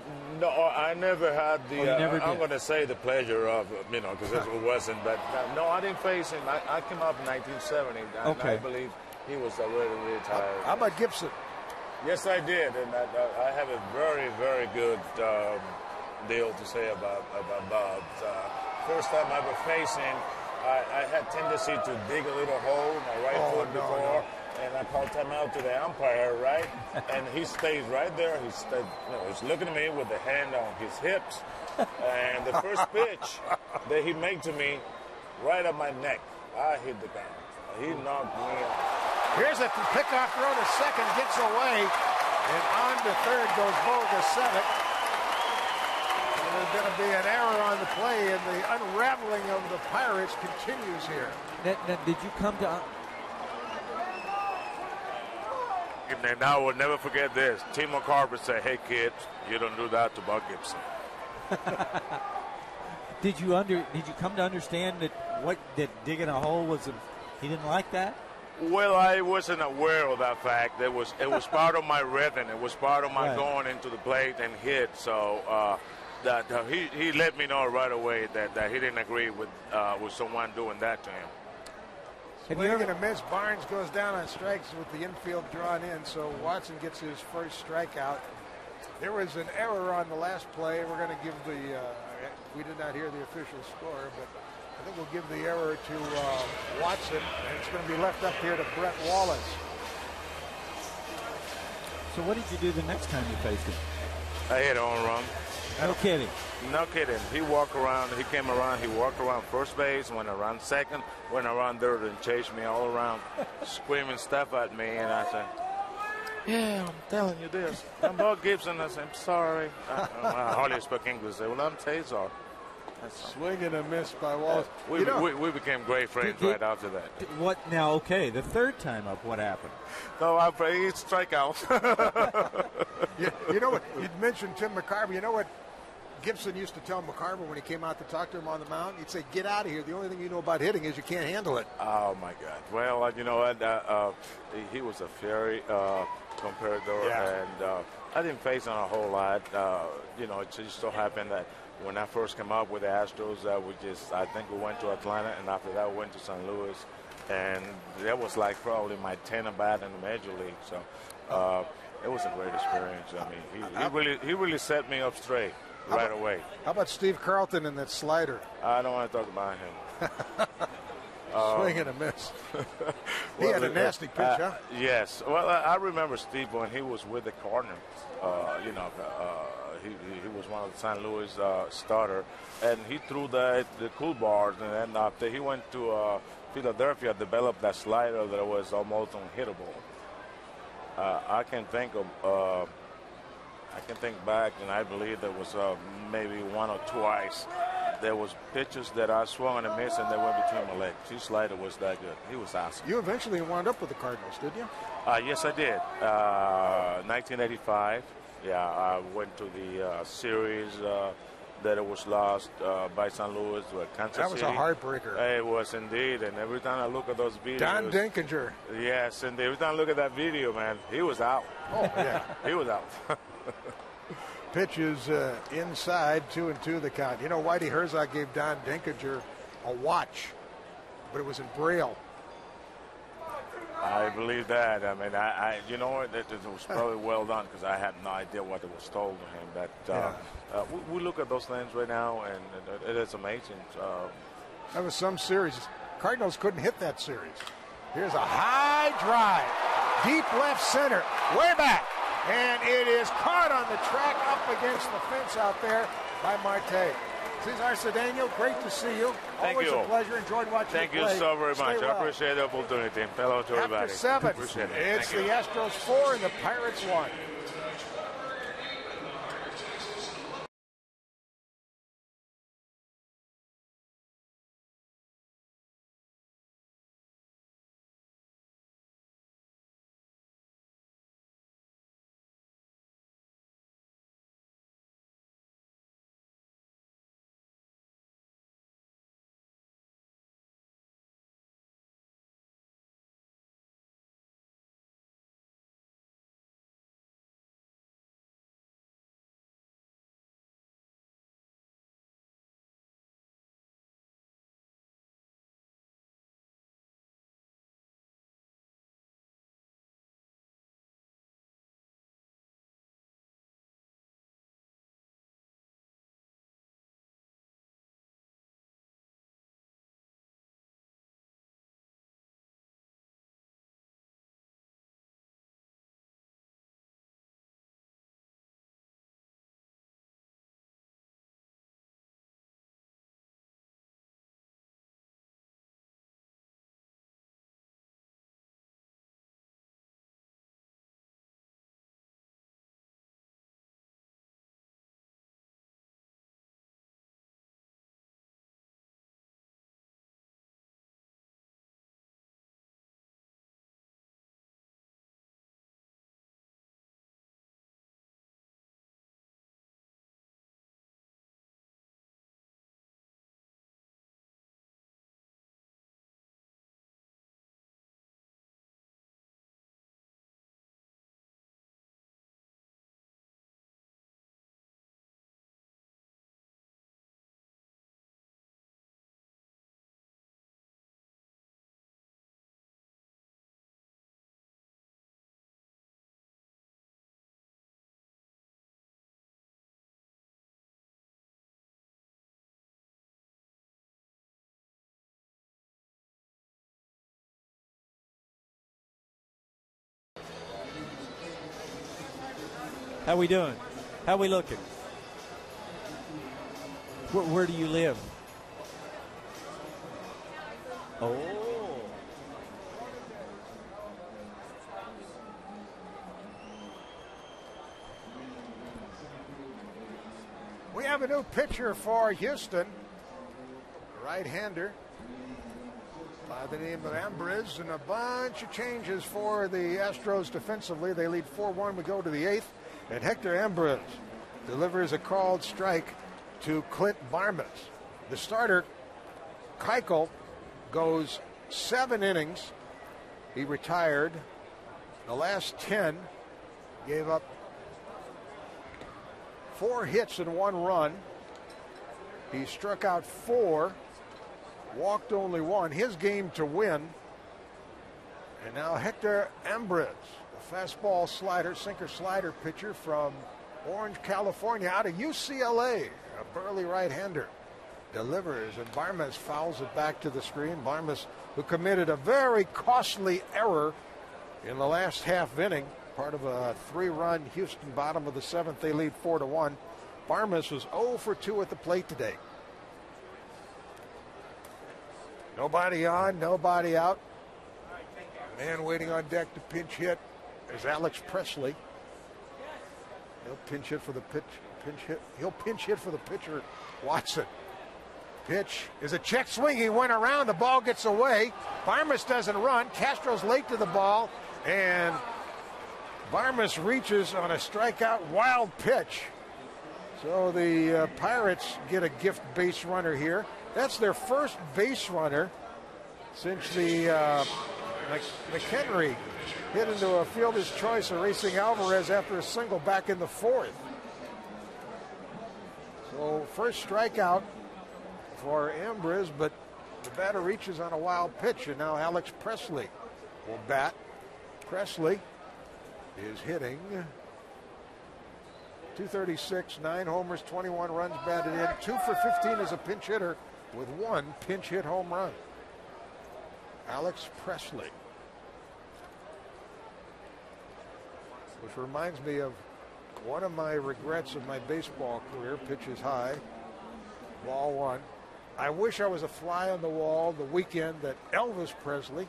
never had the. I'm going to say the pleasure of, because it wasn't. But no, I didn't face him. I came up in 1970. Okay. I believe he was already retired. How about Gibson? Yes, I did, and I have a very, very good deal to say about Bob. First time I ever faced him, I had tendency to dig a little hole in my right foot before. And I called time out to the umpire, right? And he stays right there. He's looking at me with the hand on his hips. And the first pitch that he made to me, right at my neck, I hit the ground. He knocked me out. Here's a pickoff throw to second, gets away. And on to third goes Bogasevic. And there's going to be an error on the play, and the unraveling of the Pirates continues here. Now, did you come to... And I will never forget this. Tim McCarver said, "Hey, kids, you don't do that to Buck Gibson." Did you come to understand that digging a hole was he didn't like that? Well, I wasn't aware of that fact. It was part of my rhythm. It was part of my going into the plate and hit. So that he let me know right away that he didn't agree with someone doing that to him. Swing and a miss. Barnes goes down on strikes with the infield drawn in, so Watson gets his first strikeout. There was an error on the last play. We're going to give we did not hear the official score, but I think we'll give the error to Watson, and it's going to be left up here to Brett Wallace. So what did you do the next time you faced him? I hit a home run. No kidding. No kidding. He came around, he walked around first base, went around second, went around third, and chased me all around, screaming stuff at me. And I said, "Yeah, I'm telling you this. I'm Bob Gibson." I said, "I'm sorry." I hardly spoke English. I said, "Well, I'm Cesar." Swing and a miss by Wallace. We became great friends right after that. What now? Okay, the third time up, what happened? No, I played strikeouts. You know what? You'd mentioned Tim McCarver. You know what Gibson used to tell McCarver when he came out to talk to him on the mound? He'd say, "Get out of here. The only thing you know about hitting is you can't handle it." Oh, my God. Well, you know what? He was a very competitor, and I didn't face him a whole lot. It just so happened that when I first came up with the Astros, I think we went to Atlanta, and after that we went to St. Louis, and that was like probably my 10th at-bat in the Major League. So it was a great experience. I mean, he really set me up straight right away. How about Steve Carlton and that slider? I don't want to talk about him. Swing and a miss. He had a nasty pitch, huh? Yes. Well, I remember Steve when he was with the Cardinals. He was one of the St. Louis starter, and he threw the cool bars, and then after he went to Philadelphia, developed that slider that was almost unhittable. I can think back, and I believe there was maybe one or twice. There was pitches that I swung and a miss, and they went between my legs. His slider was that good. He was awesome. You eventually wound up with the Cardinals, did you? Yes, I did. 1985. Yeah, I went to the series that it was lost by St. Louis with Kansas City. That was a heartbreaker. It was indeed, and every time I look at those videos. Don Dinkinger. Yes, and every time I look at that video, man, he was out. Oh, yeah. He was out. Pitch is inside, 2-2 the count. You know, Whitey Herzog gave Don Dinkinger a watch, but it was in Braille. I believe that. I mean, you know what? It was probably well done because I had no idea what it was told to him. But we look at those things right now, and it is amazing. That was some series. Cardinals couldn't hit that series. Here's a high drive, deep left center, way back, and it is caught on the track up against the fence out there by Marte. Cesar Cedeno, great to see you. Thank Always you. a pleasure. Enjoyed watching Thank you you play. so very much. Stay well. I appreciate the opportunity. Hello to everybody. After 7, Appreciate it. it's Thank the you. Astros 4 and the Pirates 1. How we doing? How we looking? Where do you live? Oh. We have a new pitcher for Houston, right-hander by the name of Ambriz, and a bunch of changes for the Astros defensively. They lead 4-1. We go to the 8th, and Hector Ambriz delivers a called strike to Clint Barmas. The starter, Keuchel, goes 7 innings. He retired. The last 10, gave up 4 hits and 1 run. He struck out 4, walked only 1. His game to win. And now Hector Ambriz, the fastball slider, sinker slider pitcher from Orange, California, out of UCLA, a burly right-hander, delivers, and Barmas fouls it back to the screen. Barmas, who committed a very costly error in the last half inning, part of a 3-run Houston bottom of the 7th. They lead 4-1. Barmas was 0 for 2 at the plate today. Nobody on, nobody out. Man waiting on deck to pinch hit is Alex Presley. He'll pinch hit for the He'll pinch hit for the pitcher, Watson. Pitch is a check swing. He went around. The ball gets away. Barmas doesn't run. Castro's late to the ball, and Barmas reaches on a strikeout wild pitch. So the Pirates get a gift base runner here. That's their first base runner since the McHenry hit into a fielder's choice of Racing Alvarez after a single back in the 4th. So first strikeout for Ambriz, but the batter reaches on a wild pitch, and now Alex Presley will bat. Presley is hitting .236, 9 homers, 21 runs batted in, 2 for 15 as a pinch hitter with 1 pinch hit home run. Alex Presley. Which reminds me of one of my regrets of my baseball career. Pitches high, ball 1. I wish I was a fly on the wall the weekend that Elvis Presley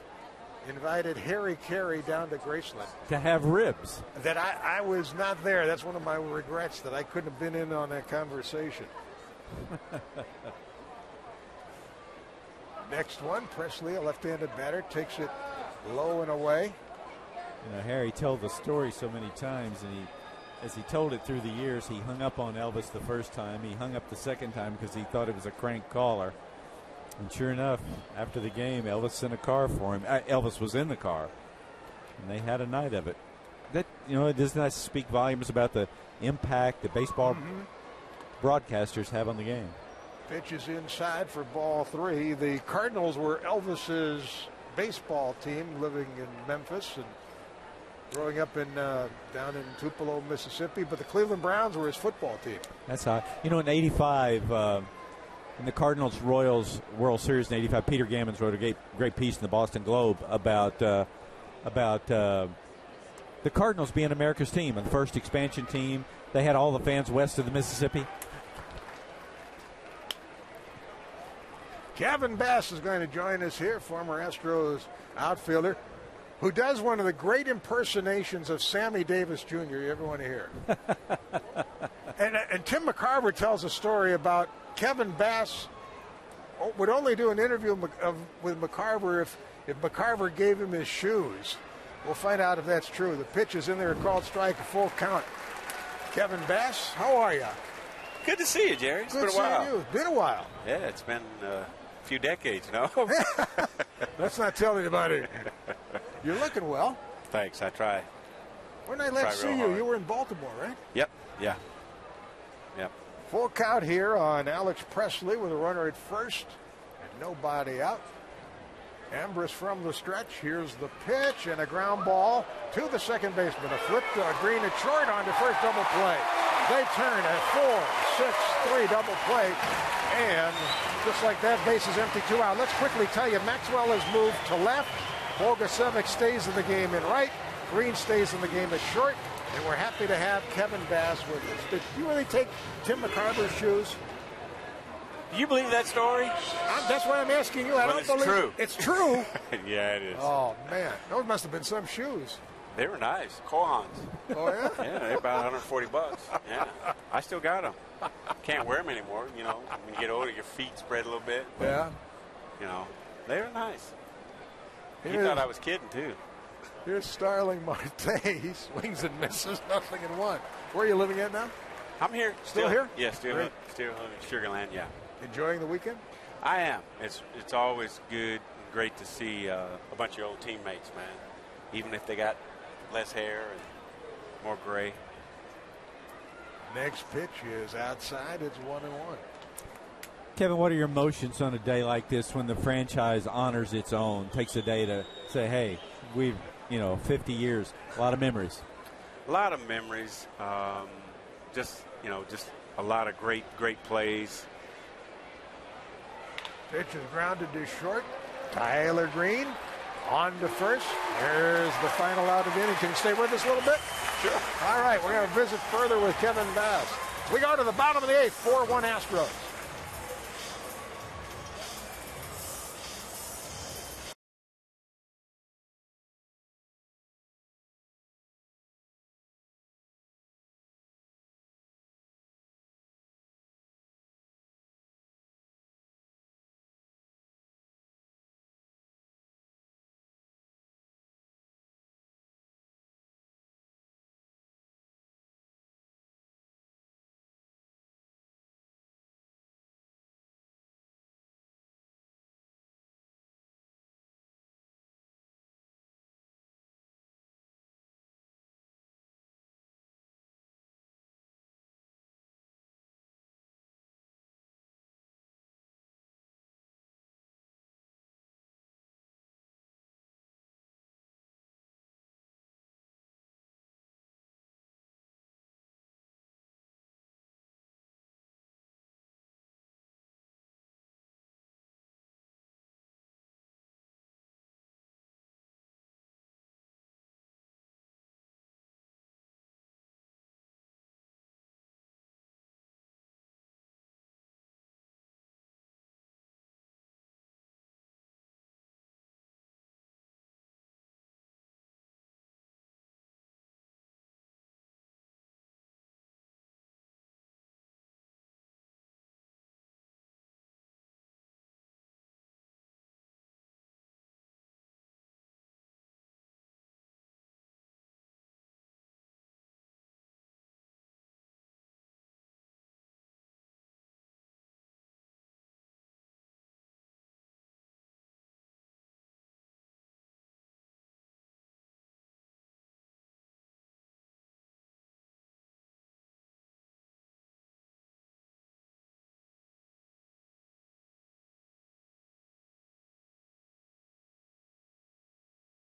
invited Harry Carey down to Graceland. To have ribs. That I was not there. That's one of my regrets, that I couldn't have been in on that conversation. Next one, Presley, a left-handed batter, takes it low and away. You know, Harry told the story so many times, and as he told it through the years, he hung up on Elvis the first time. He hung up the second time because he thought it was a crank caller. And sure enough, after the game, Elvis sent a car for him. Elvis was in the car, and they had a night of it. That, you know, doesn't that speak volumes about the impact that baseball broadcasters have on the game? Pitch is inside for ball 3. The Cardinals were Elvis's baseball team, living in Memphis and growing up in down in Tupelo, Mississippi. But the Cleveland Browns were his football team. That's how. You know, in '85, in the Cardinals-Royals World Series in '85, Peter Gammons wrote a great piece in the Boston Globe about the Cardinals being America's team, and the first expansion team. They had all the fans west of the Mississippi. Kevin Bass is going to join us here, former Astros outfielder, who does one of the great impersonations of Sammy Davis Jr. you ever want to hear. and Tim McCarver tells a story about Kevin Bass would only do an interview with McCarver if McCarver gave him his shoes. We'll find out if that's true. The pitch is in there, called strike, a full count. Kevin Bass, how are you? Good to see you, Jerry. It's been a while. You. It's been a while. Yeah, it's been a few decades, you know. Let's not tell anybody. You're looking well. Thanks, I try. When I last see you, you were in Baltimore, right? Yep, yeah. Yep. Full count here on Alex Presley with a runner at first and nobody out. Ambrose from the stretch. Here's the pitch and a ground ball to the second baseman. A flip to Green at short on to first, double play. They turn at 4-6-3 double play. And just like that, base is empty, 2 out. Let's quickly tell you, Maxwell has moved to left. Bogasevic stays in the game in right. Green stays in the game at short. And we're happy to have Kevin Bass with us. Did you really take Tim McCarver's shoes? Do you believe that story? That's why I'm asking you. I don't believe true. It's true. Yeah, it is. Oh, man. Those must have been some shoes. They were nice. Kohans. Oh, yeah? Yeah, they're about $140. Yeah. I still got them. Can't wear them anymore, you know. When you get older, your feet spread a little bit. Yeah. You know, they were nice. He thought I was kidding, too. Here's Starling Marte. He swings and misses, nothing in one. Where are you living at now? I'm here. Still here? Yeah, still in Sugar Land, yeah. Enjoying the weekend? I am. It's always good and great to see a bunch of old teammates, man. Even if they got less hair and more gray. Next pitch is outside. It's 1-1. Kevin, what are your emotions on a day like this when the franchise honors its own, takes a day to say, hey, we've, 50 years, a lot of memories? A lot of memories. Just a lot of great plays. Pitch is grounded to short. Tyler Green on to first. There's the final out of the inning. Can you stay with us a little bit? Sure. All right, we're going to visit further with Kevin Bass. We go to the bottom of the 8th, 4-1 Astros.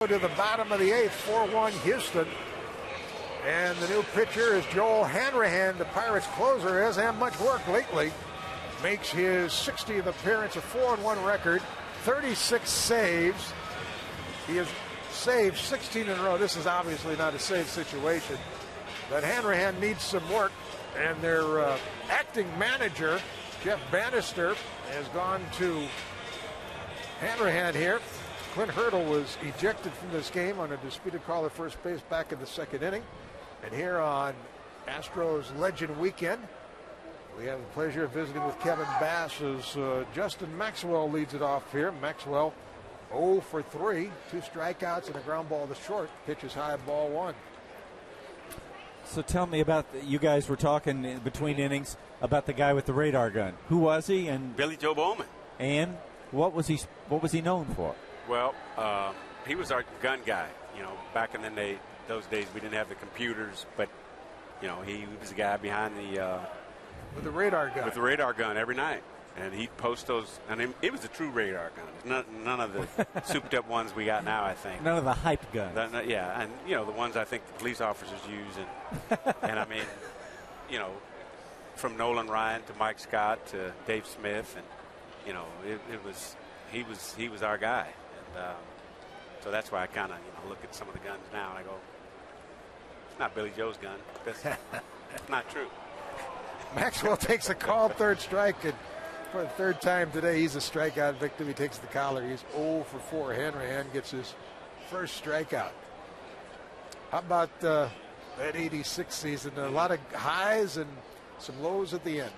To the bottom of the 8th, 4-1 Houston. And the new pitcher is Joel Hanrahan, the Pirates closer. Hasn't had much work lately. Makes his 60th appearance, a 4-1 record, 36 saves. He has saved 16 in a row. This is obviously not a save situation. But Hanrahan needs some work. And their acting manager, Jeff Bannister, has gone to Hanrahan here. Clint Hurdle was ejected from this game on a disputed call at first base back in the second inning. And here on Astros Legend Weekend, we have the pleasure of visiting with Kevin Bass as Justin Maxwell leads it off here. Maxwell 0 for 3, 2 strikeouts and a ground ball to short. Pitches high, ball 1. So tell me about, you guys were talking in between innings about the guy with the radar gun. Who was he? And Billy Joe Bowman. And what was he known for? Well, he was our gun guy. You know, back in those days we didn't have the computers, but you know, he was the guy behind the with the radar gun. With the radar gun every night, and he'd post those. And it was a true radar gun. None of the souped-up ones we got now. I think none of the hype guns. Yeah, and you know the ones I think the police officers use, and I mean, you know, from Nolan Ryan to Mike Scott to Dave Smith, and you know, he was our guy. And, so that's why I kind of look at some of the guns now and I go, it's not Billy Joe's gun. That's not true. Maxwell takes a called third strike, and for the third time today, he's a strikeout victim. He takes the collar. He's 0 for 4. Hanrahan gets his first strikeout. How about that 86 season? A lot of highs and some lows at the end.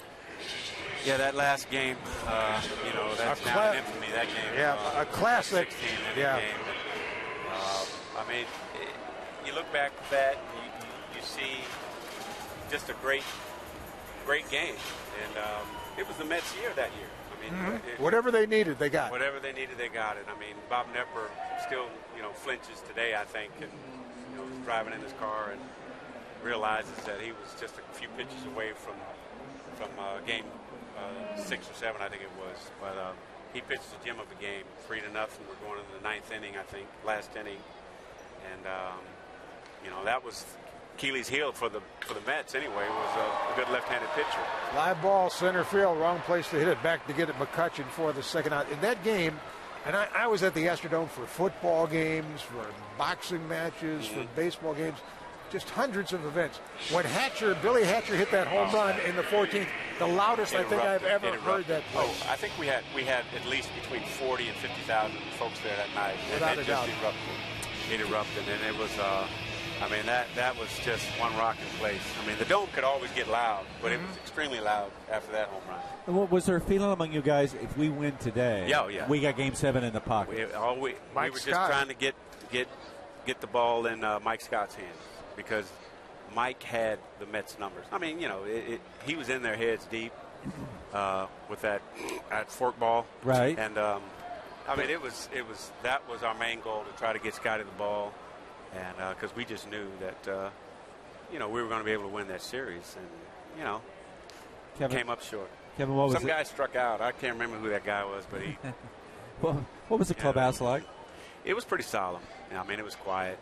Yeah, that last game, that's now in infamy, that game. Yeah, a classic. 16 yeah. Game. I mean, you look back at that, and you see just a great game. And it was the Mets' year that year. I mean, whatever they needed, they got. Whatever they needed, they got it. I mean, Bob Knepper still, flinches today, I think, and was driving in his car and realizes that he was just a few pitches away from game 6 or 7, I think it was. But he pitched the gem of the game, 3-0. We're going into the 9th inning, I think, last inning, and that was Achilles' heel for the Mets. Anyway, was a good left-handed pitcher. Live ball, center field, wrong place to hit it. Back to get it, McCutcheon for the second out. In that game, and I was at the Astrodome for football games, for boxing matches, for baseball games. Just hundreds of events. When Billy Hatcher hit that home run in the 14th, the loudest I think I've ever heard that place. Oh, I think we had at least between 40 and 50,000 folks there that night. Without a doubt. It erupted, and it was, that was just one rocking place. I mean, the Dome could always get loud, but it was extremely loud after that home run. And what was there a feeling among you guys, if we win today, yeah. we got Game 7 in the pocket? We were just trying to get the ball in Mike Scott's hands, because Mike had the Mets numbers. I mean, he was in their heads deep with that fork ball. Right. And, I mean, that was our main goal, to try to get Scotty the ball. And because we just knew that, we were going to be able to win that series. And, Kevin, came up short. Kevin, what was Some guy struck out. I can't remember who that guy was, but he. Well, what was the clubhouse like? It was pretty solemn. I mean, it was quiet.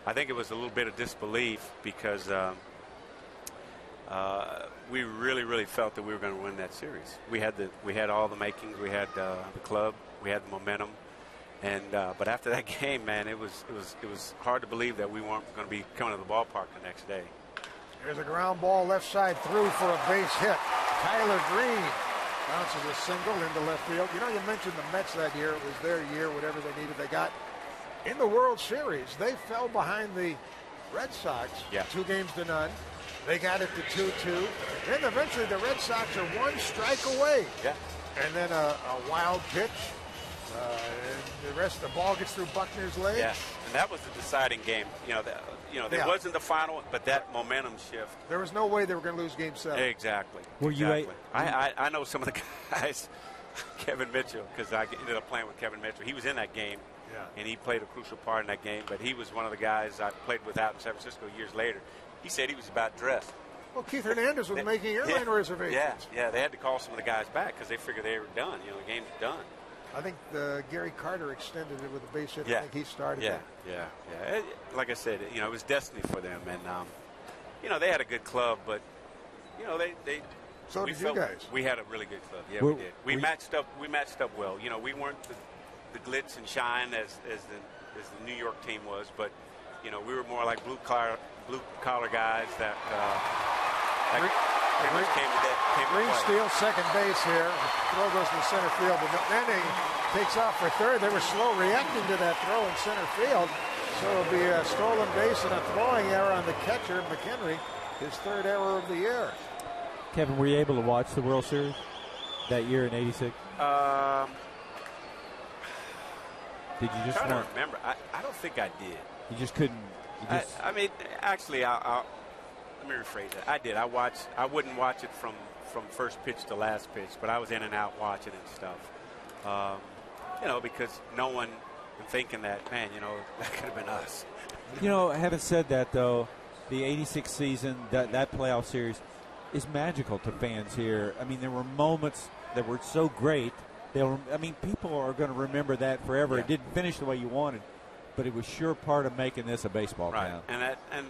I think it was a little bit of disbelief because we really, really felt that we were going to win that series. We had all the makings. We had the club. We had the momentum. And but after that game, man, it was hard to believe that we weren't going to be coming to the ballpark the next day. There's a ground ball left side through for a base hit. Tyler Green bounces a single into left field. You mentioned the Mets that year. It was their year. Whatever they needed, they got. In the World Series, they fell behind the Red Sox 2-0. They got it to 2-2. Then eventually the Red Sox are one strike away. Yeah. And then a wild pitch. And the rest of the ball gets through Buckner's leg. Yeah, and that was the deciding game. There wasn't the final, but that momentum shift. There was no way they were going to lose Game 7. Exactly. Were you? I know some of the guys, Kevin Mitchell, because I ended up playing with Kevin Mitchell. He was in that game. Yeah. And he played a crucial part in that game, but he was one of the guys I played with out in San Francisco years later. He said he was about dressed. Well, Keith Hernandez was making airline reservations. Yeah, they had to call some of the guys back because they figured they were done. The game was done. I think Gary Carter extended it with a base hit. Yeah. I think he started Yeah, that. yeah. Like I said, it was destiny for them, and they had a good club, but they. So did you guys. We had a really good club. Yeah, we did. We matched up. We matched up well. We weren't the glitz and shine as the New York team was, but we were more like blue collar guys that. Green steals second base here. Throw goes to center field. But Manning takes off for third. They were slow reacting to that throw in center field. So it'll be a stolen base and a throwing error on the catcher, McHenry, his third error of the year. Kevin, were you able to watch the World Series that year in '86? Did you just I'm trying to remember? I don't think I did. You just couldn't. Actually, let me rephrase that. I did. I wouldn't watch it from first pitch to last pitch, but I was in and out watching and stuff. Because no one thinking that, man, that could have been us. Having said that, though, the '86 season, that playoff series, is magical to fans here. I mean, there were moments that were so great. People are going to remember that forever. Yeah. It didn't finish the way you wanted, but it was sure part of making this a baseball town. And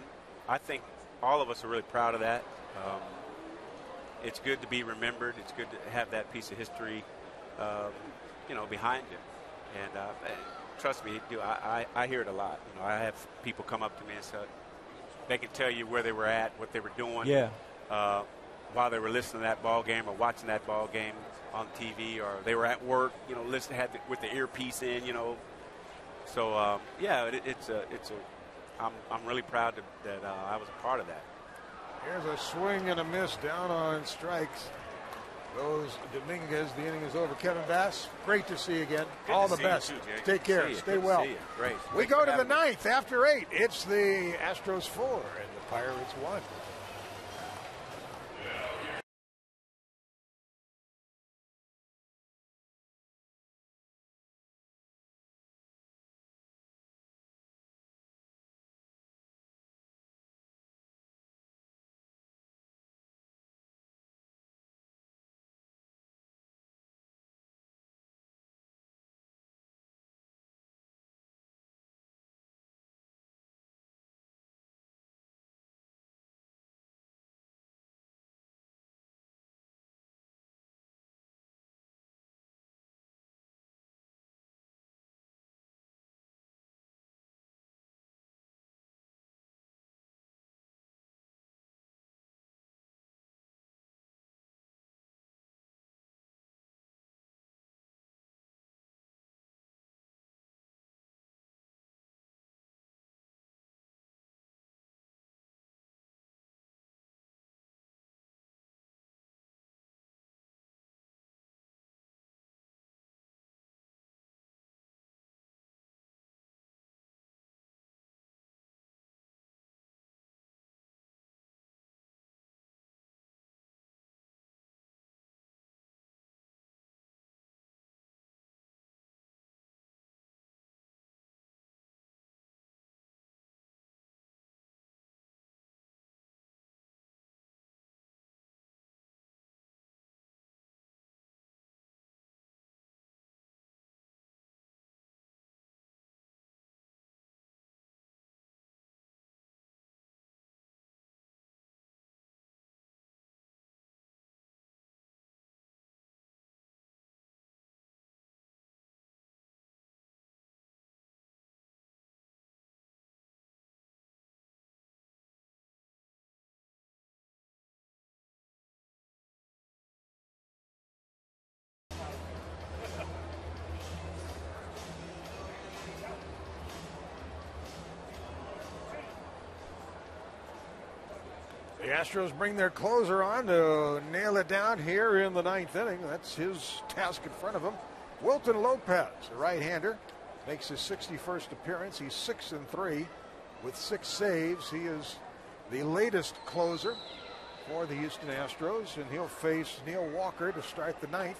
I think all of us are really proud of that. It's good to be remembered. It's good to have that piece of history, behind you. And trust me, I hear it a lot. I have people come up to me and say they can tell you where they were at, what they were doing. Yeah. While they were listening to that ball game or watching that ball game on TV, or they were at work, listening with the earpiece in, So I'm really proud that I was a part of that. Here's a swing and a miss down on strikes. Goes Dominguez. The inning is over. Kevin Bass, great to see you again. All the best. Take care. Stay well. Great. We go to the ninth after 8. It's the Astros 4 and the Pirates 1. The Astros bring their closer on to nail it down here in the ninth inning. That's his task in front of him. Wilton Lopez, a right-hander, makes his 61st appearance. He's 6-3 with 6 saves. He is the latest closer for the Houston Astros, and he'll face Neil Walker to start the ninth.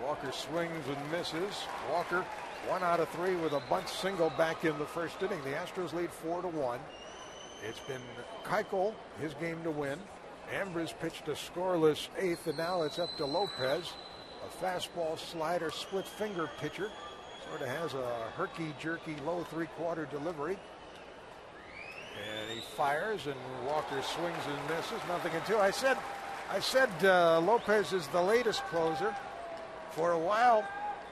Walker swings and misses. Walker 1 out of 3 with a bunt single back in the first inning. The Astros lead 4-1. It's been Keuchel, his game to win. Ambrose pitched a scoreless 8th, and now it's up to Lopez. a fastball slider split finger pitcher. Sort of has a herky-jerky low three-quarter delivery. And he fires, and Walker swings and misses. 0-2. I said Lopez is the latest closer. For a while,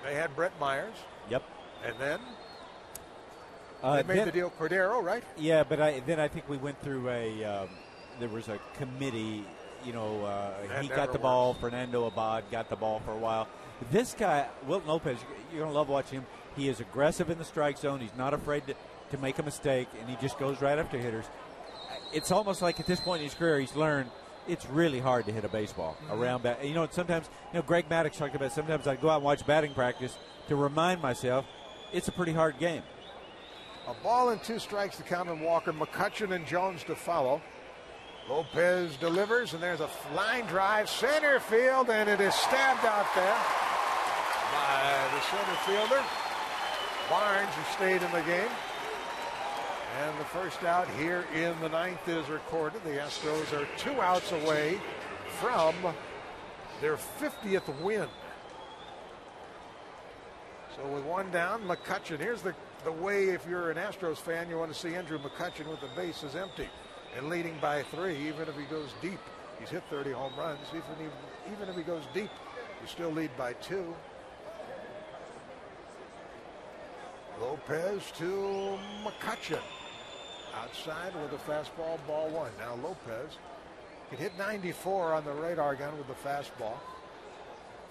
they had Brett Myers. Yep. And then they made the deal Cordero, right? Yeah, but I think we went through there was a committee. He got the ball. Fernando Abad got the ball for a while. This guy, Wilton Lopez, you're going to love watching him. He is aggressive in the strike zone. He's not afraid to make a mistake, and he just goes right after hitters. It's almost like at this point in his career, he's learned it's really hard to hit a baseball around bat. Sometimes, Greg Maddox talked about sometimes I go out and watch batting practice to remind myself it's a pretty hard game. A ball and 2 strikes to count on Walker. McCutchen and Jones to follow. Lopez delivers, and there's a line drive, center field, and it is stabbed out there by the center fielder. Barnes, who stayed in the game. And the first out here in the 9th is recorded. The Astros are 2 outs away from their 50th win. So with 1 down, McCutchen. Here's the way, if you're an Astros fan, you want to see Andrew McCutchen with the bases empty and leading by 3, even if he goes deep. He's hit 30 home runs. Even if he goes deep, you still lead by 2. Lopez to McCutchen. Outside with a fastball, ball 1. Now Lopez can hit 94 on the radar gun with the fastball.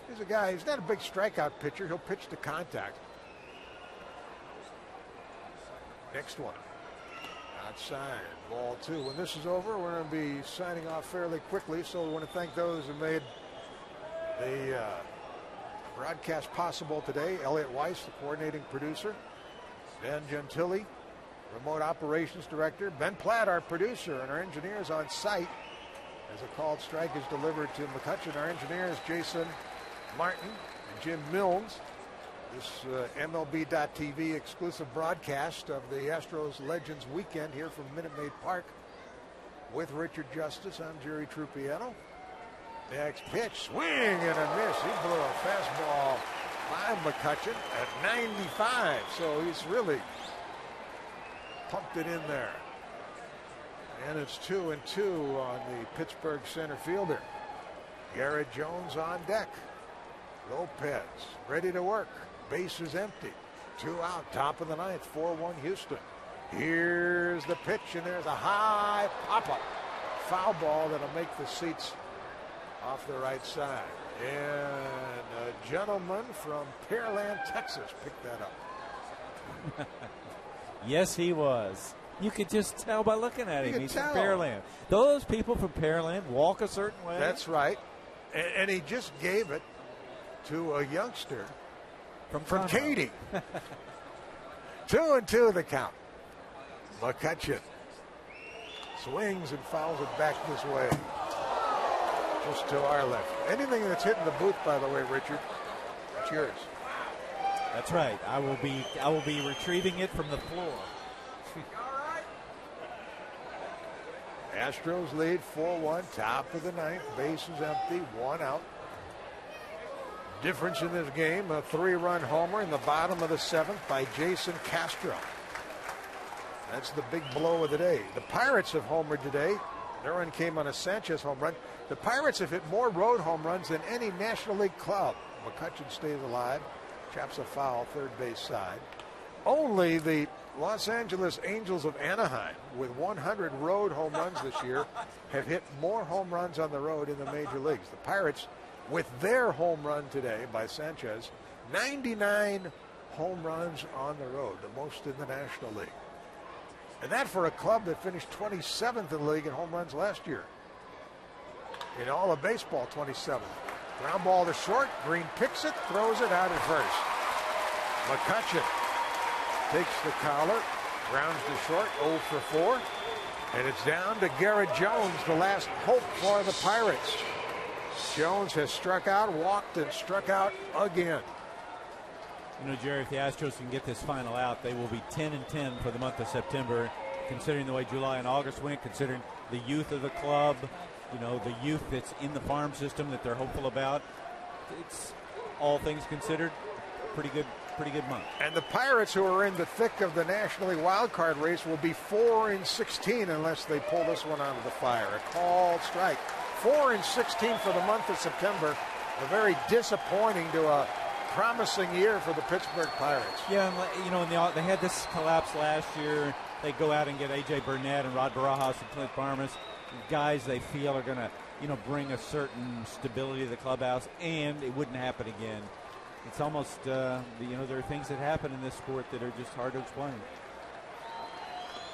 He's a guy, he's not a big strikeout pitcher. He'll pitch to contact. Next one. Outside, ball 2. When this is over, we're going to be signing off fairly quickly, so we want to thank those who made the broadcast possible today. Elliot Weiss, the coordinating producer. Ben Gentili, remote operations director. Ben Platt, our producer, and our engineers on site. As a called strike is delivered to McCutchen, our engineers, Jason Martin and Jim Milnes. This MLB.TV exclusive broadcast of the Astros Legends Weekend here from Minute Maid Park with Richard Justice. I'm Jerry Trupiano. Next pitch, swing and a miss. He blew a fastball by McCutchen at 95, so he's really pumped it in there. And it's 2-2 on the Pittsburgh center fielder. Garrett Jones on deck. Lopez ready to work. Base is empty. 2 out, top of the 9th, 4-1 Houston. Here's the pitch, and there's a high pop-up. Foul ball that'll make the seats off the right side. And a gentleman from Pearland, Texas picked that up. Yes, he was. You could just tell by looking at him. He's from Pearland. Those people from Pearland walk a certain way. That's right. And he just gave it to a youngster from Katy. 2-2 the count. McCutchen swings and fouls it back this way. Just to our left. Anything that's hitting the booth, by the way, Richard, it's yours. That's right. I will be retrieving it from the floor. Astros lead 4-1, top of the 9th. Base is empty, 1 out. Difference in this game, a 3-run homer in the bottom of the 7th by Jason Castro. That's the big blow of the day. The Pirates have homered today. Their run came on a Sanchez home run. The Pirates have hit more road home runs than any National League club. McCutchen stays alive, traps a foul, third base side. Only the Los Angeles Angels of Anaheim, with 100 road home runs this year, have hit more home runs on the road in the major leagues. The Pirates, with their home run today by Sanchez, 99 home runs on the road, the most in the National League. And that for a club that finished 27th in the league in home runs last year. In all of baseball, 27th. Ground ball to short. Green picks it, throws it out at first. McCutchen takes the collar, grounds to short, 0 for 4. And it's down to Garrett Jones, the last hope for the Pirates. Jones has struck out, walked, and struck out again. You know, Jerry, if the Astros can get this final out, they will be 10-10 for the month of September, considering the way July and August went, considering the youth of the club, you know, the youth that's in the farm system that they're hopeful about. all things considered, pretty good month. And the Pirates, who are in the thick of the National League wild card race, will be 4-16 unless they pull this one out of the fire. A called strike. 4-16 for the month of September. A very disappointing to a promising year for the Pittsburgh Pirates. Yeah, and they had this collapse last year. They go out and get A.J. Burnett and Rod Barajas and Clint Barnes, guys they feel are going to, bring a certain stability to the clubhouse, and it wouldn't happen again. It's almost, there are things that happen in this sport that are just hard to explain.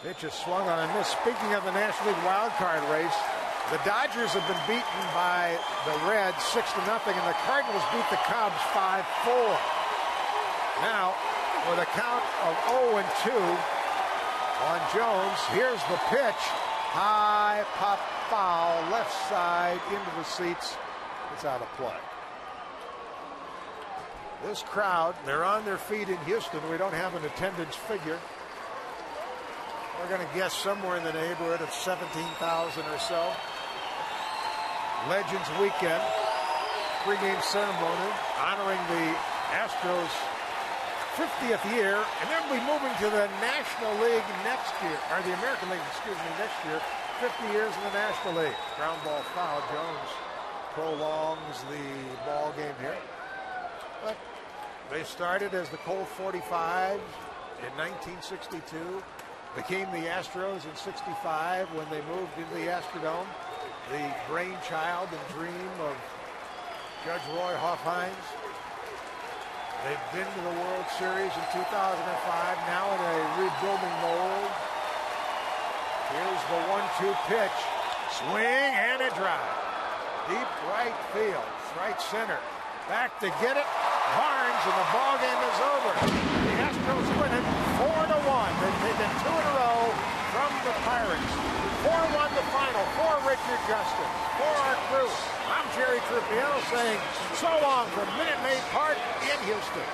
Pitch is swung on and missed. Speaking of the National League wild card race, the Dodgers have been beaten by the Reds 6-0, and the Cardinals beat the Cubs 5-4. Now, with a count of 0-2 on Jones, here's the pitch. High pop foul, left side into the seats. It's out of play. This crowd, they're on their feet in Houston. We don't have an attendance figure. We're going to guess somewhere in the neighborhood of 17,000 or so. Legends Weekend, pregame ceremony honoring the Astros' 50th year, and then we'll be moving to the National League next year, or the American League, next year. 50 years in the National League. Ground ball foul. Jones prolongs the ball game here. But they started as the Colt 45 in 1962, became the Astros in 65 when they moved into the Astrodome, the brainchild and dream of Judge Roy Hoffhines. They've been to the World Series in 2005, now in a rebuilding mode. Here's the 1-2 pitch. Swing and a drive. Deep right field, right center. Back to get it. Barnes, and the ball game is over. The Astros win it 4-1. They've taken 2 in a row from the Pirates. 4-1 the final for Richard Justin. For our crew, I'm Jerry Trippiello saying so long from Minute Maid Park in Houston.